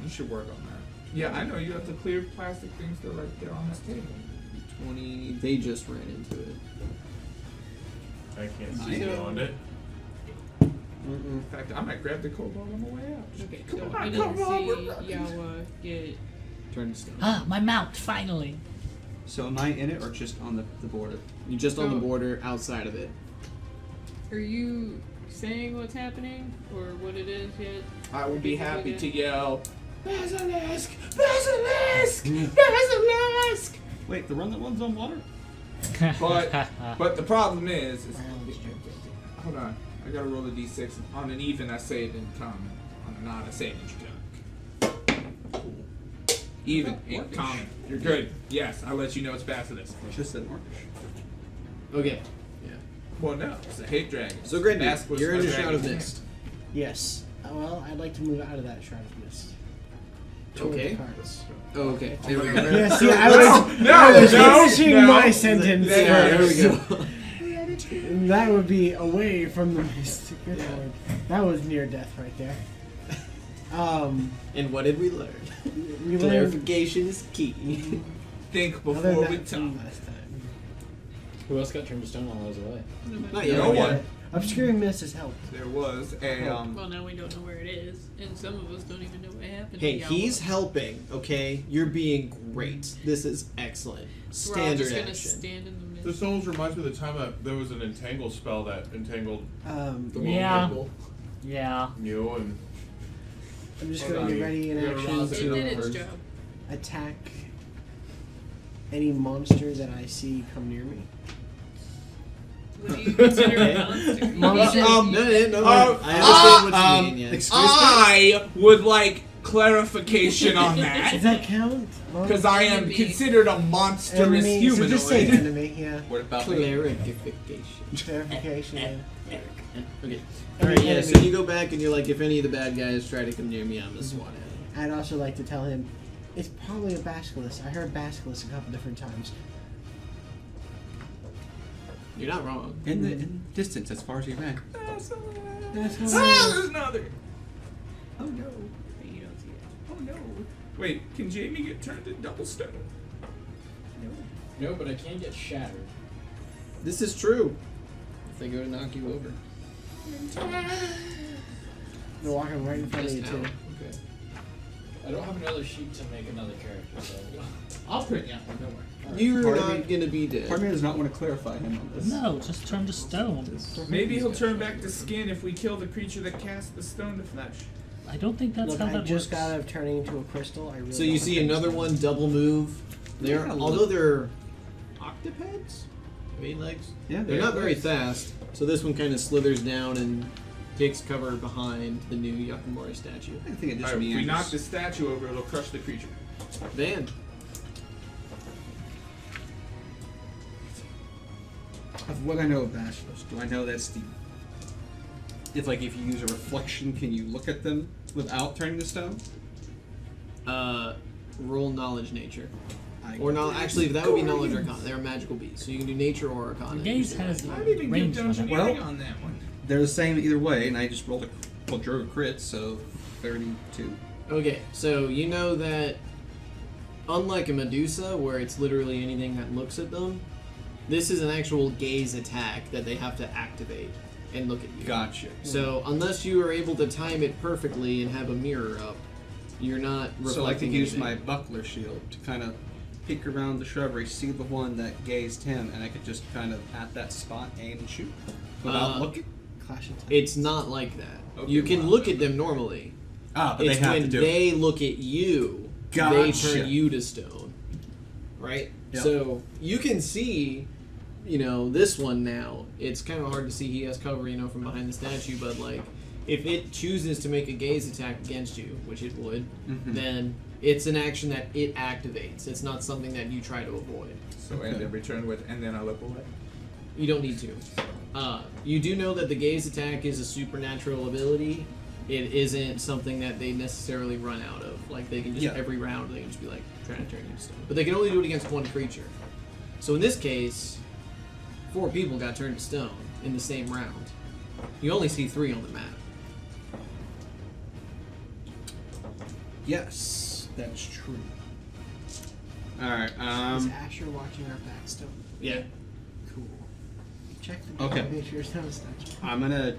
You should work on that. Yeah, I know you have the clear plastic things that are right there on that table. 20. They just ran into it. I can't see beyond it. In fact, I might grab the cobalt on the way out. Okay, Come so on, we come didn't on, we're see rocking. Yawa get. Turn to stone. Ah, my mount, finally. So am I in it or just on the border? You're just on the Oh. border outside of it. Are you saying what's happening or what it is yet? I would be happy Okay. to yell, Basilisk! Basilisk! Basilisk! Wait, the one that runs on water? But the problem is hold on. I gotta roll the d6. On an even, I say it in common. On an odd, I say it in cool. Even in common. You're good. Yes, I'll let you know it's Basilisk. Just an orcish. Okay. Yeah. Well, no, it's a hate dragon. So, Grendir, Basilisk you're in a dragon shroud of can't. mist. Yes. Well, I'd like to move out of that shroud of mist. Toward Okay. the cards. Oh, okay. There we go. Yeah, see, I was, No, I was no, finishing no. my sentence Yeah, there we first. go. That would be away from the mist. Good lord. That was near death right there. And what did we learn? We learned Clarification is key. Think other before than we that talk. from last time. Who else got turned to stone while I was away? Not yet. No one. Obscuring mist has helped. There was a Well, now we don't know where it is, and some of us don't even know what happened. Hey, to Yawa. he's helping, okay? You're being great. This is excellent. We're all Standard just gonna action. stand in the mist. This almost reminds me of the time that there was an entangle spell that entangled The Yeah. wall people. Yeah. you and I'm just Hold going to on. be ready in You're gonna action rouse It it did up its first. job. attack any monster that I see come near me. What do you consider a monster? Monster- No, I understand what you mean, yeah. excuse me? I would like clarification on Does that. that count? Because I am Enemy. considered a monstrous Enemy, so humanoid. just say enemy, yeah. What about me? Clarification. Clarification, yeah. Okay. Alright, yeah, so you go back and you're like, if any of the bad guys try to come near me, I'm gonna swat at I'd also like to tell him it's probably a basilisk. I heard basilisk a couple different times. you. You're not wrong. In the distance, as far as he ran. That's how Ah, there's another. Oh no. You don't see it. Oh no. Wait, can Jamie get turned to double stone? No, but I can get shattered. This is true. If they go to knock you over. They're walking right in front of you Just too. out. Okay. I don't have another sheet to make another character, so I'll print you one. Don't worry. You're Part of not me- gonna be dead. Part of me does not want to clarify him on this. No, just turn to stone. Maybe he'll turn back to skin if we kill the creature that casts the stone to flesh. I don't think that's Look, how I that just works. got out of turning into a crystal. I really So you don't see think another so. one double move. They're Yeah, although they're octopeds, 8 legs. Yeah, They're not very fast. So this one kind of slithers down and takes cover behind the new Yakamori statue. I think it just Alright, if we meanders. knock the statue over, it'll crush the creature. Van. Of what I know of Basilisk, do I know that's the if you use a reflection, can you look at them without turning to stone? Roll knowledge nature. Or Actually, that would be knowledge arcana. They're a magical beast, so you can do nature or arcana. Gaze has I didn't even range get on dungeon it. Well- on that one. they're the same either way, and I just rolled drew a crit, so 32. Okay, so you know that unlike a Medusa, where it's literally anything that looks at them, this is an actual gaze attack that they have to activate and look at you. Gotcha. So unless you are able to time it perfectly and have a mirror up, you're not reflecting So I could use anything. my buckler shield to kind of peek around the shrubbery, see the one that gazed him, and I could just kind of at that spot aim and shoot without looking. Clash of Titans. It's not like that. Okay, You can wow. look at them normally. Ah, but It's they have when to do they it. look at you, they Gotcha. turn you to stone. Right? Yep. So you can see, this one now. It's kind of hard to see. He has cover, from behind the statue, but if it chooses to make a gaze attack against you, which it would, Mhm. then it's an action that it activates. It's not something that you try to avoid. So end every turn with, and then I look away. You don't need to. You do know that the gaze attack is a supernatural ability. It isn't something that they necessarily run out of. They can just, Yeah. every round, they can just be trying to turn you to stone. But they can only do it against one creature. So in this case, 4 people got turned to stone in the same round. You only see 3 on the map. Yes, that's true. Alright, Is Asher watching our back still? Yeah. Cool. Check the Okay. Make sure it's not a statue. I'm gonna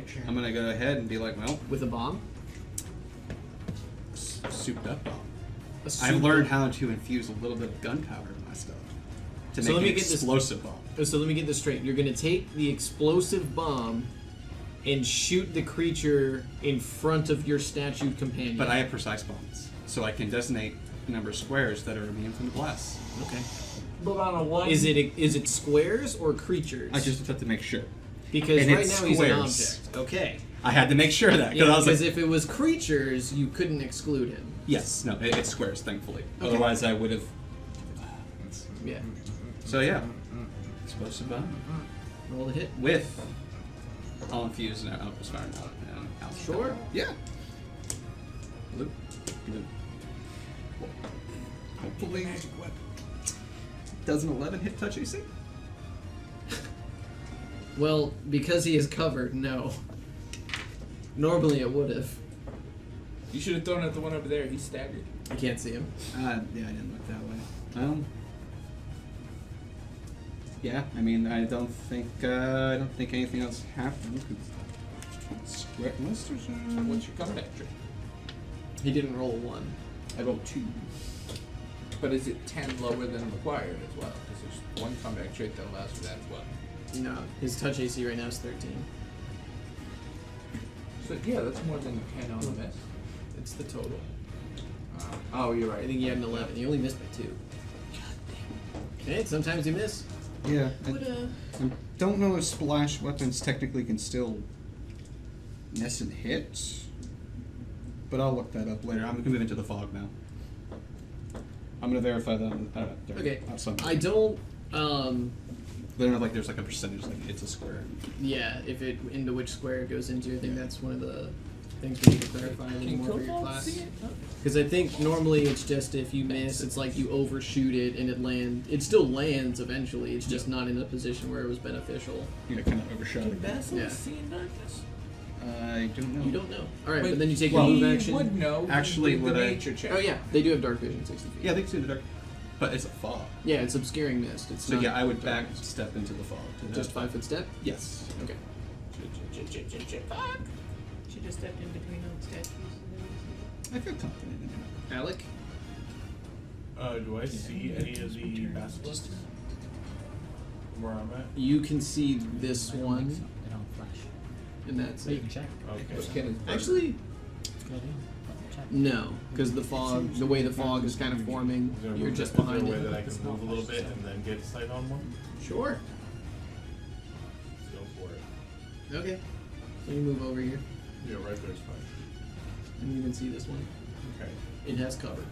Sure. go ahead and be like, well, With a bomb? souped up bomb. A I've super- learned how to infuse a little bit of gunpowder in my stuff to So make let me an get this- explosive bomb. So let me get this straight. You're going to take the explosive bomb and shoot the creature in front of your statued companion. But I have precise bombs, so I can designate a number of squares that are immune from the blast. Okay. But on a one. Is it squares or creatures? I just have to make sure. because and right it's now he's an squares. object. Okay. I had to make sure of that because Yeah, I was because like, if it was creatures, you couldn't exclude him. yes, no, it's squares, thankfully. Okay. Otherwise, I would have. Yeah. So yeah, explosive bomb Roll the hit. with I'll infuse and I'll just fire out. Sure. Yeah. Loop. Good. Hopefully. Does an 11 hit touch AC? Well, because he is covered, no. Normally it would have. You should have thrown at the one over there. He's staggered. I can't see him. Yeah, I didn't look that way. Yeah, I mean, I don't think anything else happened. Square monsters. What's your combat trick? He didn't roll a 1. I rolled 2. But is it 10 lower than required as well? Because there's one combat trait that allows for that as well. No, his touch AC right now is 13. So yeah, that's more than 10 on the miss. It's the total. Oh, you're I right. think you had an 11. You only missed by 2. Okay, sometimes you miss. Yeah. I don't know if splash weapons technically can still miss and hit, but I'll look that up later. I'm gonna move into the fog now. I'm gonna verify that. Okay. Outside. I don't. They don't have like there's like a percentage like it's a square. Yeah, if it into which square it goes into, I think that's one of the things we need to clarify a little Can more for your Cobalt class. see it? Because I think normally it's just if you miss, it's like you overshoot it and it lands. It still lands eventually. It's just not in a position where it was beneficial. Yeah, kind of overshot Can it. Basil Yeah. see in darkness? I don't know. You don't know. All right, But but then you take well, your move He action. would know. Actually, with would the I- nature check. Oh yeah, they do have dark vision, 60 feet. Yeah, they can see the dark, but it's a fog. Yeah, it's obscuring mist. It's So not yeah, I would dark back mist. step into the fog. To Just 5-foot step. Yes. Okay. She just stepped in between all the statues. I feel confident in it. Alec. Do I see any of the basilisks? Where I'm at? You can see this They one, don't flash. and that's So you it. can check. Okay. Ken is Actually, Go in. Check. no, because the fog, the way the fog is kind of forming, Is there a you're move- just is there behind a way it. that I can move a little bit and then get sight on one? Sure. Let's go for it. Okay. So you move over here, Yeah, right there's fine. and you can see this one. Okay. It has cover.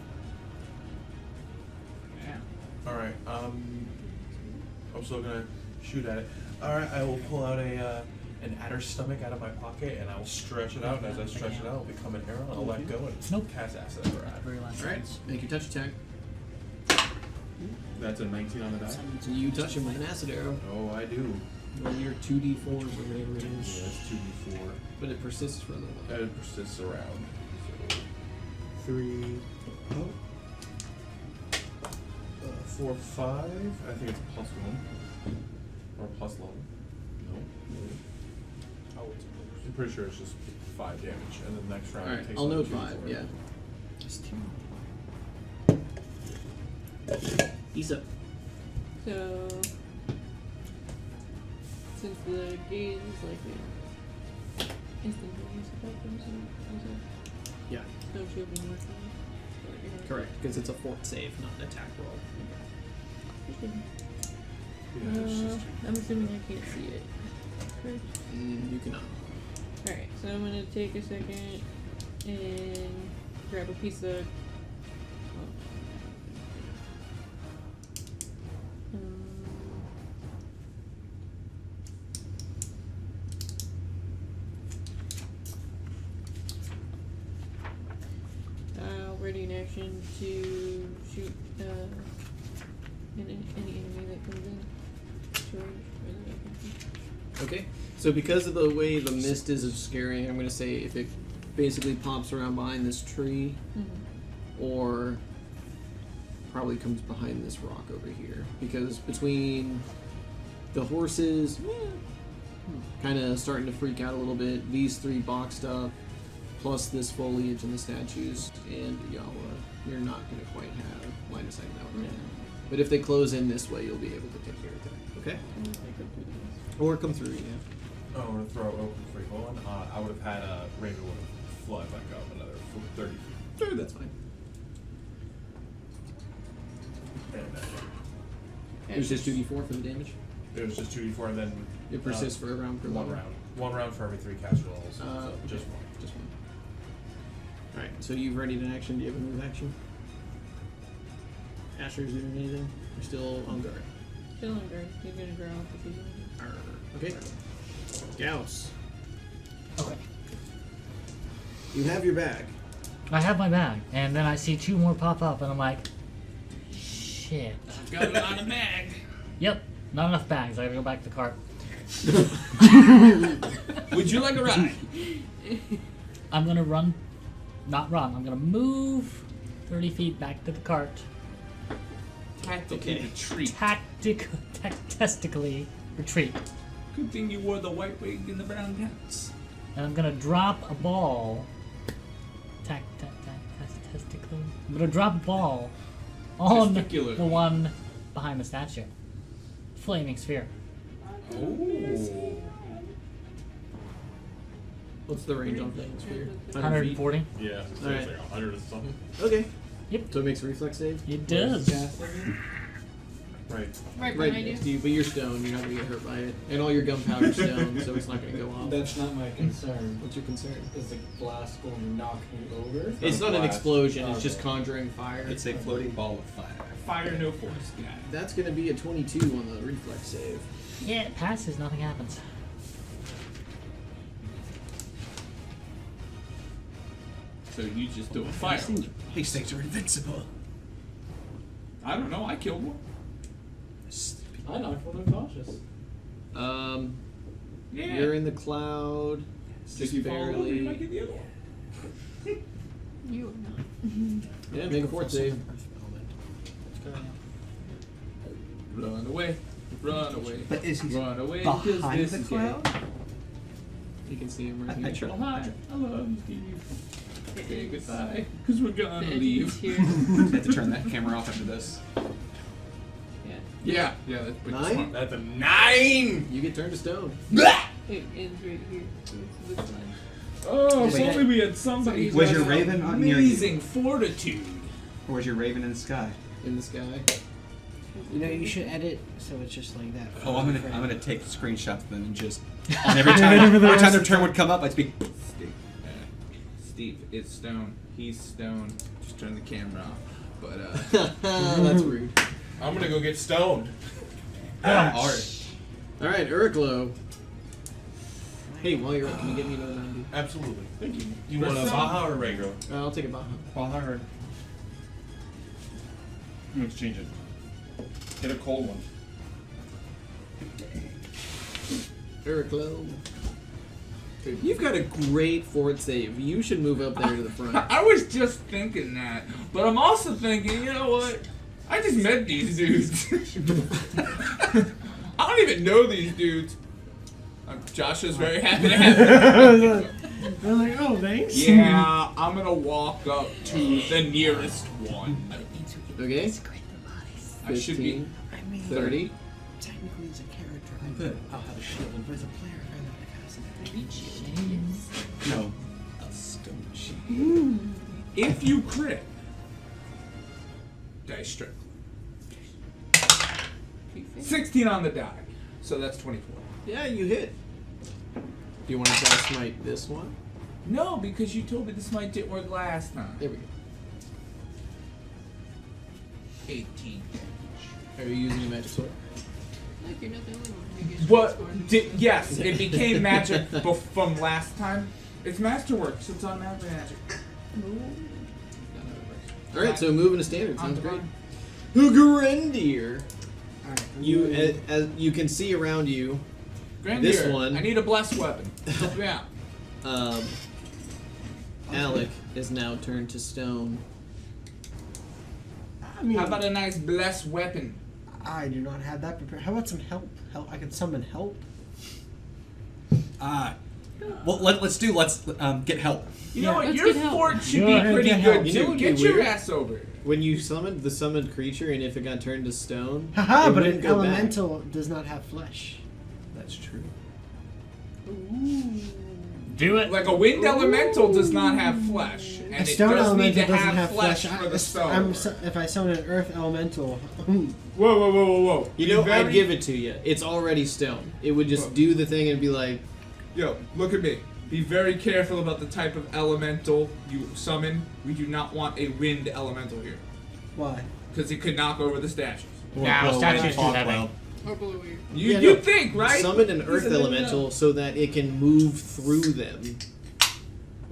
Alright, I'm still gonna shoot at it. Alright, I will pull out a an adder stomach out of my pocket, and I will stretch it out. And as I stretch it out, it'll become an arrow. And I'll let go and Nope. cast acid over at. Very last Alright, sentence. make your touch attack. That's a 19 on the die. So you touch him with an acid arrow. Oh, I do. Roll your 2d4s or whatever it Yeah, is. that's 2d4. But it persists for a little while. It persists around. So 3, 4, 5. I think it's +1 or +11. No. Oh, it's I'm pretty sure it's just 5 damage, and then the next round it Alright, takes I'll another note 5, 2d4. yeah. Just two. He's up. So, since the gaze is like instantaneous effect, I'm assuming, Yeah, so she'll be more fun. correct, because it's a fort save, not an attack roll. Yeah, it's just I'm assuming I can't see it. Correct? You cannot. Alright, so I'm gonna take a second and grab a piece of. Ready in action to shoot any enemy that comes in. To range, or that I can see. Okay, so because of the way the mist is obscuring, I'm going to say if it basically pops around behind this tree, or probably comes behind this rock over here. Because between the horses kind of starting to freak out a little bit, these three boxed up, plus this foliage and the statues, and Yawa, you're not going to quite have line of sight that way. But if they close in this way, you'll be able to take care of that. Okay? Or come through, yeah. Oh, to throw open free. Hold on. I would have had a Raven would have fly back up another 30 feet. Sure, that's fine. It was just 2d4 for the damage. It was just 2d4, and then It persists for a round per one level. round. One round for every 3 cast rolls. So Okay. just one. Just one. Alright, so you've readied an action. Do you have a move action? Asher's doing anything? You're still on guard. Still on guard. He's gonna growl if he's on Okay. Gauss. Okay. You have your bag. I have my bag, and then I see two more pop up, and I'm like, shit. I've got it on a bag. Yep, not enough bags. I gotta go back to the cart. Would you like a ride? I'm gonna run, not run. I'm gonna move 30 feet back to the cart. Tactically Okay. retreat. Tactically retreat, Good thing you wore the white wig and the brown pants. and I'm gonna drop a ball. Tactically. I'm gonna drop a ball on Testicularly. the one behind the statue. Flaming sphere. Oh. What's the range on things for you? 140. Yeah. So Alright. it's like 100 or something. Okay. Yep. So it makes a reflex save? It does. Right. Right Right behind next to you. you, but you're stoned. You're not going to get hurt by it. And all your gunpowder's stoned, so it's not going to go off. That's not my concern. What's your concern? Is the blast going to knock me over? It's not an blast. explosion, it's just Okay. conjuring fire. It's a floating ball of fire. Fire no force guy. That's going to be a 22 on the reflex save. Yeah, it passes. Nothing happens. So you just do a fire. These things are invincible. I don't know. I killed one. I knocked one unconscious. Yeah. You're in the cloud. Just you fall over, you barely. might get the other one. You are not. Yeah, make a fort save. Run away. Run away. But is he Run away. behind because the this cloud? Is gay. You can see him right I here. picture Oh, hi. I love you, Steve. Say goodbye. Because we're gonna The leave. entity's here. I have to turn that camera off after this. Yeah. Yeah, that's pretty 9? smart. That's a 9! You get turned to stone. It ends right here. So it's this line. Oh, if Wait. only we had somebody who Was had your raven on near you? amazing fortitude. Or was your raven in the sky? In the sky. You know, you should edit so it's just like that. Oh, I'm gonna take screenshots of them and just on every time their turn would come up, I'd speak. Steve, it's stone. He's stone. Just turn the camera off. But That's rude. I'm gonna go get stoned. Alright. Alright, Uriklo. Hey, while you're up, can you get me another 90? Absolutely. Thank you. You want a Baja or regular? I'll take a Baja. Baja. I'm gonna exchange it. Get a cold one. Eric Lowe. You've got a great fort save. You should move up there to the front. I was just thinking that, but I'm also thinking, you know what? I just met these dudes. I don't even know these dudes. Josh is very happy to have them. They're like, oh, thanks. Yeah, I'm gonna walk up to the nearest one. Okay. I should be 30. Technically, as a character, I'll have a shield, but as a player, I don't have a No. A stone shield. If you crit, dice strip. 16 on the die, so that's 24. Yeah, you hit. Do you want to try to smite this one? No, because you told me this might didn't work last time. There we go. 18. Are you using a magic sword? Look, you're not the only one who gets But transformed. yes, it became magic from last time. It's masterwork, so it's automatically magic. Alright, so moving to standard. On Sounds the great. line. Ugarendir. Alright, You, as you can see around you, Grandier, This one. I need a blessed weapon. Help me out. Alec is now turned to stone. I mean, How about a nice blessed weapon? I do not have that prepared. How about some help? Help? I can summon help. Well, let's get help. You know what? let's Your get help. fort should Go be ahead, pretty get good help. You know too. what would Get be your weird? ass over here. When you summoned the summoned creature, and if it got turned to stone, Haha, it but wouldn't an go back. elemental does not have flesh. That's true. Do it. Like a wind elemental does not have flesh, and A it stone does need elemental to doesn't have have flesh flesh. for the stone. If I summon an earth elemental, Whoa, whoa, whoa, whoa, whoa! You know, Be I'd very- give it to you. It's already stone. It would just Whoa. do the thing and be like, Yo, look at me. Be very careful about the type of elemental you summon. We do not want a wind elemental here, why? because it could knock over the statues. No, statue's too heavy. Or below you. You Yeah, you no. think, right? summon an He's earth a little elemental dumb. so that it can move through them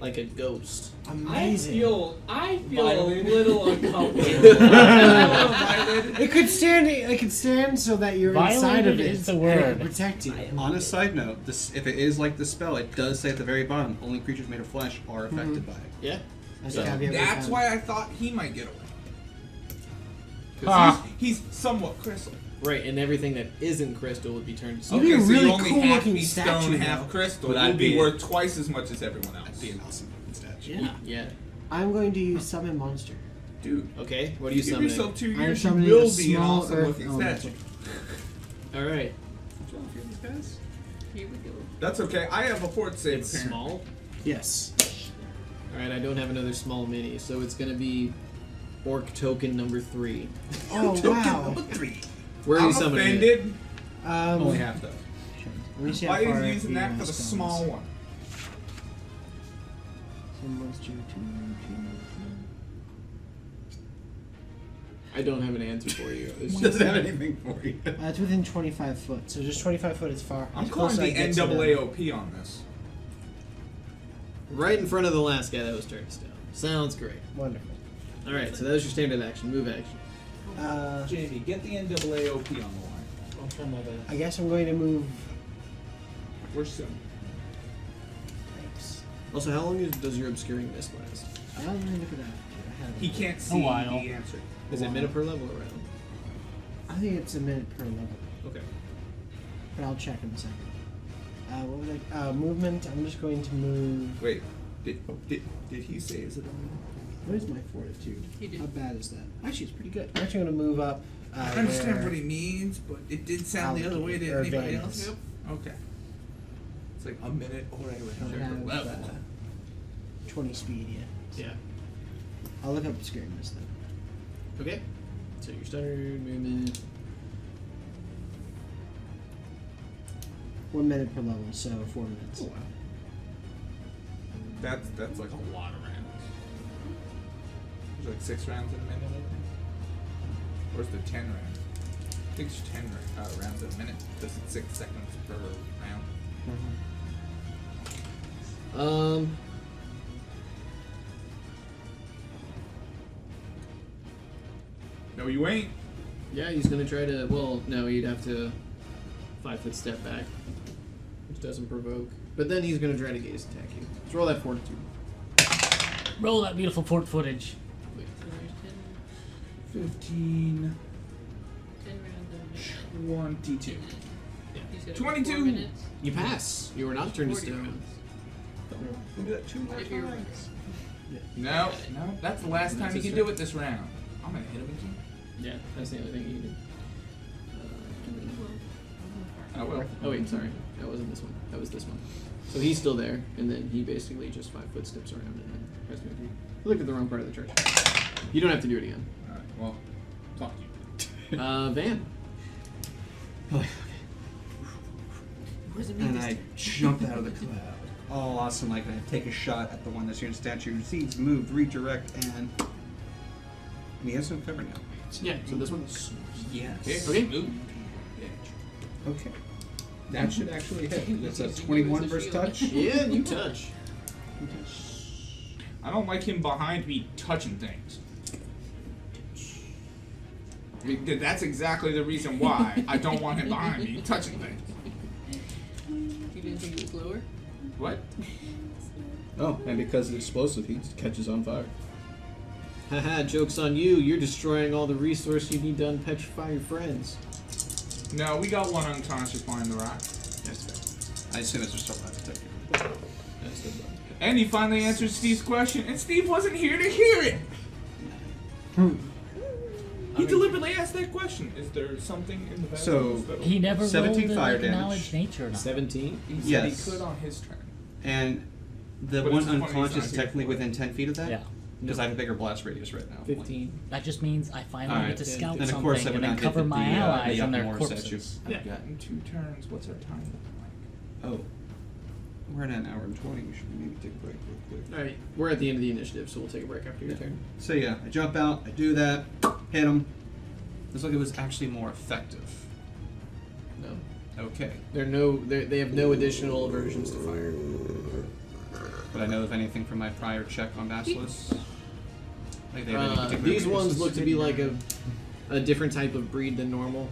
like a ghost. Amazing. I feel a little uncomfortable. It could stand. It could stand so that you're inside of Violated it. is the and word. it could protect you. On a side note, if it is like the spell, it does say at the very bottom, only creatures made of flesh are affected by it. Yeah. That's So, caveat That's emptor. why I thought he might get away. Because Ah. he's somewhat crystal. Right, and everything that isn't crystal would be turned to stone. You'd be a Okay, so really you only cool half looking be stone, statue, half though. crystal. But You'll I'd be be- worth twice as much as everyone else. That'd be an awesome statue. Yeah. Yeah. I'm going to use summon monster. Dude, Okay, what are you give summoning? yourself 2 I'm years, you summoning will a be an small awesome earth looking elemental. statue. Alright. Here we go. That's okay. I have a fort save. It's apparently. small. Yes. Alright, I don't have another small mini, so it's gonna be orc token number 3. Oh wow. Where are you I'm summoning it? offended. Only half though. Let me see Why how far are I you using can that be for on the spells. small one? Summon monster, I don't have an answer for you. It's Doesn't just, have anything for you. It's within 25 foot, so just 25 foot is far. I'm as calling close as I the get to them. NAAOP on this. right in front of the last guy that was turned to stone. Sounds great. Wonderful. Alright, so that was your standard action. Move action. Jamie, get the NAAOP on the line. I'll try my best. I guess I'm going to move. We're soon. Thanks. Also, how long does your obscuring mist last? Let me look at that. I have He it. can't see while. the answer. Is it minute per level or round? I think it's a minute per level, Okay. but I'll check in a second. What was it? Movement. I'm just going to move. Wait, did he say is it on? What is my fortitude? He did. How bad is that? Actually, it's pretty good. I'm actually going to move up. I understand where- what he means, but it did sound the other way to Or anybody advance. else. Okay. It's like a minute or I a have, level. 20 speed, yeah. Yeah. I'll look up obscuring mist then. Okay. So your standard movement. 1 minute per level, so 4 minutes. Oh, wow. That's like a lot of rounds. There's like 6 rounds in a minute, I think. Or is there 10 rounds? I think it's 10 rounds in a minute because it's 6 seconds per round. No, you ain't. Yeah, he's gonna try to. Well, no, he'd have to 5-foot step back, which doesn't provoke. But then he's gonna try to gaze attack you. Let's roll that fortitude. Roll that beautiful fort footage. Wait, So there's 15, 10 rounds of 22. You said 22. 4 minutes. you pass. You are not turned to 40 stone. rounds. We'll do that 2 more If you're times. No, that's the last time you That's can his do turn. it this round. I'm gonna hit him again. Yeah, that's the only thing you can. I will. Oh wait, sorry, that wasn't this one. That was this one. So he's still there, and then he basically just 5-foot steps around and then tries to make you. Look at the wrong part of the church. You don't have to do it again. Alright, well, talk to you. Van. And I jump out of the cloud. All awesome, like I take a shot at the one that's here in statue. Seeds, move, redirect, and he has no cover now. Yeah. So this one. Yes. Okay. Move. Okay. That should actually hit. That's a 21 versus touch. Yeah, you touch. I don't like him behind me touching things. That's exactly the reason why I don't want him behind me touching things. You didn't think it was lower? What? Oh, and because it's explosive, he catches on fire. Haha, joke's on you. You're destroying all the resource you need to unpetrify your friends. No, we got one unconscious behind the rock. That's fair. I assume it's still not to take you. That's the button. And he finally answered Steve's question, and Steve wasn't here to hear it. He deliberately asked that question. Is there something in the So, battlefield He never 17 rolled to fire like, damage. acknowledge nature or not. 17. He said Yes. he could on his turn. And the But one it's funny unconscious he's is not here technically for it. within 10 feet of that? Yeah. Because I have a bigger blast radius right now. 15. That just means I finally Alright, get to scout and of something course I and would then not hit cover the- my the, allies the and their Yapamora corpses. statue. I've gotten 2 turns. What's our time looking like? Oh. We're at an hour and 20. We should maybe take a break real quick. Alright, we're at the end of the initiative, so we'll take a break after your Yeah. turn. So yeah, I jump out, I do that, hit him. Looks like it was actually more effective. No. Okay. They have no additional aversions to fire. But I know of anything from my prior check on Basilisk? Like they have any particular These ones weaknesses? look to be like a different type of breed than normal.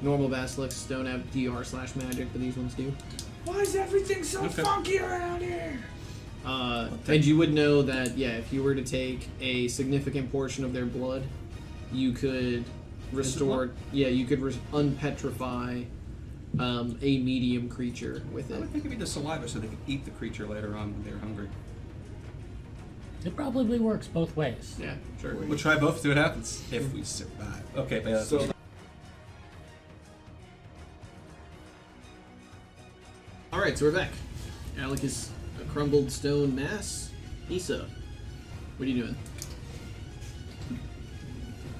Normal basilisks don't have DR/magic, but these ones do. Why is everything so Okay. funky around here? And you would know that, yeah, if you were to take a significant portion of their blood, you could restore. Yeah, you could unpetrify a medium creature with I it. would think it'd be the saliva so they could eat the creature later on when they're hungry. It probably works both ways. Yeah, sure. We'll try both, see what happens. If we survive. Okay, but So- All right, so we're back. Alec is a crumbled stone mass. Issa, what are you doing?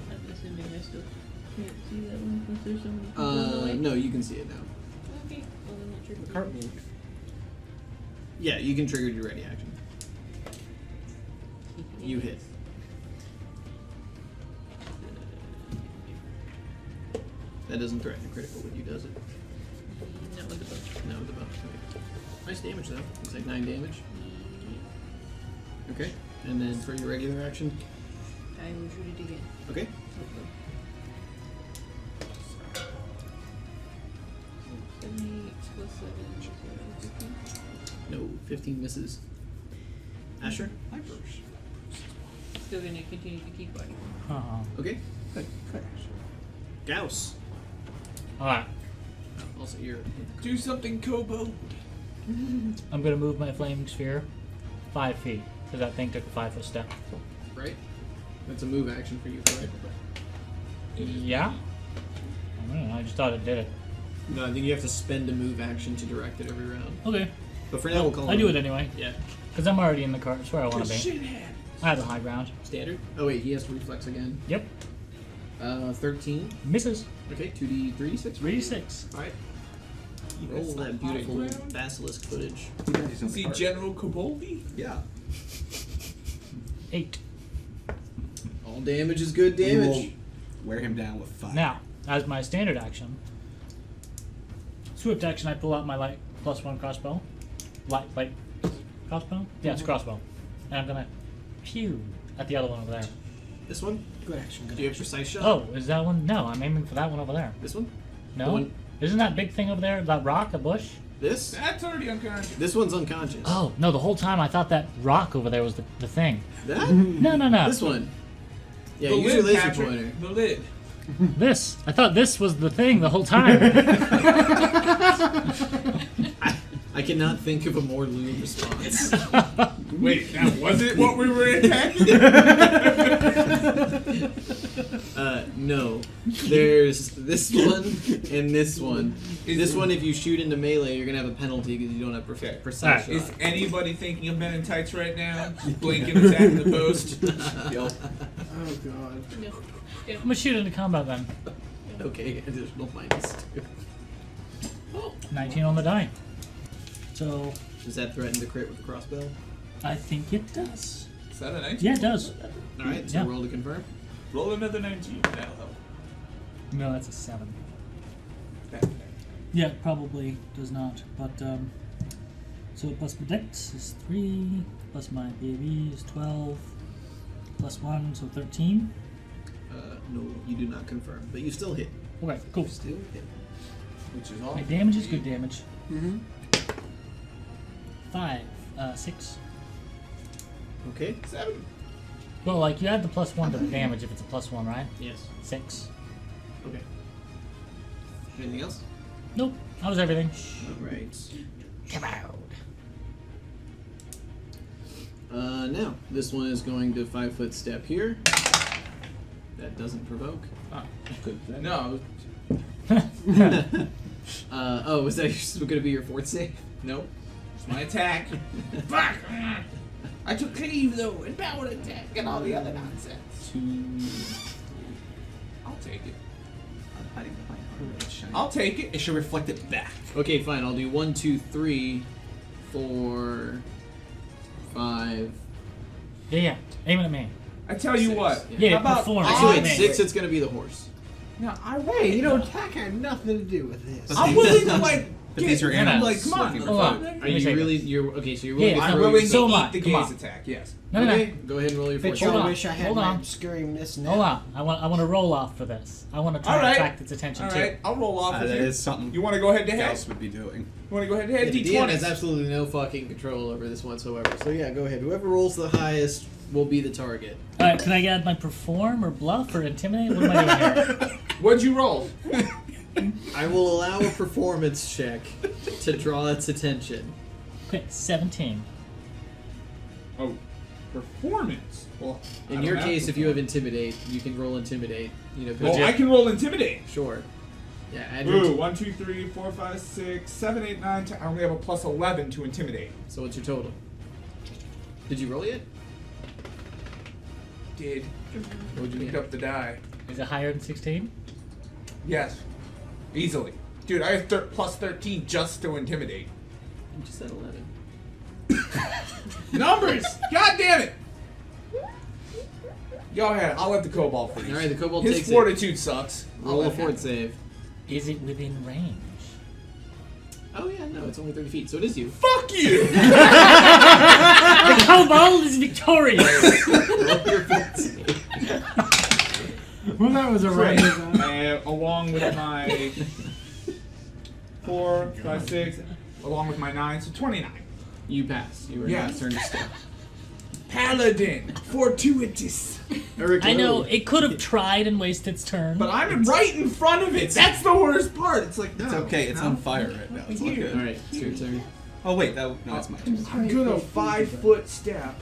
I'm assuming I still can't see that one since there's so many people in the way. No, you can see it now. Okay, well then I'll trigger The cart moved. Yeah, you can trigger your ready action. You hit. That doesn't threaten a critical with you, does it? Not with the bow. No, with the bow. Okay. Nice damage though. It's like 9 damage. Okay. And then for your regular action. I will shoot it again. Okay. Hopefully. 78 plus 7, so 15. No, 15 misses. Asher? Still gonna continue to keep watching. Okay. Good. Gauss. Alright. Also, you're. Do something, Kobo. I'm gonna move my flaming sphere 5 feet, because that thing took a 5-foot step. Right? That's a move action for you, correct? Yeah? I don't know, I just thought it did it. No, I think you have to spend a move action to direct it every round. Okay. But for now, we'll call I do it anyway, Yeah. because I'm already in the cart. It's where I want to be. Shithead. I have the high ground. Standard. Oh, wait, he has to reflex again. Yep. 13. Misses. Okay, 2d3, 6. 3d6. Alright. Roll that beautiful basilisk footage. Is he General Koboldi? Yeah. 8. All damage is good We will damage. wear him down with fire. Now, as my standard action, swift action, I pull out my light +1 crossbow. Light. Crossbow? Yeah, it's a crossbow. And I'm gonna pew at the other one over there. This one? Good action. Good Do you have action. precise shot? Oh, is that one? No, I'm aiming for that one over there. This one? The No? one- Isn't that big thing over there, that rock, a bush? This? That's already unconscious. This one's unconscious. Oh, no, the whole time I thought that rock over there was the thing. That? No, no, no. This one. Yeah, The use your lid, laser Patrick. pointer. The lid. This. I thought this was the thing the whole time. I cannot think of a more lewd response. Wait, that wasn't what we were attacking? No. There's this one and this one. This one, if you shoot into melee, you're gonna have a penalty because you don't have precise Alright. shot. Is anybody thinking of Men in Tights right now? Just blinking, attacking the post. Oh god. Yeah. Yeah. I'm gonna shoot into combat then. Okay, additional -2. 19 on the die. So, Does that threaten to crit with the crossbow? I think it does. Is that a 19? Yeah, it does. Alright, so Yeah. roll to confirm. Roll another 19. That'll help. No, that's a 7. That- Yeah, probably does not. But, so plus my dex is 3, plus my BAB is 12, plus 1, so 13. No, you do not confirm, but you still hit. Okay, cool. Still hit. Which is all. My damage is good damage. Mm-hmm. 5, 6. Okay. 7. Well, like, you add the plus 1 to the damage if it's a plus 1, right? Yes. 6. Okay. Anything else? Nope, that was everything. Alright. Come out. Now, this one is going to 5-foot step here. That doesn't provoke. No. Oh, was that going to be your fourth save? Nope. It's my attack. Fuck! I took cleave though, and power attack, and all the other nonsense. 2. I'll take it. I'm hiding behind armor. It's shiny. I'll take it. It should reflect it back. Okay, fine. I'll do 1, 2, 3, 4, 5. Yeah, aiming at me. I tell you 6. what. Yeah, How about perform. Actually, Oh, wait, man. 6, it's going to be the horse. No, I Hey, you know, attack had nothing to do with this. But I'm willing to But these are Yeah, no. animals. Like, come on. looking for Hold on. food. Let Are me you take really? this. You're okay. So you're willing Yeah, to I'm throw willing your- So to am I. eat the Come gaze on. attack. Yes. No, no, Okay, no. go ahead and roll your Bet force. you Hold I on, wish I had hold my on. obscuring miss now. Hold on. I want to roll off for this. I want to try All to right. attract its attention All too. right, I'll roll off with That you. is something You want to go head to head? Gauss would be doing. You want to go head to Yeah, head? the DM D20. has absolutely no fucking control over this whatsoever. So yeah, go ahead. Whoever rolls the highest will be the target. All right, can I add my perform or bluff or intimidate? What am I doing here? What'd you roll? I will allow a performance check to draw its attention. Okay, 17. Oh, performance. Well, I In don't your have case, if you have performance. intimidate, you can roll intimidate. You know, Well, I can roll intimidate. sure. Yeah, add your Ooh, 1, 2, 3, 4, 5, 6, 7, 8, 9, 10. I only have a plus 11 to intimidate. So what's your total? Did you roll yet? Did. What would you Picked get? up the die. Is it higher than 16? Yes. Easily. Dude, I have plus 13 just to intimidate. You just said 11. Numbers! God damn it! Go ahead. I'll let the kobold freeze. All right, the kobold His takes fortitude sucks. I'll Roll a let him. fort save. Is it within range? Oh yeah, no, it's only 30 feet, so it is you. Fuck you! The kobold is victorious! Roll your fort save. Well, that was a Right. right. Along with my 4, 5, 6, along with my 9, so 29. You pass. You were Yes. not turned to stone. Paladin, fortuitous. Eric I know, Lowe. it could have tried and wasted its turn. But I'm right in front of it. That's the worst part. It's like, no. It's okay. It's on fire right now. It's all All good. right, it's your turn. Oh wait, no, that's my turn. I'm gonna 5-foot step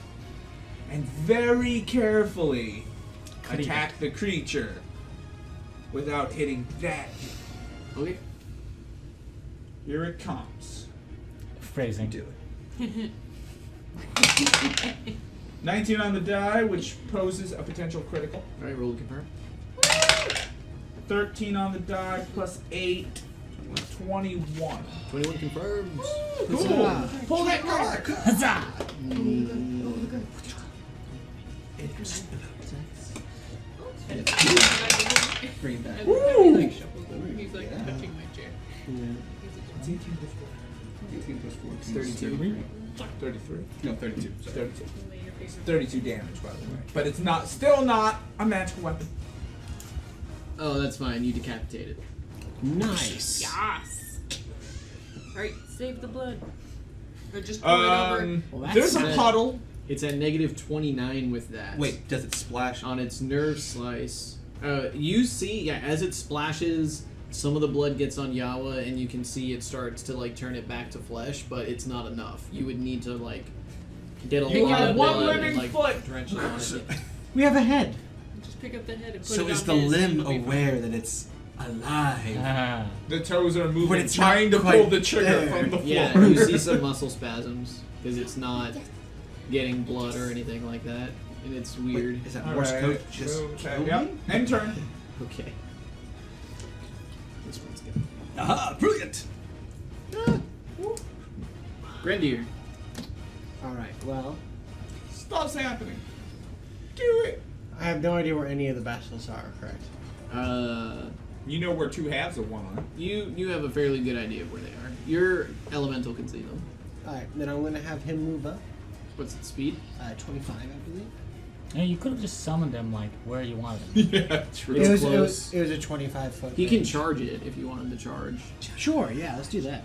and very carefully attack the creature without hitting that. Okay. Here it comes. Phrasing. Do it. 19 on the die, which poses a potential critical. All right, roll to confirm. 13 on the die plus 8, 21. 21 confirms. Cool. Pull that card. Huzzah! Bring it back. Woo! He's like touching my chair. 18 plus 14. 32. 33. No, 32. Sorry. 32. Only your favorite. 32 damage, by the way. But it's not, still not a magical weapon. Oh, that's fine. You decapitate it. Nice. Yes. Alright, save the blood. Or just pour it over. Well, that's There's a sad. puddle. It's at -29 with that. Wait, does it splash? On its nerve slice. You see, yeah, as it splashes, some of the blood gets on Yawa, and you can see it starts to like turn it back to flesh, but it's not enough. You would need to like get a You lot got of one blood living and like foot. drench it on it. We have a head. Just pick up the head and put So it is on the his and limb it'll be fine. aware that it's alive? Ah. The toes are moving, But it's trying to not pull quite the trigger there. from the floor. Yeah, you see some muscle spasms because it's not getting blood or anything like that, and it's weird. Wait, is that All Morse right, code? Just move, kill me? yep. End turn. Okay. This one's good. Aha! Brilliant. Grendier. Alright, well, Stuff's happening. Do it. I have no idea where any of the basilisks are, correct? You know where two halves of one are. You have a fairly good idea of where they are. Your elemental can see them. Alright, then I'm gonna have him move up. What's its speed? 25, I believe. Yeah, you could have just summoned them like where you wanted them. Yeah, true. It's It was, close. it was a 25-foot. He can charge it if you want him to charge. Sure, yeah, let's do that.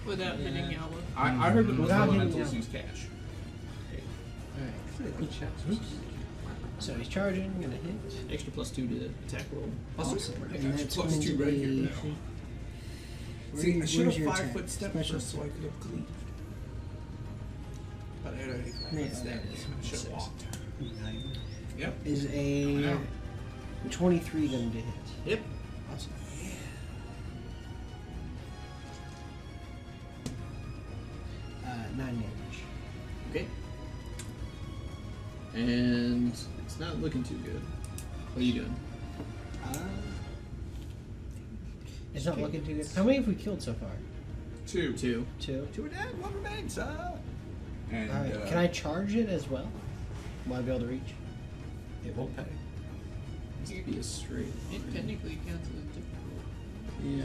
Without hitting Yawa. I heard that most Without hitting elementals down. use cash. Alright. So he's charging, I'm gonna hit. Extra +2 to attack roll. Awesome. I And got you. that's Plus going 2 to right here be- now. See, I Where's should have your 5 attack? foot stepped Special first so I could have cleaved. But I had already 5 Yeah, foot stepped. I should have walked. Yep. Is I a know. 23 going to hit? Yep. Awesome. 9 damage. Okay. And it's not looking too good. What are you doing? It's not looking too good. How many have we killed so far? 2. 2. 2. 2 are dead, 1 remains. And Alright, can I charge it as well? Will I be able to reach? It won't pay. This would be a straight. It technically counts as difficult. Yeah.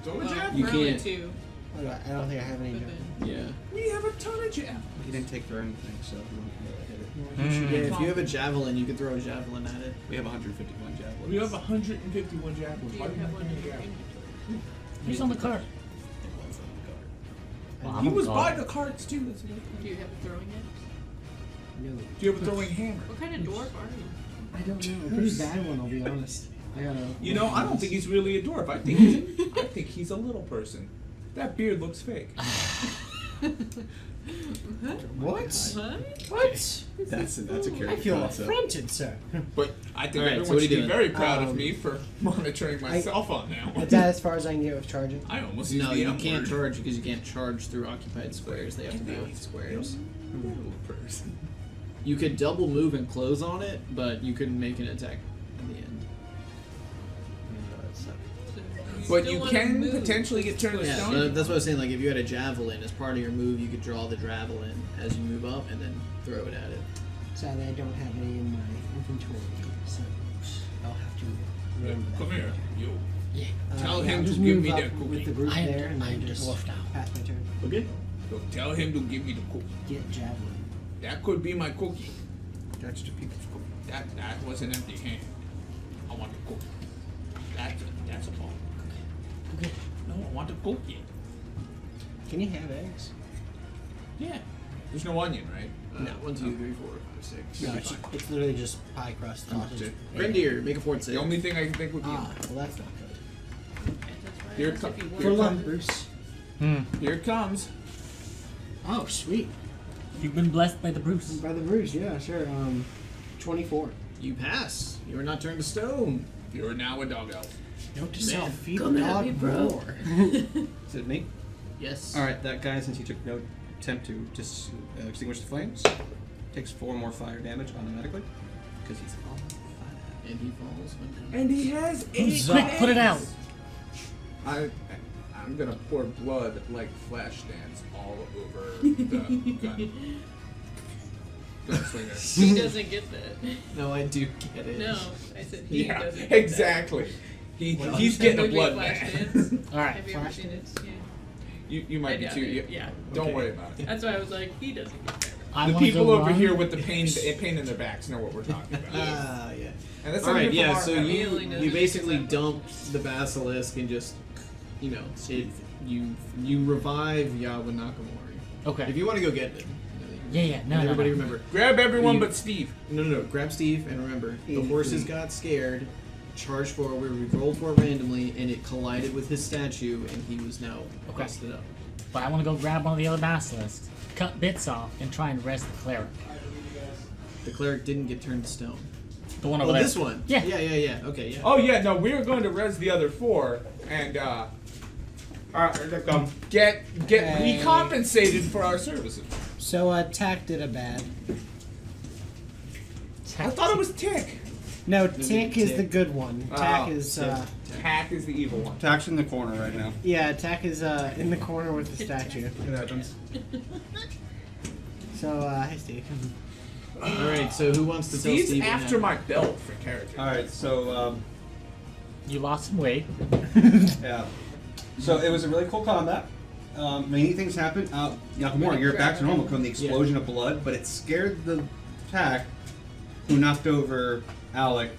throw a jab? You probably can't- 2. I don't think I have any. But then, Yeah. We have a ton of jab. He didn't take through anything, so he won't be able to hit it. Yeah, if you have a javelin, you can throw a javelin at it. We have 151 javelins. We have 151 javelins. do you Why do you have have one in any your javelins? inventory? He's on the cart. Well, I'm He a was god. by the carts too. That's what Do you have a throwing axe? No. Do you have a throwing hammer? What kind of dwarf are you? I don't know. A pretty bad one, I'll be honest. I gotta. You know, I don't think he's really a dwarf. I think he's a little person. That beard looks fake. What? What? What? That's a I curious feel concept. affronted, sir. But I think Alright, so everyone what are should you be doing? very proud of Um, me for monitoring my cell phone now. Is that as far as I can get with charging? I almost used No, the you M can't word. charge because you can't charge through occupied squares. They have to be with squares. Little person. You could double move and close on it, but you couldn't make an attack in the end. So But still you wanna can move. potentially get turned to Yeah, stone. that's what I was saying. Like, if you had a javelin as part of your move, you could draw the javelin as you move up and then throw it at it. Sadly, I don't have any in my inventory, so I'll have to remember that. Come here, you. Yeah. Tell him I'll to just give move me up that cookie. with the group I am- there, and I am then just dwarfed now. pass my turn. Okay. So tell him to give me the cookie. Get javelin. That could be my cookie. That's the people's cookie. That was an empty hand. I want the cookie. That's a ball. Okay. No, I want the cookie. Can you have eggs? Yeah. There's no onion, right? No. 1, 2, 3, 4, 5, 6. No, it's literally just pie crust. sausage. Grendier, make a fort save. The only thing I can think would be Ah, well, that's not good. That's why I Here asked co- if you here Good were. luck, come- Bruce. here it comes. Oh, sweet. You've been blessed by the Bruce. By the Bruce, yeah, sure. 24. You pass. You are not turned to stone. You're now a dog elf. Note to Man, self, feed come the at dog me, bro. more. Is it me? Yes. Alright, that guy, since he took no attempt to extinguish the flames, takes 4 more fire damage automatically. Because he's on fire. And he falls. And he has 8 Quick, put it out. I'm gonna pour blood like flash dance all over the gun. Gunslinger. He doesn't get that. No, I do get it. No, I said he Yeah, doesn't get exactly. He's that. getting a Movie blood Flash bath. Dance. All right. Have you ever Flash seen it? Yeah. You might be too. Yeah. Don't Okay. worry about it. That's why I was like, he doesn't get there. I The wanna people go over run. here with the pain in their backs know what we're talking about. Yeah. And that's All right, something yeah. from So our- you Alien basically doesn't- dump the basilisk and just, you revive Yawa Nakamori. Okay. If you want to go get it. Yeah. No. Everybody no. remember. Grab everyone You- but Steve. No. Grab Steve and remember, the horses got scared, charged forward, we rolled for it randomly, and it collided with his statue, and he was now busted up. But I want to go grab one of the other basilisks, cut bits off, and try and rest the cleric. The cleric didn't get turned to stone. The one Oh, over there. this one. Yeah. Yeah. Okay, yeah. Oh yeah, no, we're going to res the other 4 and get Hey. recompensated for our services. So Tack did a bad. I thought it was Tick. No, Maybe Tick is Tick. the good one. Tack Oh, is Tack is the evil one. Tack's in the corner right now. yeah, Tack is in the corner with the statue. It happens. So hi Steve. All right. So who wants to tell Steve's Steve? what after happened? my belt for character. All right, so You lost some weight. yeah, so it was a really cool combat. Many things happened. Nakamura, you're back to normal from the explosion of blood, but it scared the Tack, who knocked over Alec,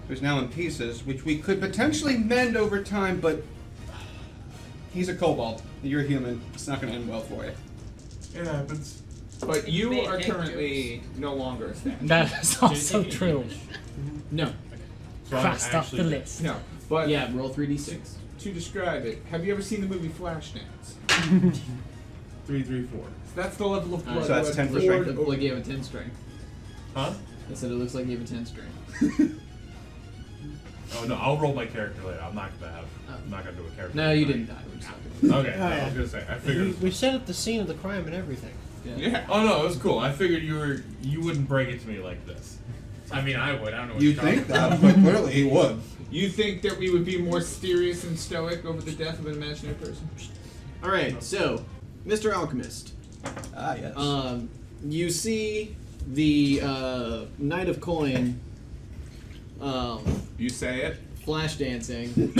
who's now in pieces, which we could potentially mend over time, but he's a kobold. You're a human. It's not going to end well for you. It happens. But you Big are dick currently no longer a statue. That is also true. No. So I'm Crossed off actually the dead. list. No, but Yeah. Roll 3d6. to describe it, have you ever seen the movie Flashdance? 3-3-4. That's the level of blood. So that's you 10 have for poured strength. over- Like you have a 10 strength. Huh? I said it looks like you have a 10 strength. Oh no, I'll roll my character later. I'm not gonna have. I'm not gonna do a character. No, you tonight. didn't die. We're just not Okay, no, I was gonna say. I We, figured. we set up the scene of the crime and everything. gonna- Yeah. Oh no, it was cool. I figured you wouldn't break it to me like this. I mean, I would. I don't know what You you're talking think about. that, but clearly he would. You think that we would be more serious and stoic over the death of an imaginary person? All right. So, Mr. Alchemist, Ah, yes. you see the Knight of Coin You say it. flash dancing.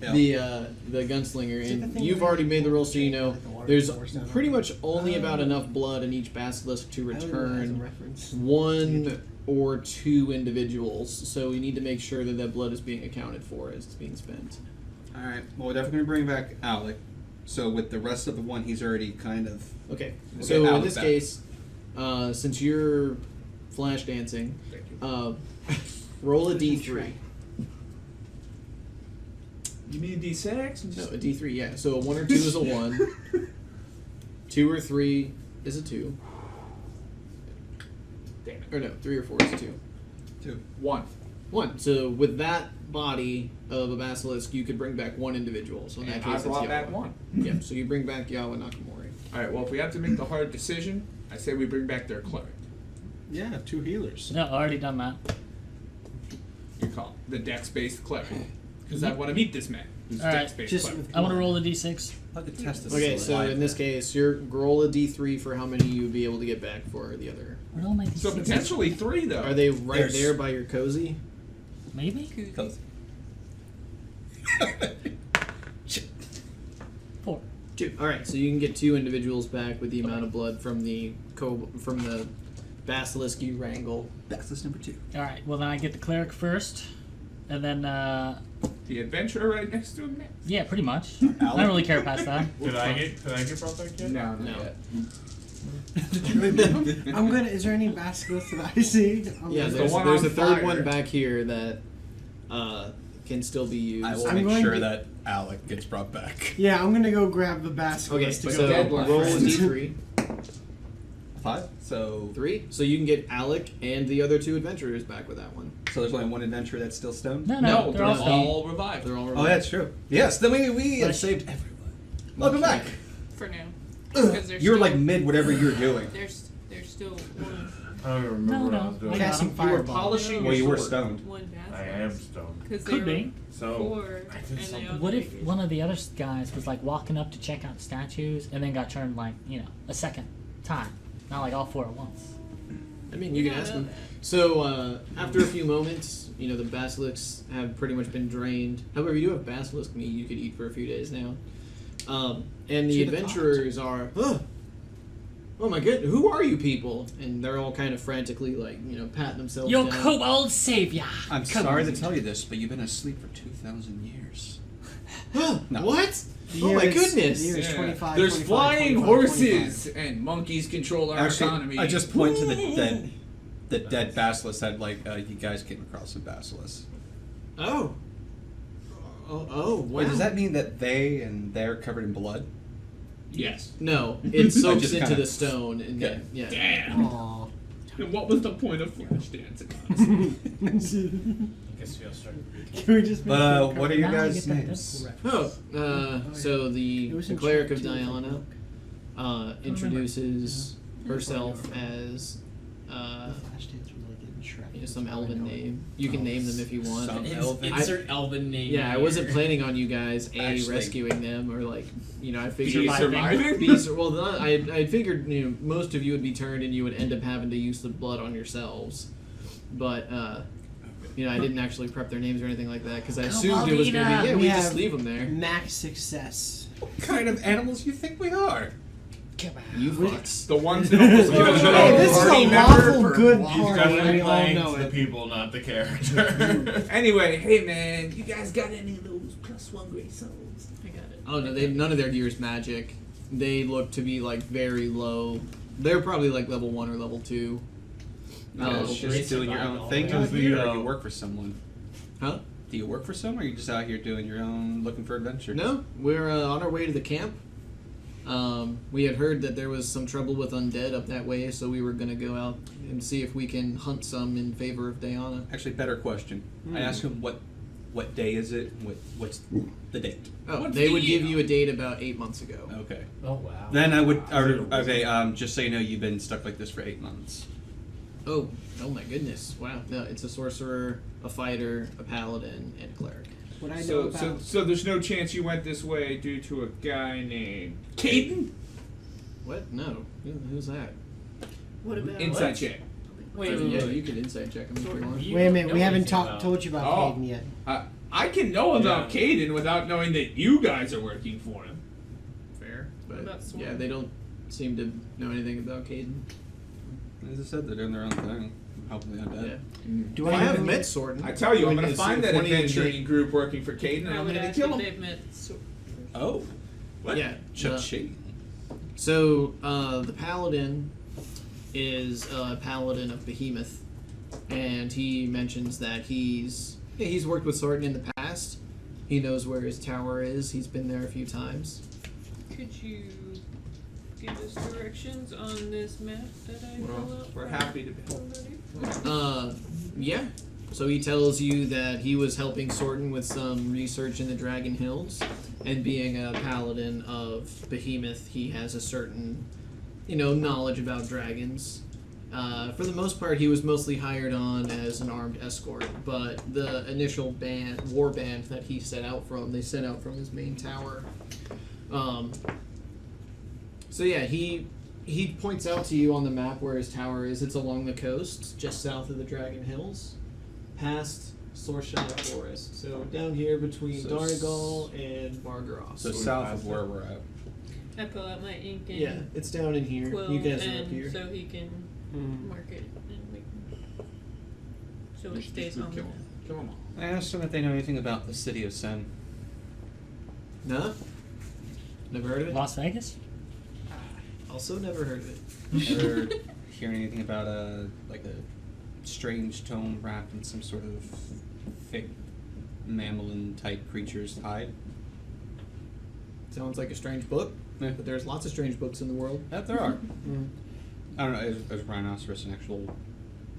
Yeah. The gunslinger, Is it the and thing you've where already made the roll, so you know like the water there's pours down pretty on much it? only about Oh. enough blood in each basilisk to I would as a return reference. one or two individuals. So we need to make sure that that blood is being accounted for as it's being spent. All right. Well, we're definitely going to bring back Alec. So with the rest of the one, he's already kind of. Okay. We'll So get in Alec this back. case, since you're flash dancing, roll a d3. You mean D6? No, a d3. Yeah. So a 1 or 2 is a 1. 2 or 3 is a 2. Damn it. Or no, 3 or 4 is a 2. 2. 1. 1. So with that body of a basilisk, you could bring back one individual. So in that And case, I it's brought Yawa. back 1. Yep. So you bring back Yawa Nakamori. Alright, well, if we have to make the hard decision, I say we bring back their cleric. Yeah, 2 healers. No, already done that. You call it the dex-based cleric. Because I want to meet this man who's Alright, dex-based just cleric. with I want to roll a d6. Let the test Okay. So in this case, you're roll a d3 for how many you would be able to get back for the other. Where'd all my d6? So potentially 3, though. Are they right There's- there by your cozy? Maybe? 4. 2. All right. So you can get 2 individuals back with the amount of blood from the basilisk you wrangle. That's this number 2. Alright, well then I get the cleric first. And then, The adventurer right next to him next. yeah, pretty much. I don't really care past that. Did I get brought back yet? No, No. yet. I'm gonna. Is there any basilisks that I see? Yeah, the there's one a on third fire. one back here that can still be used. I will I'm make going sure to- that Alec gets brought back. Yeah, I'm gonna go grab the Okay, basilisk to so go dead help my roll a friends. d3. 5. So 3. So you can get Alec and the other 2 adventurers back with that one. so there's only one adventurer that's still stoned. No, No, they're all stoned. revived. They're all Oh, revived. that's true. Yes, then we But- saved everyone. Welcome Okay. back. For now. Ugh, Because there's you're still- like mid whatever you're doing. There's still one. I don't even remember what I was No. doing. I got Casting him. You were fireball. polishing Well, your you were sword. stoned. One I am stoned. Because Could there be. were So 4, I did and they something. all What if figured. one of the other guys was like walking up to check out statues and then got turned like, a second time? Not like all 4 at once. I mean, you can ask them. So, after a few moments, you know, the basilisks have pretty much been drained. However, you do have basilisk meat you could eat for a few days now. And the adventurers are, oh my goodness, who are you people? And they're all kind of frantically, like, you know, patting themselves Your down. kobold savior. I'm sorry to tell you this, but you've been asleep for 2,000 years. No. What? The Oh year my is- goodness. the year is Yeah. 25, There's 25, flying 25, horses 25. and monkeys control our Actually, economy. I just point to the dead basilisk. Said like, you guys came across a basilisk. Oh, wow. Wait, does that mean that they're covered in blood? Yes. No, it soaks just into kinda- the stone and Okay. then, yeah. Damn. Aw. And what was the point of flash dancing? Honestly? I guess we'll start. Can we just make But some what are your Now you guys' get that names? Deadpool Oh, so the It was in cleric check of too, if I Diana look. introduces herself as Flash dance was like in Shrek. you know, some elven name. You can name them if you want. Some- Insert elven name. Yeah, I here. wasn't planning on you guys Actually- rescuing them or like, you know, I Be figured surviving? well, I figured you know most of you would be turned and you would end up having to use the blood on yourselves, but you know I didn't actually prep their names or anything like that because I assumed it was going to be We we have just leave them there. Max success. What kind of animals you think we are? Come on. You fucks. The ones that almost Hey, killed this is a party member lawful for good one- He's party, definitely we all playing know the it. people, not the character. Anyway, hey man, you guys got any of those +1 great souls? I got it. Oh no, none of their gear is magic. They look to be like very low. They're probably like level 1 or level 2. You Oh, guys just doing your own thing Because out here, the, or you work for someone? Huh? Do you work for someone, or are you just out here doing your own, looking for adventure? No, we're on our way to the camp. We had heard that there was some trouble with undead up that way, so we were going to go out and see if we can hunt some in favor of Diana. Actually, better question. I asked him what day is it? What's the date? Oh, What's they the would give year? you a date about 8 months ago. Okay. Oh wow. Then I would. Okay. Just so you know, you've been stuck like this for 8 months. Oh my goodness! Wow, no, it's a sorcerer, a fighter, a paladin, and a cleric. What I know So, about so there's no chance you went this way due to a guy named Caden? What? No, who's that? What about Inside check. Wait, Yeah, you can insight check him if you want. You Wait a don't minute, know we haven't anything about- told you about Oh. Caden yet. I can know about Yeah. Caden without knowing that you guys are working for him. Fair, but about Sword? yeah, they don't seem to know anything about Caden. As I said, they're doing their own thing. Hopefully, I'm Yeah. dead. Do I I haven't know- met Sword. I tell you, I'm gonna Is find it that funny adventuring group working for Caden and I I'm would gonna ask kill if him. they've met Oh. What? Yeah. Cha-ching. So the paladin is a paladin of Behemoth, and he mentions that he's worked with Sortin in the past. He knows where his tower is. He's been there a few times. Could you give us directions on this map that I Well, pull up? we're happy to Already? Yeah. So he tells you that he was helping Sortin with some research in the Dragon Hills, and being a paladin of Behemoth, he has a certain, knowledge about dragons. For the most part, he was mostly hired on as an armed escort, but the initial war band that he set out from, they set out from his main tower. So yeah, he points out to you on the map where his tower is. It's along the coast, just south of the Dragon Hills, past Sorshire Forest. So down here between So Donegal and Bargaroth. So south of where we're at. I pull out my ink and yeah, it's down in here. quill, You guys are up and here. so he can mark it, and we can, so it stays on the map. Kill them all. I asked them if they know anything about the city of Sen. No? Never heard of it? Las Vegas? Also never heard of it. Ever hear anything about a strange tome wrapped in some sort of thick mammalian type creature's hide? Sounds like a strange book, Yeah. but there's lots of strange books in the world. That there are. I don't know. Is rhinoceros an actual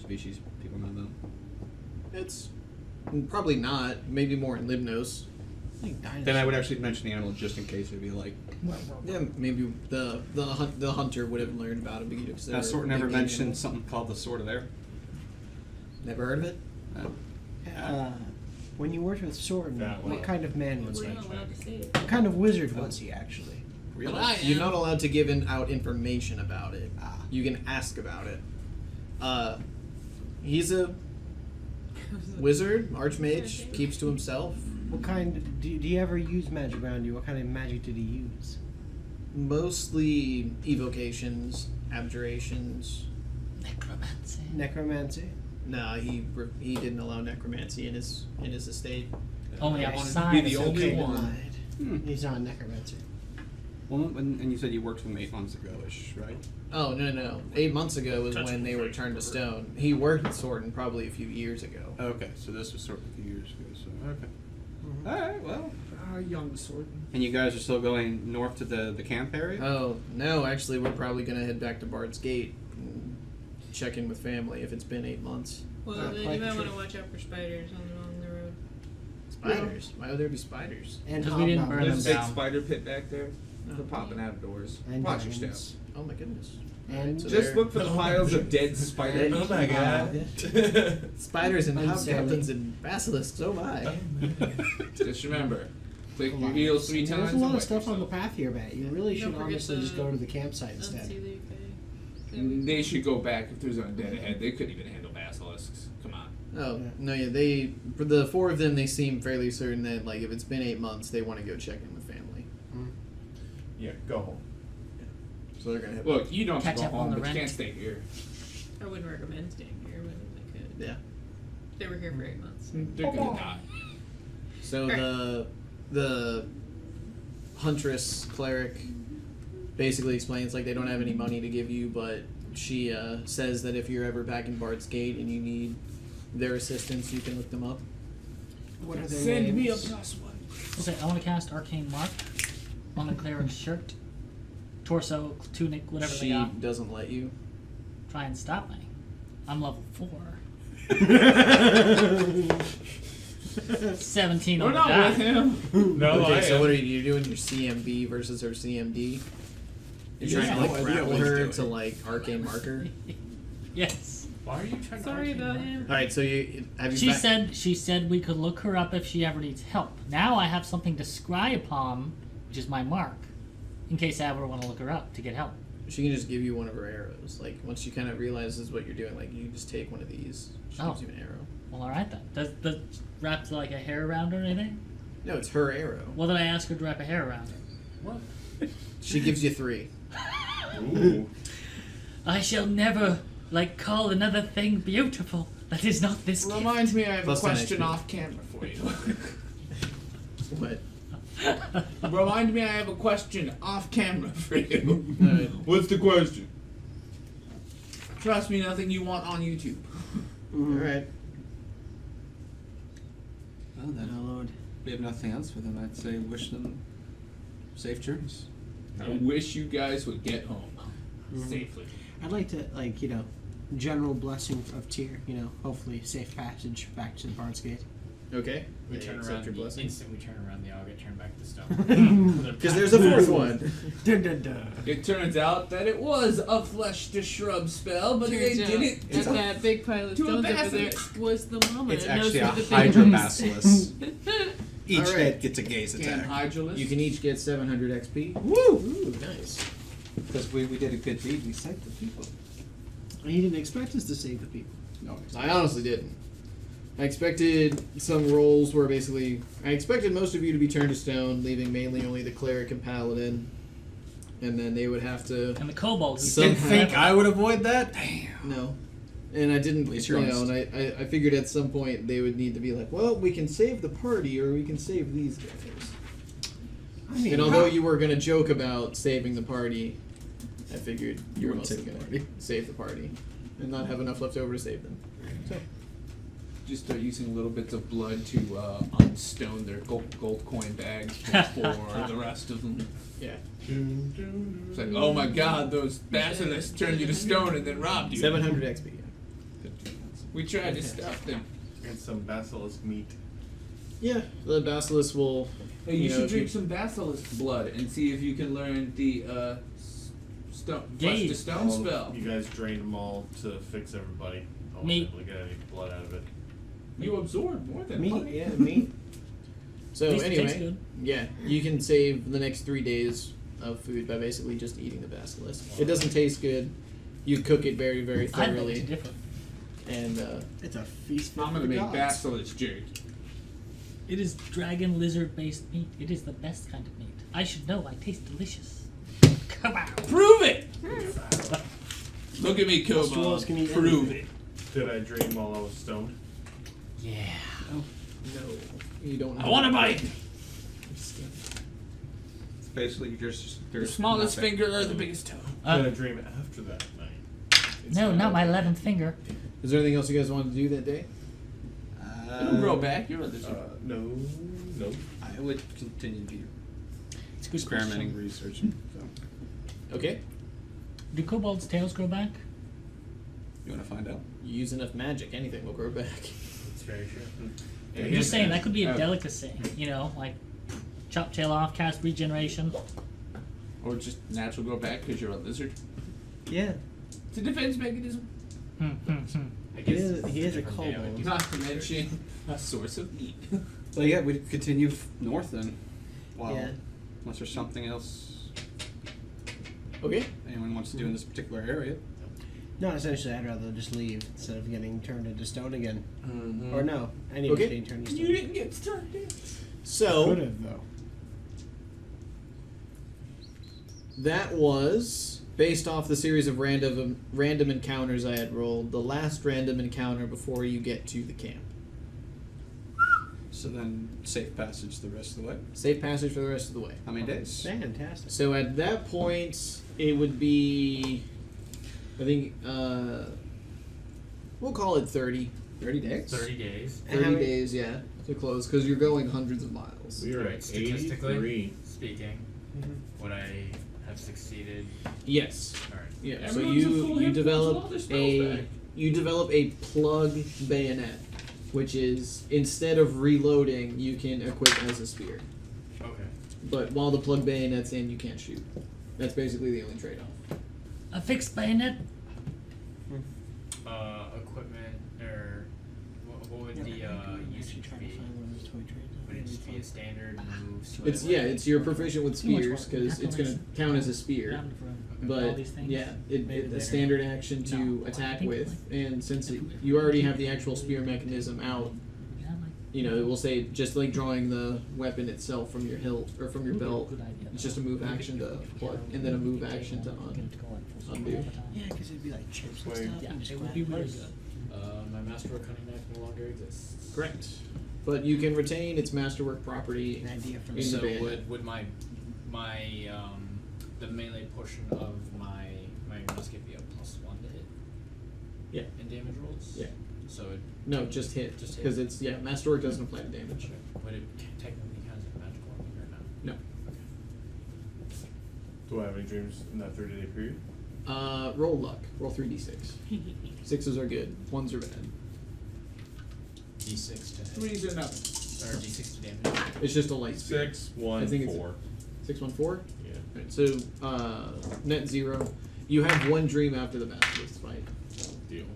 species? People know them. It's probably not. Maybe more in Libnos. Then I would actually mention the animal just in case it'd be like. Yeah, maybe the hunter would have learned about it because That sort never mentioned something called the Sword of Air. Never heard of it. When you worked with Sortin, That what one. kind of man was We're he? not allowed to say it. What kind of wizard was he, actually? You're not allowed to give out information about it. You can ask about it. He's a wizard, archmage, keeps to himself. What kind? Do you ever use magic around you? What kind of magic did he use? Mostly evocations, abjurations. Necromancy. Necromancy. Nah, he didn't allow necromancy in his estate. Only I wanted to outside. be the is only okay. one. He's not a necromancer. Well, and you said you worked with him 8 months ago-ish, right? Oh no! 8 months ago was when they were turned to stone. He worked with Sorton probably a few years ago. Okay, so this was sort of a few years ago. So okay. All right. Well, Young sword. and you guys are still going north to the camp area? Oh no! Actually, we're probably gonna head back to Bard's Gate and check in with family if it's been 8 months. Well, Not then quite you might true. want to watch out for spiders along the road. Spiders? Why would there be spiders? And 'Cause we didn't hobgoblins. burn There's them a big down. spider pit back there. They're popping out of doors. And Watch your dragons. step. Oh my goodness! And So Just they're- look for the piles of dead spiders. Oh my god. Spiders and And hobgoblins and basilisks. Oh my! Just remember, click your Come on. heels 3 times. There's a and lot of wet stuff on the yourself. path here, Matt. You really Don't should forget honestly the just go to the campsite instead. Unseelie They should go back if there's undead ahead. They couldn't even handle basilisks. Come on. Oh Yeah. no! Yeah, for the 4 of them, they seem fairly certain that like if it's been 8 months, they want to go check in with family. Yeah, go home. So they're gonna have Look, you don't have Catch to go up on home, the but you rent. can't stay here. I wouldn't recommend staying here, but if I could. yeah. They were here for 8 months. They're gonna die. So the huntress cleric basically explains like they don't have any money to give you, but she says that if you're ever back in Bard's Gate and you need their assistance, you can look them up. What are their Send me a names? +1. Okay, I want to cast Arcane Mark on the cleric's shirt, torso, tunic, whatever She they got. doesn't let you. Try and stop me. I'm level 4. 17 We're on the not die. with him. No, Okay, I so am. what are you doing? Your CMB versus her CMD? You're trying to no like idea grapple what he's her doing. to like arcane marker. Yes. Why are you trying Sorry to about him. All right, so you have you. She said we could look her up if she ever needs help. Now I have something to scry upon, which is my mark, in case I ever want to look her up to get help. She can just give you one of her arrows. Like once she kind of realizes what you're doing, like you just take one of these. She Oh. gives you an arrow. Well, all right then. Does wrap like a hair around her or anything? No, it's her arrow. Well, then I ask her to wrap a hair around her. What? She gives you 3. Ooh. I shall never call another thing beautiful that is not this gift. Reminds me, I have Plus a 10 question HP. off camera for you. What? Remind me, I have a question off camera for you. Alright. What's the question? Trust me, nothing you want on YouTube. All right. Well, then, Oh, Lord. we have nothing else for them. I'd say wish them safe journeys. I wish you guys would get home safely. I'd like to, general blessing of Tyr, hopefully safe passage back to the Bard's Gate. Okay. We They turn accept around. your The blessing. instant we turn around, they all get turned back to stone. Because there's a 4th one. Dun, dun, dun. It turns out that it was a flesh to shrub spell, but they Turns out did it that that big pile of to a stones over there basilisk. was the mama. It's It knows actually a where the big Hydra ones- basilisk. Each All right. head gets a gaze and attack. Hydralis. You can each get 700 XP. Woo! Ooh, nice. Because we did a good deed. We saved the people. He didn't expect us to save the people. No. I honestly didn't. I expected some rolls where basically I expected most of you to be turned to stone, leaving mainly only the cleric and paladin, and then they would have to And the kobold. Some- Didn't think I would avoid that? Damn. no. And I didn't, At least you you're know, honest. and I figured at some point they would need to be like, well, we can save the party or we can save these guys. I mean, And although you were gonna joke about saving the party, I figured you were wouldn't mostly save the gonna party. save the party and not have enough left over to save them. So. Just start using little bits of blood to unstone their gold coin bags for the rest of them. Yeah. It's like, oh my god, those basilisks turned you to stone and then robbed you. 700 XP. We tried to stop them. And some basilisk meat. Yeah, the basilisk will. Hey, you know, should if drink some basilisk blood and see if you can learn the stone flesh to Gate. stone spell. You guys drained them all to fix everybody. I wasn't Meat. able to get any blood out of it. You absorb more than meat, blood. yeah, meat. So At least it tastes anyway, good. yeah, you can save the next 3 days of food by basically just eating the basilisk. It doesn't taste good. You cook it very, very I beg to thoroughly, differ. and It's a feast. I'm gonna make basilisk jerky. It is dragon lizard based meat. It is the best kind of meat. I should know. I taste delicious. Come on. Prove it! Look at me, Straws Kobo. can eat Prove anything. it. Did I dream while I was stoned? Yeah. no, you don't. I want a bite! It's basically there's The smallest nothing. finger or the biggest toe? Did I dream after that night? No, not my 11th finger. Is there anything else you guys wanted to do that day? It'll grow back. You're a lizard. No. I would continue to be It's a good experimenting, question. researching. So. Okay. Do kobolds' tails grow back? You want to find out? You use enough magic, anything will grow back. It's very true. I'm just saying that could be a Oh. delicacy. You know, like chop tail off, cast regeneration. Or just natural grow back because you're a lizard. Yeah. It's a defense mechanism. I He guess is- it's he is a different day, I would kobold. do Not to mention a source of meat. So yeah, we continue north then. Wow. Yeah. Unless there's something else Okay. anyone wants to do in this particular area. No, essentially, I'd rather just leave instead of getting turned into stone again. Mm-hmm. Or no, any Okay. of getting turned into You stone. didn't get started. So Could have though. that was based off the series of random encounters I had rolled. The last random encounter before you get to the camp. So then safe passage the rest of the way. Safe passage for the rest of the way. How many days? Fantastic. So at that point, it would be, I think, we'll call it 30. 30 days? 30 days. 30 How many- days, yeah, to close, because you're going hundreds of miles. We are Right, at statistically 83. speaking, would I have succeeded? Yes. Alright. Yeah. So Everyone's a full you hit points, all develop their spells back. a plug bayonet, which is instead of reloading, you can equip as a spear. Okay. But while the plug bayonet's in, you can't shoot. That's basically the only trade-off. A fixed bayonet? Equipment, or what would the usage be? Would it just be a standard move? It's you're proficient with spears because it's going to count as a spear. All But these things? yeah, Maybe a they're- standard action to No, I attack think with, like- and since you already have the actual spear mechanism out, Yeah, like, you know, it will say just like drawing the weapon itself from your hilt or from your would be a belt. good idea, It's though. just a move action to plug, and then a move action to undo. Yeah, because it'd be like chips and Wait. stuff. Yeah, and just it would grab be it. really good. My masterwork hunting knife no longer exists. Correct. But you can retain its masterwork property. An idea for In the So bayonet. would my the melee portion of my musket be a +1 to hit? Yeah. In damage rolls? Yeah. So it No, just hit. Just hit. Because it's masterwork doesn't apply to damage. would it technically count as a magical weapon or no? No. Do I have any dreams in that 30-day period? Roll luck. Roll 3d6. 6s are good. 1s are bad. D6 to hit. Threes or nothing. Or D6 to damage. It's just a light spear. 6, 1, I think it's- 4. 6, 1, 4? Yeah. Right, so, net 0. You have one dream after the basilisk fight. Deal.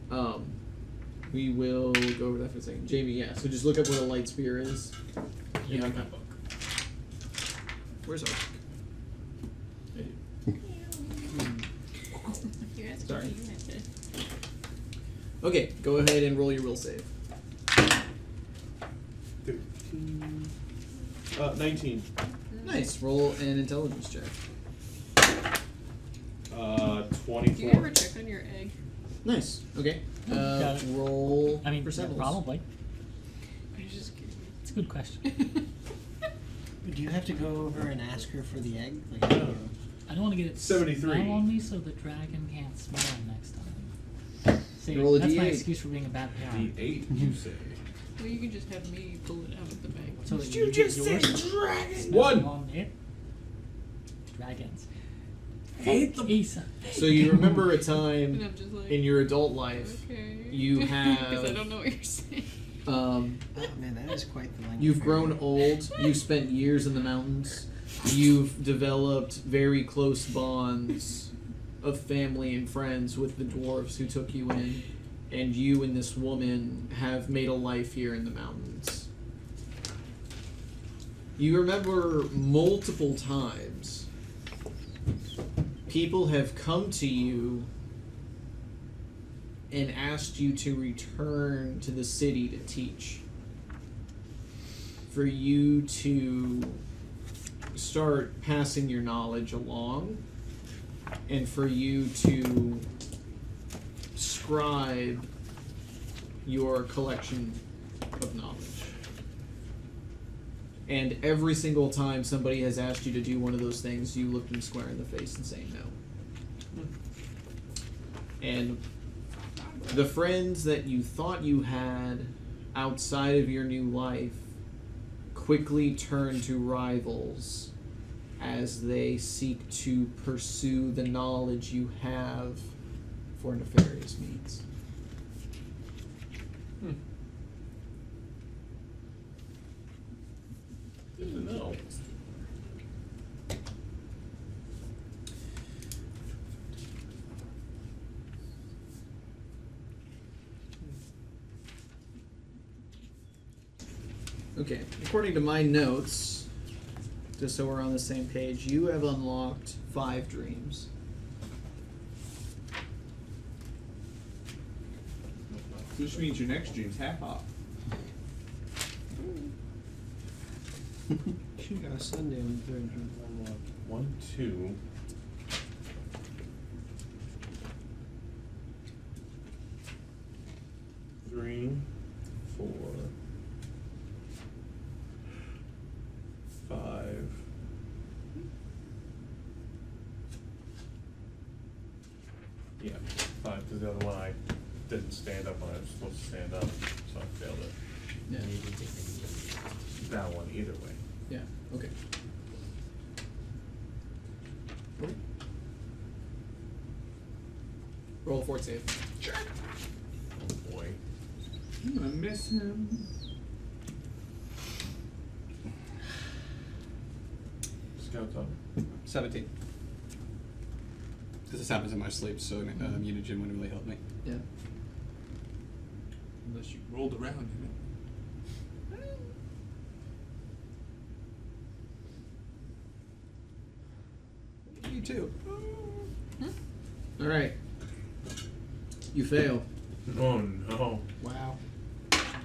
We will go over that for a second. Jamie, yeah. So just look up what a light spear is. Yeah, my book. Where's our book? I do. You're asking Sorry. me, you have to- Okay, go ahead and roll your will save. 13. 19. Nice. Roll an intelligence check. 24. Do you ever check on your egg? Nice. Okay. Got it. Roll. I mean, percentables. probably. I was just curious. It's a good question. Do you have to go over and ask her for the egg? Like, I don't know. I don't want to get it 73. smell on me so the dragon can't smell it next time. See, Roll a that's my D8. excuse for being a bad parent. The 8, you say. Well, you can just have me pull it out of the bag. So that You get just yours said dragon! smell 1. on it. Dragons. Hate them. Isa. So you remember a And time I'm just like, in your adult life, okay. you Because I have- don't know what you're saying. Oh man, that is quite the language. you've grown old. You've spent years in the mountains. You've developed very close bonds of family and friends with the dwarves who took you in, and you and this woman have made a life here in the mountains. You remember multiple times people have come to you and asked you to return to the city to teach. For you to start passing your knowledge along, and for you to scribe your collection of knowledge. And every single time somebody has asked you to do one of those things, you look them square in the face and say no. And the friends that you thought you had outside of your new life quickly turn to rivals as they seek to pursue the knowledge you have for nefarious means. Good to know. Okay, according to my notes, just so we're on the same page, you have unlocked 5 dreams. Which means your next dream's half off. She got a Sunday on the 3rd. 1, 2. Three, 4, 5. Yeah, 5, because the other one I didn't stand up when I was supposed to stand up, so I failed it. Yeah. That one, either way. Yeah, okay. Roll a fort save. Oh boy. I'm gonna miss him. Scout's up. 17. Because this happens in my sleep, so mutagen wouldn't really help me. Yeah. Unless you rolled around in it. You too. Alright. You fail. Oh no. Wow.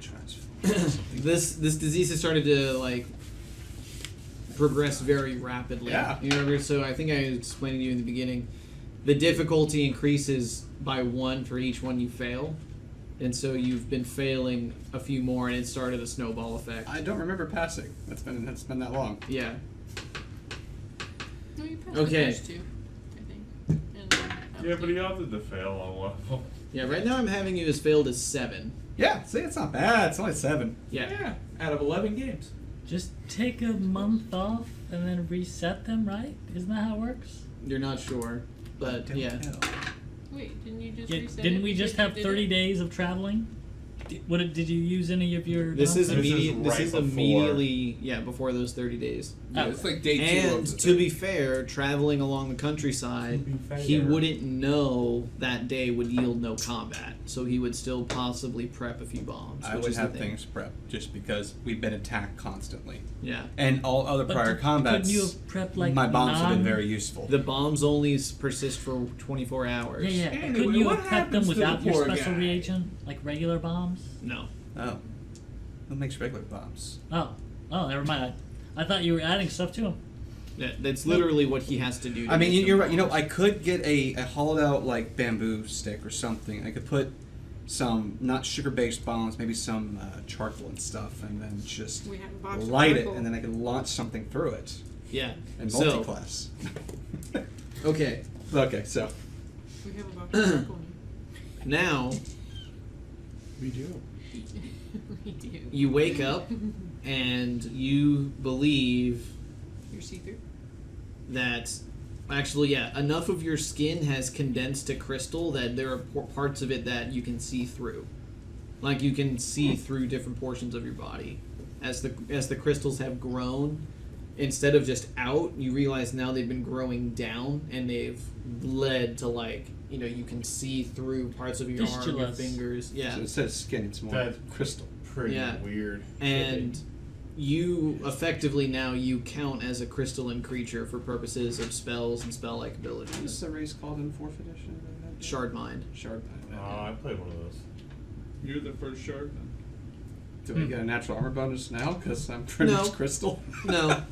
Transform. This disease has started to like progress very rapidly. Yeah. You remember? So I think I explained to you in the beginning. The difficulty increases by 1 for each one you fail, and so you've been failing a few more, and it started a snowball effect. I don't remember passing. That's been that long. Yeah. No, you passed Okay. the first 2, I think. And then Yeah, but he opted to fail on level. Yeah. Right now I'm having you as failed as 7. Yeah, see, it's not bad. It's only 7. Yeah. Out of 11 games. Just take a month off and then reset them, right? Isn't that how it works? You're not sure, but Don't yeah. tell. Wait, didn't you just Yeah, reset didn't it we because just you have did 30 it? days of traveling? Did you use any of your? This is This is immediate. This right is before. immediately before those 30 days. Oh. It's like day 2 And of the to be fair, traveling along the countryside, To be fair. he wouldn't know that day would yield no combat, so he would still possibly prep a few bombs. I which would is the have thing. things prepped just because we've been attacked constantly. Yeah, And all other But prior combats, couldn't you have prepped like my bombs have been non- very useful. the bombs only persist for 24 hours. Yeah, yeah. Anyway, Couldn't you what have prepped happens them to the without your poor special guy? reagent, like regular bombs? No. Oh. Who makes regular bombs? Oh, never mind. I thought you were adding stuff to them. Yeah, that's literally what he has to do. To I mean, make you're them right. You know, bombs. I could get a hollowed out like bamboo stick or something. I could put some not sugar based bombs, maybe some charcoal and stuff, and then just We have a box of light it, charcoal. and then I could launch something through it Yeah. in So, multi-class. okay. Okay, so We have a box of charcoal Now we do. we do. you wake up and you believe You're see-through? that actually, yeah, enough of your skin has condensed to crystal that there are parts of it that you can see through. Like you can see through different portions of your body. As the crystals have grown, instead of just out, you realize now they've been growing down and they've led to like, you know, you can see through parts of your arm, your Fistulas. fingers. Yeah. So instead of skin, it's more That- crystal. Pretty Yeah. weird. And you effectively now you count as a crystalline creature for purposes of spells and spell-like What's abilities. the race called in 4th edition? Shard mind. Shard. I played one of those. You're the first shard. Do we get a natural armor bonus now? Because I'm pretty No. much crystal. No,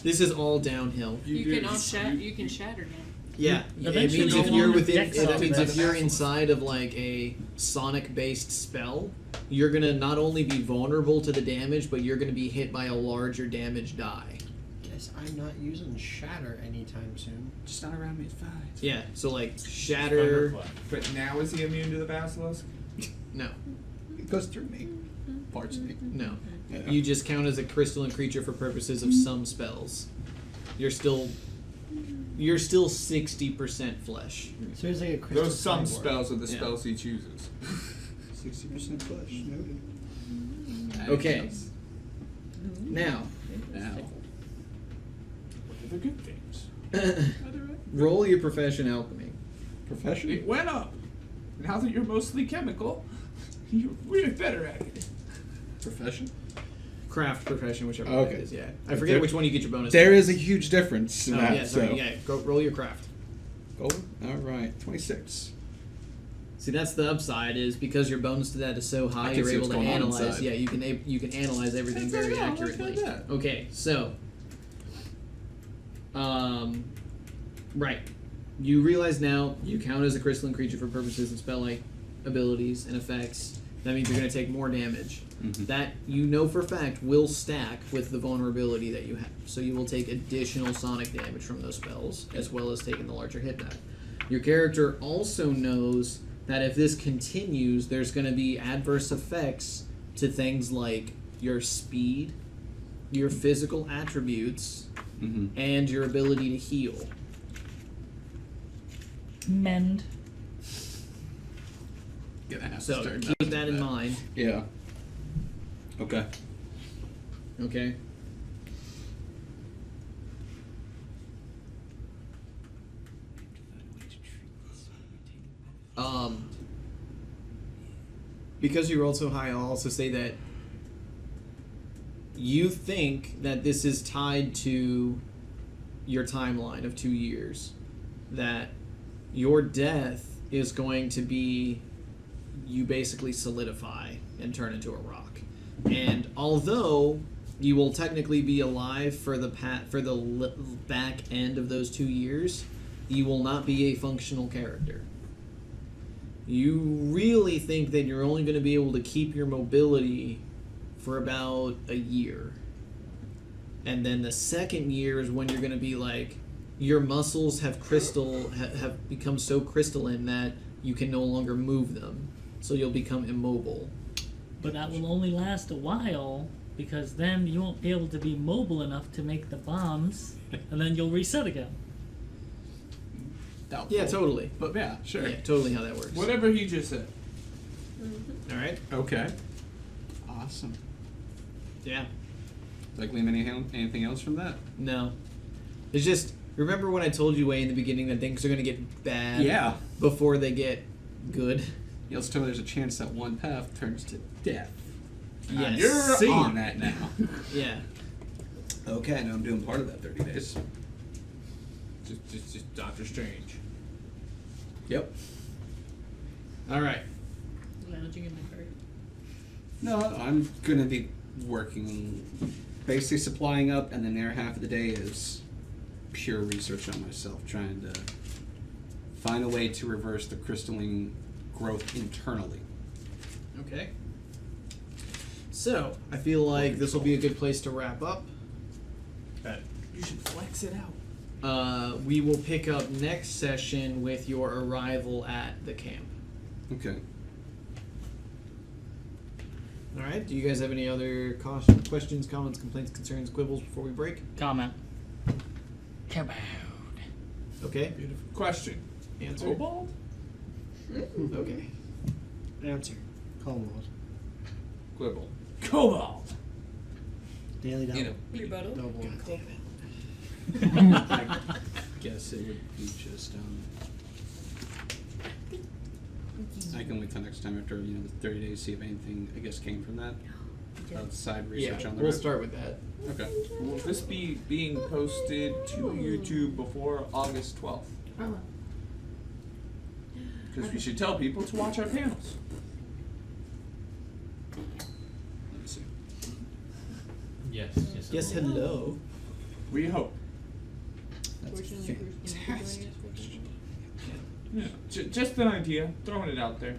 this is all downhill. You can all you can shatter now. Yeah, it Eventually means you if can you're only within, dex it off means that. if you're inside of like a sonic-based spell, you're gonna not only be vulnerable to the damage, but you're gonna be hit by a larger damage die. Guess I'm not using shatter anytime soon. Just not around me, it's fine. Yeah, so like shatter. But now is he immune to the basilisk? No, It goes through me. Parts of me. no. Yeah. You just count as a crystalline creature for purposes of some spells. You're still 60% flesh. So he's like a crystal Those some cyborg. spells are the Yeah. spells he chooses. 60% flesh. Noted. Okay. Now, Now. What are the good things? roll your profession alchemy. Profession? It went up. Now that you're mostly chemical, you're really better at it. Profession? Craft profession, whichever one Okay. it is. Yeah, I forget which one you get your bonus. There to. is a huge difference in Oh, that. yeah, sorry. so. Yeah, go roll your craft. Gold? Alright, 26. See, that's the upside is because your bonus to that is so high, can you're see able what's to going on analyze. inside. Yeah, you can analyze everything That's very it, I like accurately. that. Okay, so, right, you realize now you count as a crystalline creature for purposes of spell-like abilities and effects. That means you're going to take more damage. Mhm. That you know for a fact will stack with the vulnerability that you have. So you will take additional sonic damage from those spells, as well as taking the larger hit die. Your character also knows that if this continues, there's going to be adverse effects to things like your speed, your physical attributes, Mm-hmm. and your ability to heal. Mend. Gonna have to So start keep that in that. mind. Yeah. Okay. Okay. Because you rolled so high, I'll also say that you think that this is tied to your timeline of 2 years. That your death is going to be you basically solidify and turn into a rock. And although you will technically be alive for the back end of those 2 years, you will not be a functional character. You really think that you're only going to be able to keep your mobility for about a year. And then the second year is when you're going to be like, your muscles have have become so crystalline that you can no longer move them. So you'll become immobile. But that will only last a while, because then you won't be able to be mobile enough to make the bombs, and then you'll reset again. Doubtful. Yeah, totally. But yeah, sure. Yeah, totally how that works. Whatever he just said. All right. Okay. Awesome. Yeah. Like, Liam, anything else from that? No. It's just, remember when I told you way in the beginning that things are going to get bad Yeah. before they get good? You also told me there's a chance that one path turns to death. Yes. You're See. on that now. Yeah. Okay, now I'm doing part of that 30 days. Just Doctor Strange. Yep. All right. Lounging in the cart. No, I'm gonna be working, basically supplying up, and then the other half of the day is pure research on myself, trying to find a way to reverse the crystalline growth internally. Okay. So, I feel like this will be a good place to wrap up. You should flex it out. We will pick up next session with your arrival at the camp. Okay. All right. Do you guys have any other questions, comments, complaints, concerns, quibbles before we break? Comment. Kaboom. Okay. Beautiful. Question. Answer. Cobalt? Okay. Answer. Colmold. Quibble. Cobalt. Daily double. Rebuttal. Double. I guess it would be just, I can wait till next time after, the 30 days, see if anything, I guess, came from that. outside research on the we'll road. start with that. Okay. Will this be being posted to YouTube before August 12th? Oh. Because we should tell people to watch our panels. Let's see. Yes. Yes, hello. We hope. That's Fortunately, Bruce won't be joining us for that. Yeah, just an idea, throwing it out there.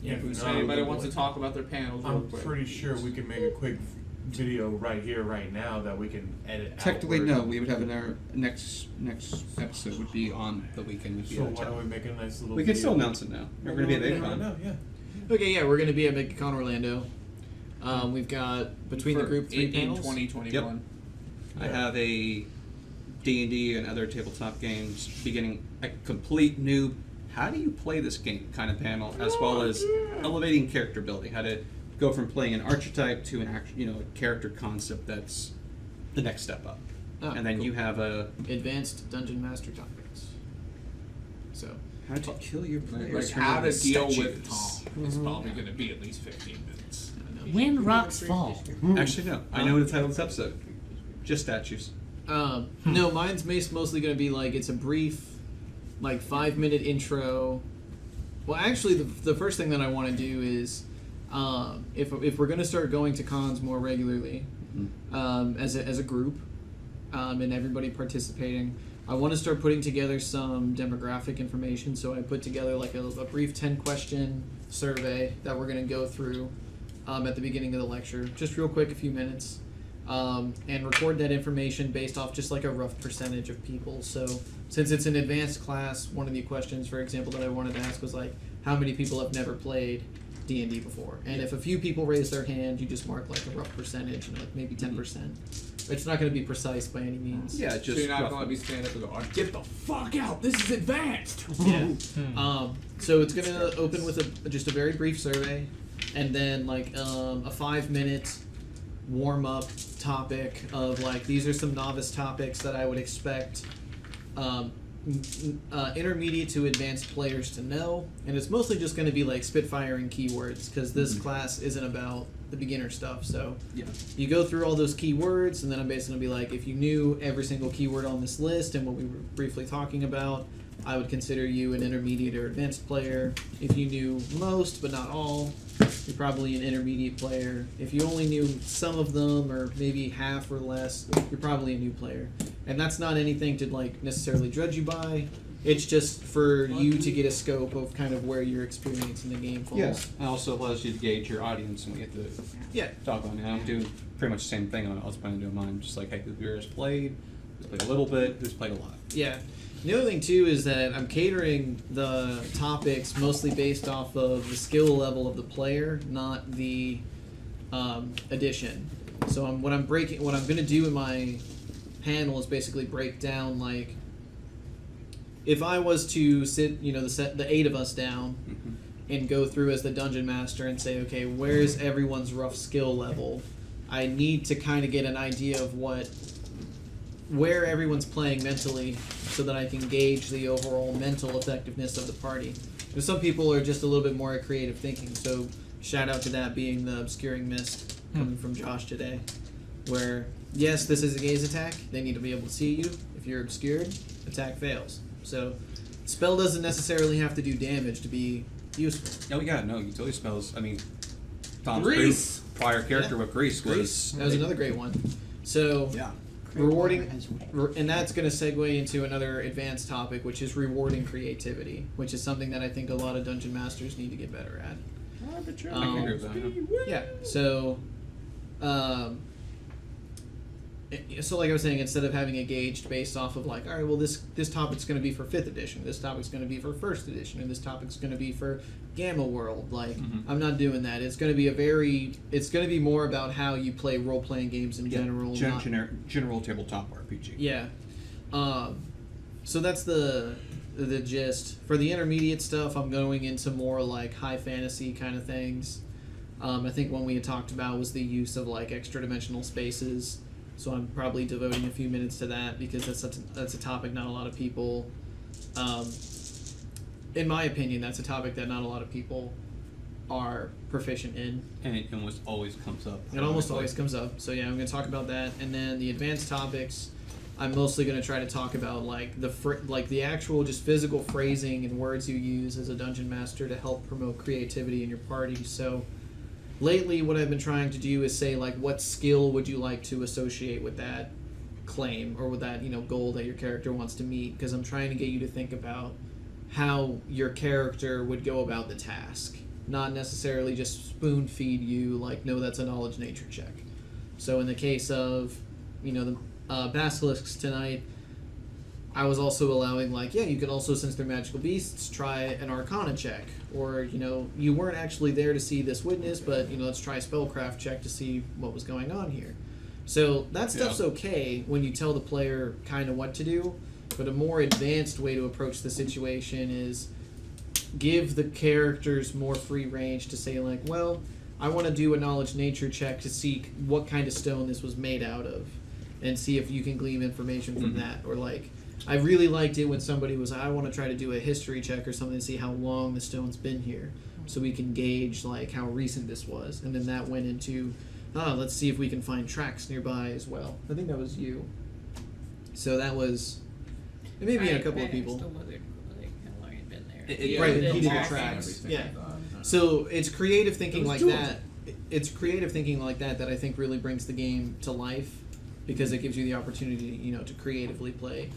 Yeah, If no, anybody wants to talk about their panels real I'm quick. pretty sure we can make a quick video right here, right now that we can edit. Technically, outward. no. We would have our next episode would be on the weekend. Would be So out of why town. don't we make a nice little? We can video? still announce it now. We're going to be at Yeah, VidCon. no, yeah. Okay, yeah, we're gonna be at MegaCon Orlando. We've got between the group 3 in panels. 2021. I have a D&D and other tabletop games beginning a complete new how do you play this game kind of panel, as well as elevating character building, how to go from playing an archetype to an a character concept that's the next step up. Oh, And then cool. you have a Advanced Dungeon Master topics. So how to kill your Like players. how to deal with statues. Tom is probably going to be at least 15 minutes. When rocks fall. Actually, no. I know the title of this episode. Just statues. No, mine's mostly going to be like it's a brief, like 5-minute intro. Well, actually, the first thing that I want to do is, if we're going to start going to cons more regularly, as a group, and everybody participating, I want to start putting together some demographic information. So I put together like a brief 10-question survey that we're going to go through at the beginning of the lecture, just real quick, a few minutes. And record that information based off just like a rough percentage of people. So since it's an advanced class, one of the questions, for example, that I wanted to ask was like, how many people have never played D&D before? And if a few people raise their hand, you just mark like a rough percentage, like maybe 10%. It's not going to be precise by any means. Yeah, So just you're not going to roughly. let me stand up and go, get the fuck out, this is advanced! Yeah. So it's going to open with just a very brief survey, and then like a 5-minute warm-up topic of like these are some novice topics that I would expect intermediate to advanced players to know, and it's mostly just going to be like spitfiring keywords because this class isn't about the beginner stuff. So Yeah. you go through all those keywords, and then I'm basically going to be like, if you knew every single keyword on this list and what we were briefly talking about, I would consider you an intermediate or advanced player. If you knew most but not all, you're probably an intermediate player. If you only knew some of them or maybe half or less, you're probably a new player. And that's not anything to like necessarily judge you by. It's just for you to get a scope of kind of where your experience in the game falls. Yes. It also allows you to gauge your audience and we get to Yeah. talk on it. I'm doing pretty much the same thing. I was planning to do mine. Just like, hey, who's played, who's played a little bit, who's played a lot. Yeah. The other thing too is that I'm catering the topics mostly based off of the skill level of the player, not the edition. So what I'm going to do in my panel is basically break down like if I was to sit, the 8 of us down and go through as the dungeon master and say, okay, where's everyone's rough skill level? I need to kind of get an idea of where everyone's playing mentally so that I can gauge the overall mental effectiveness of the party. Because some people are just a little bit more creative thinking, so shout out to that being the obscuring mist coming from Josh today. Where, yes, this is a gaze attack, they need to be able to see you. If you're obscured, attack fails. So, spell doesn't necessarily have to do damage to be useful. Oh yeah, no, utility spells. I mean, Tom's Grease! prior character Yeah. with Grease was Grease, that was another great one. So, yeah. rewarding, and that's going to segue into another advanced topic, which is rewarding creativity, which is something that I think a lot of dungeon masters need to get better at. I can agree with that. Yeah. So, so like I was saying, instead of having it gauged based off of like, all right, well this topic's going to be for 5th edition, this topic's going to be for 1st edition, and this topic's going to be for Gamma World. Like, I'm not doing that. It's going to be it's going to be more about how you play role playing games in general. not- General tabletop RPG. Yeah. So that's the gist. For the intermediate stuff, I'm going into more like high fantasy kind of things. I think one we had talked about was the use of like extra dimensional spaces. So I'm probably devoting a few minutes to that because that's a topic not a lot of people. In my opinion, that's a topic that not a lot of people are proficient in. And it almost always comes up. It almost always comes up. So yeah, I'm going to talk about that, and then the advanced topics. I'm mostly going to try to talk about like the actual just physical phrasing and words you use as a dungeon master to help promote creativity in your party. So lately, what I've been trying to do is say like, what skill would you like to associate with that claim or with that goal that your character wants to meet? Because I'm trying to get you to think about how your character would go about the task, not necessarily just spoon feed you like, no, that's a knowledge nature check. So in the case of the basilisks tonight, I was also allowing like, yeah, you could also, since they're magical beasts, try an arcana check, or you weren't actually there to see this witness, but let's try a spellcraft check to see what was going on here. So that stuff's okay when you tell the player kind of what to do, but a more advanced way to approach the situation is give the characters more free range to say like, well, I want to do a knowledge nature check to see what kind of stone this was made out of, and see if you can glean information from that. Or like, I really liked it when somebody was, I want to try to do a history check or something to see how long the stone's been here, so we can gauge like how recent this was. And then that went into, let's see if we can find tracks nearby as well. I think that was you. So that was, it may be a couple of people. Still wasn't like how long it'd been there. Right, The he did the tracks. tracks. Yeah. So it's creative thinking like that. It's creative thinking like that that I think really brings the game to life, because it gives you the opportunity, to creatively play.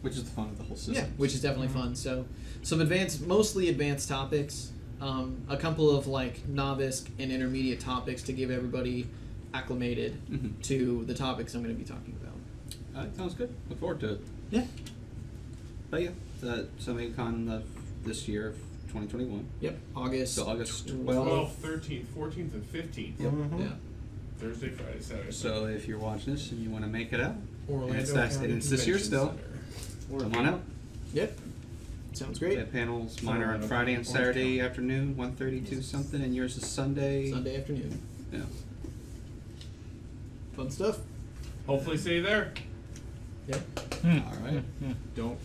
Which is the fun of the whole system. Yeah, which is definitely fun. So some mostly advanced topics, a couple of like novice and intermediate topics to give everybody acclimated to the topics I'm going to be talking about. Sounds good. Look forward to it. Yeah. But yeah, so MegaCon this year of 2021. Yep. August. So August 12th. 12th, 13th, 14th, and 15th. Yep. Yeah. Thursday, Friday, Saturday. So if you're watching this and you want to make it out, Orlando it's County this year Convention still. Center. Come on out. Yep. Sounds We great. have panels. Mine are on Orlando Friday and County. Saturday afternoon, 1:30 to something, and yours is Sunday. Sunday afternoon. Yeah. Fun stuff. Hopefully see you there. Yep. All right. Don't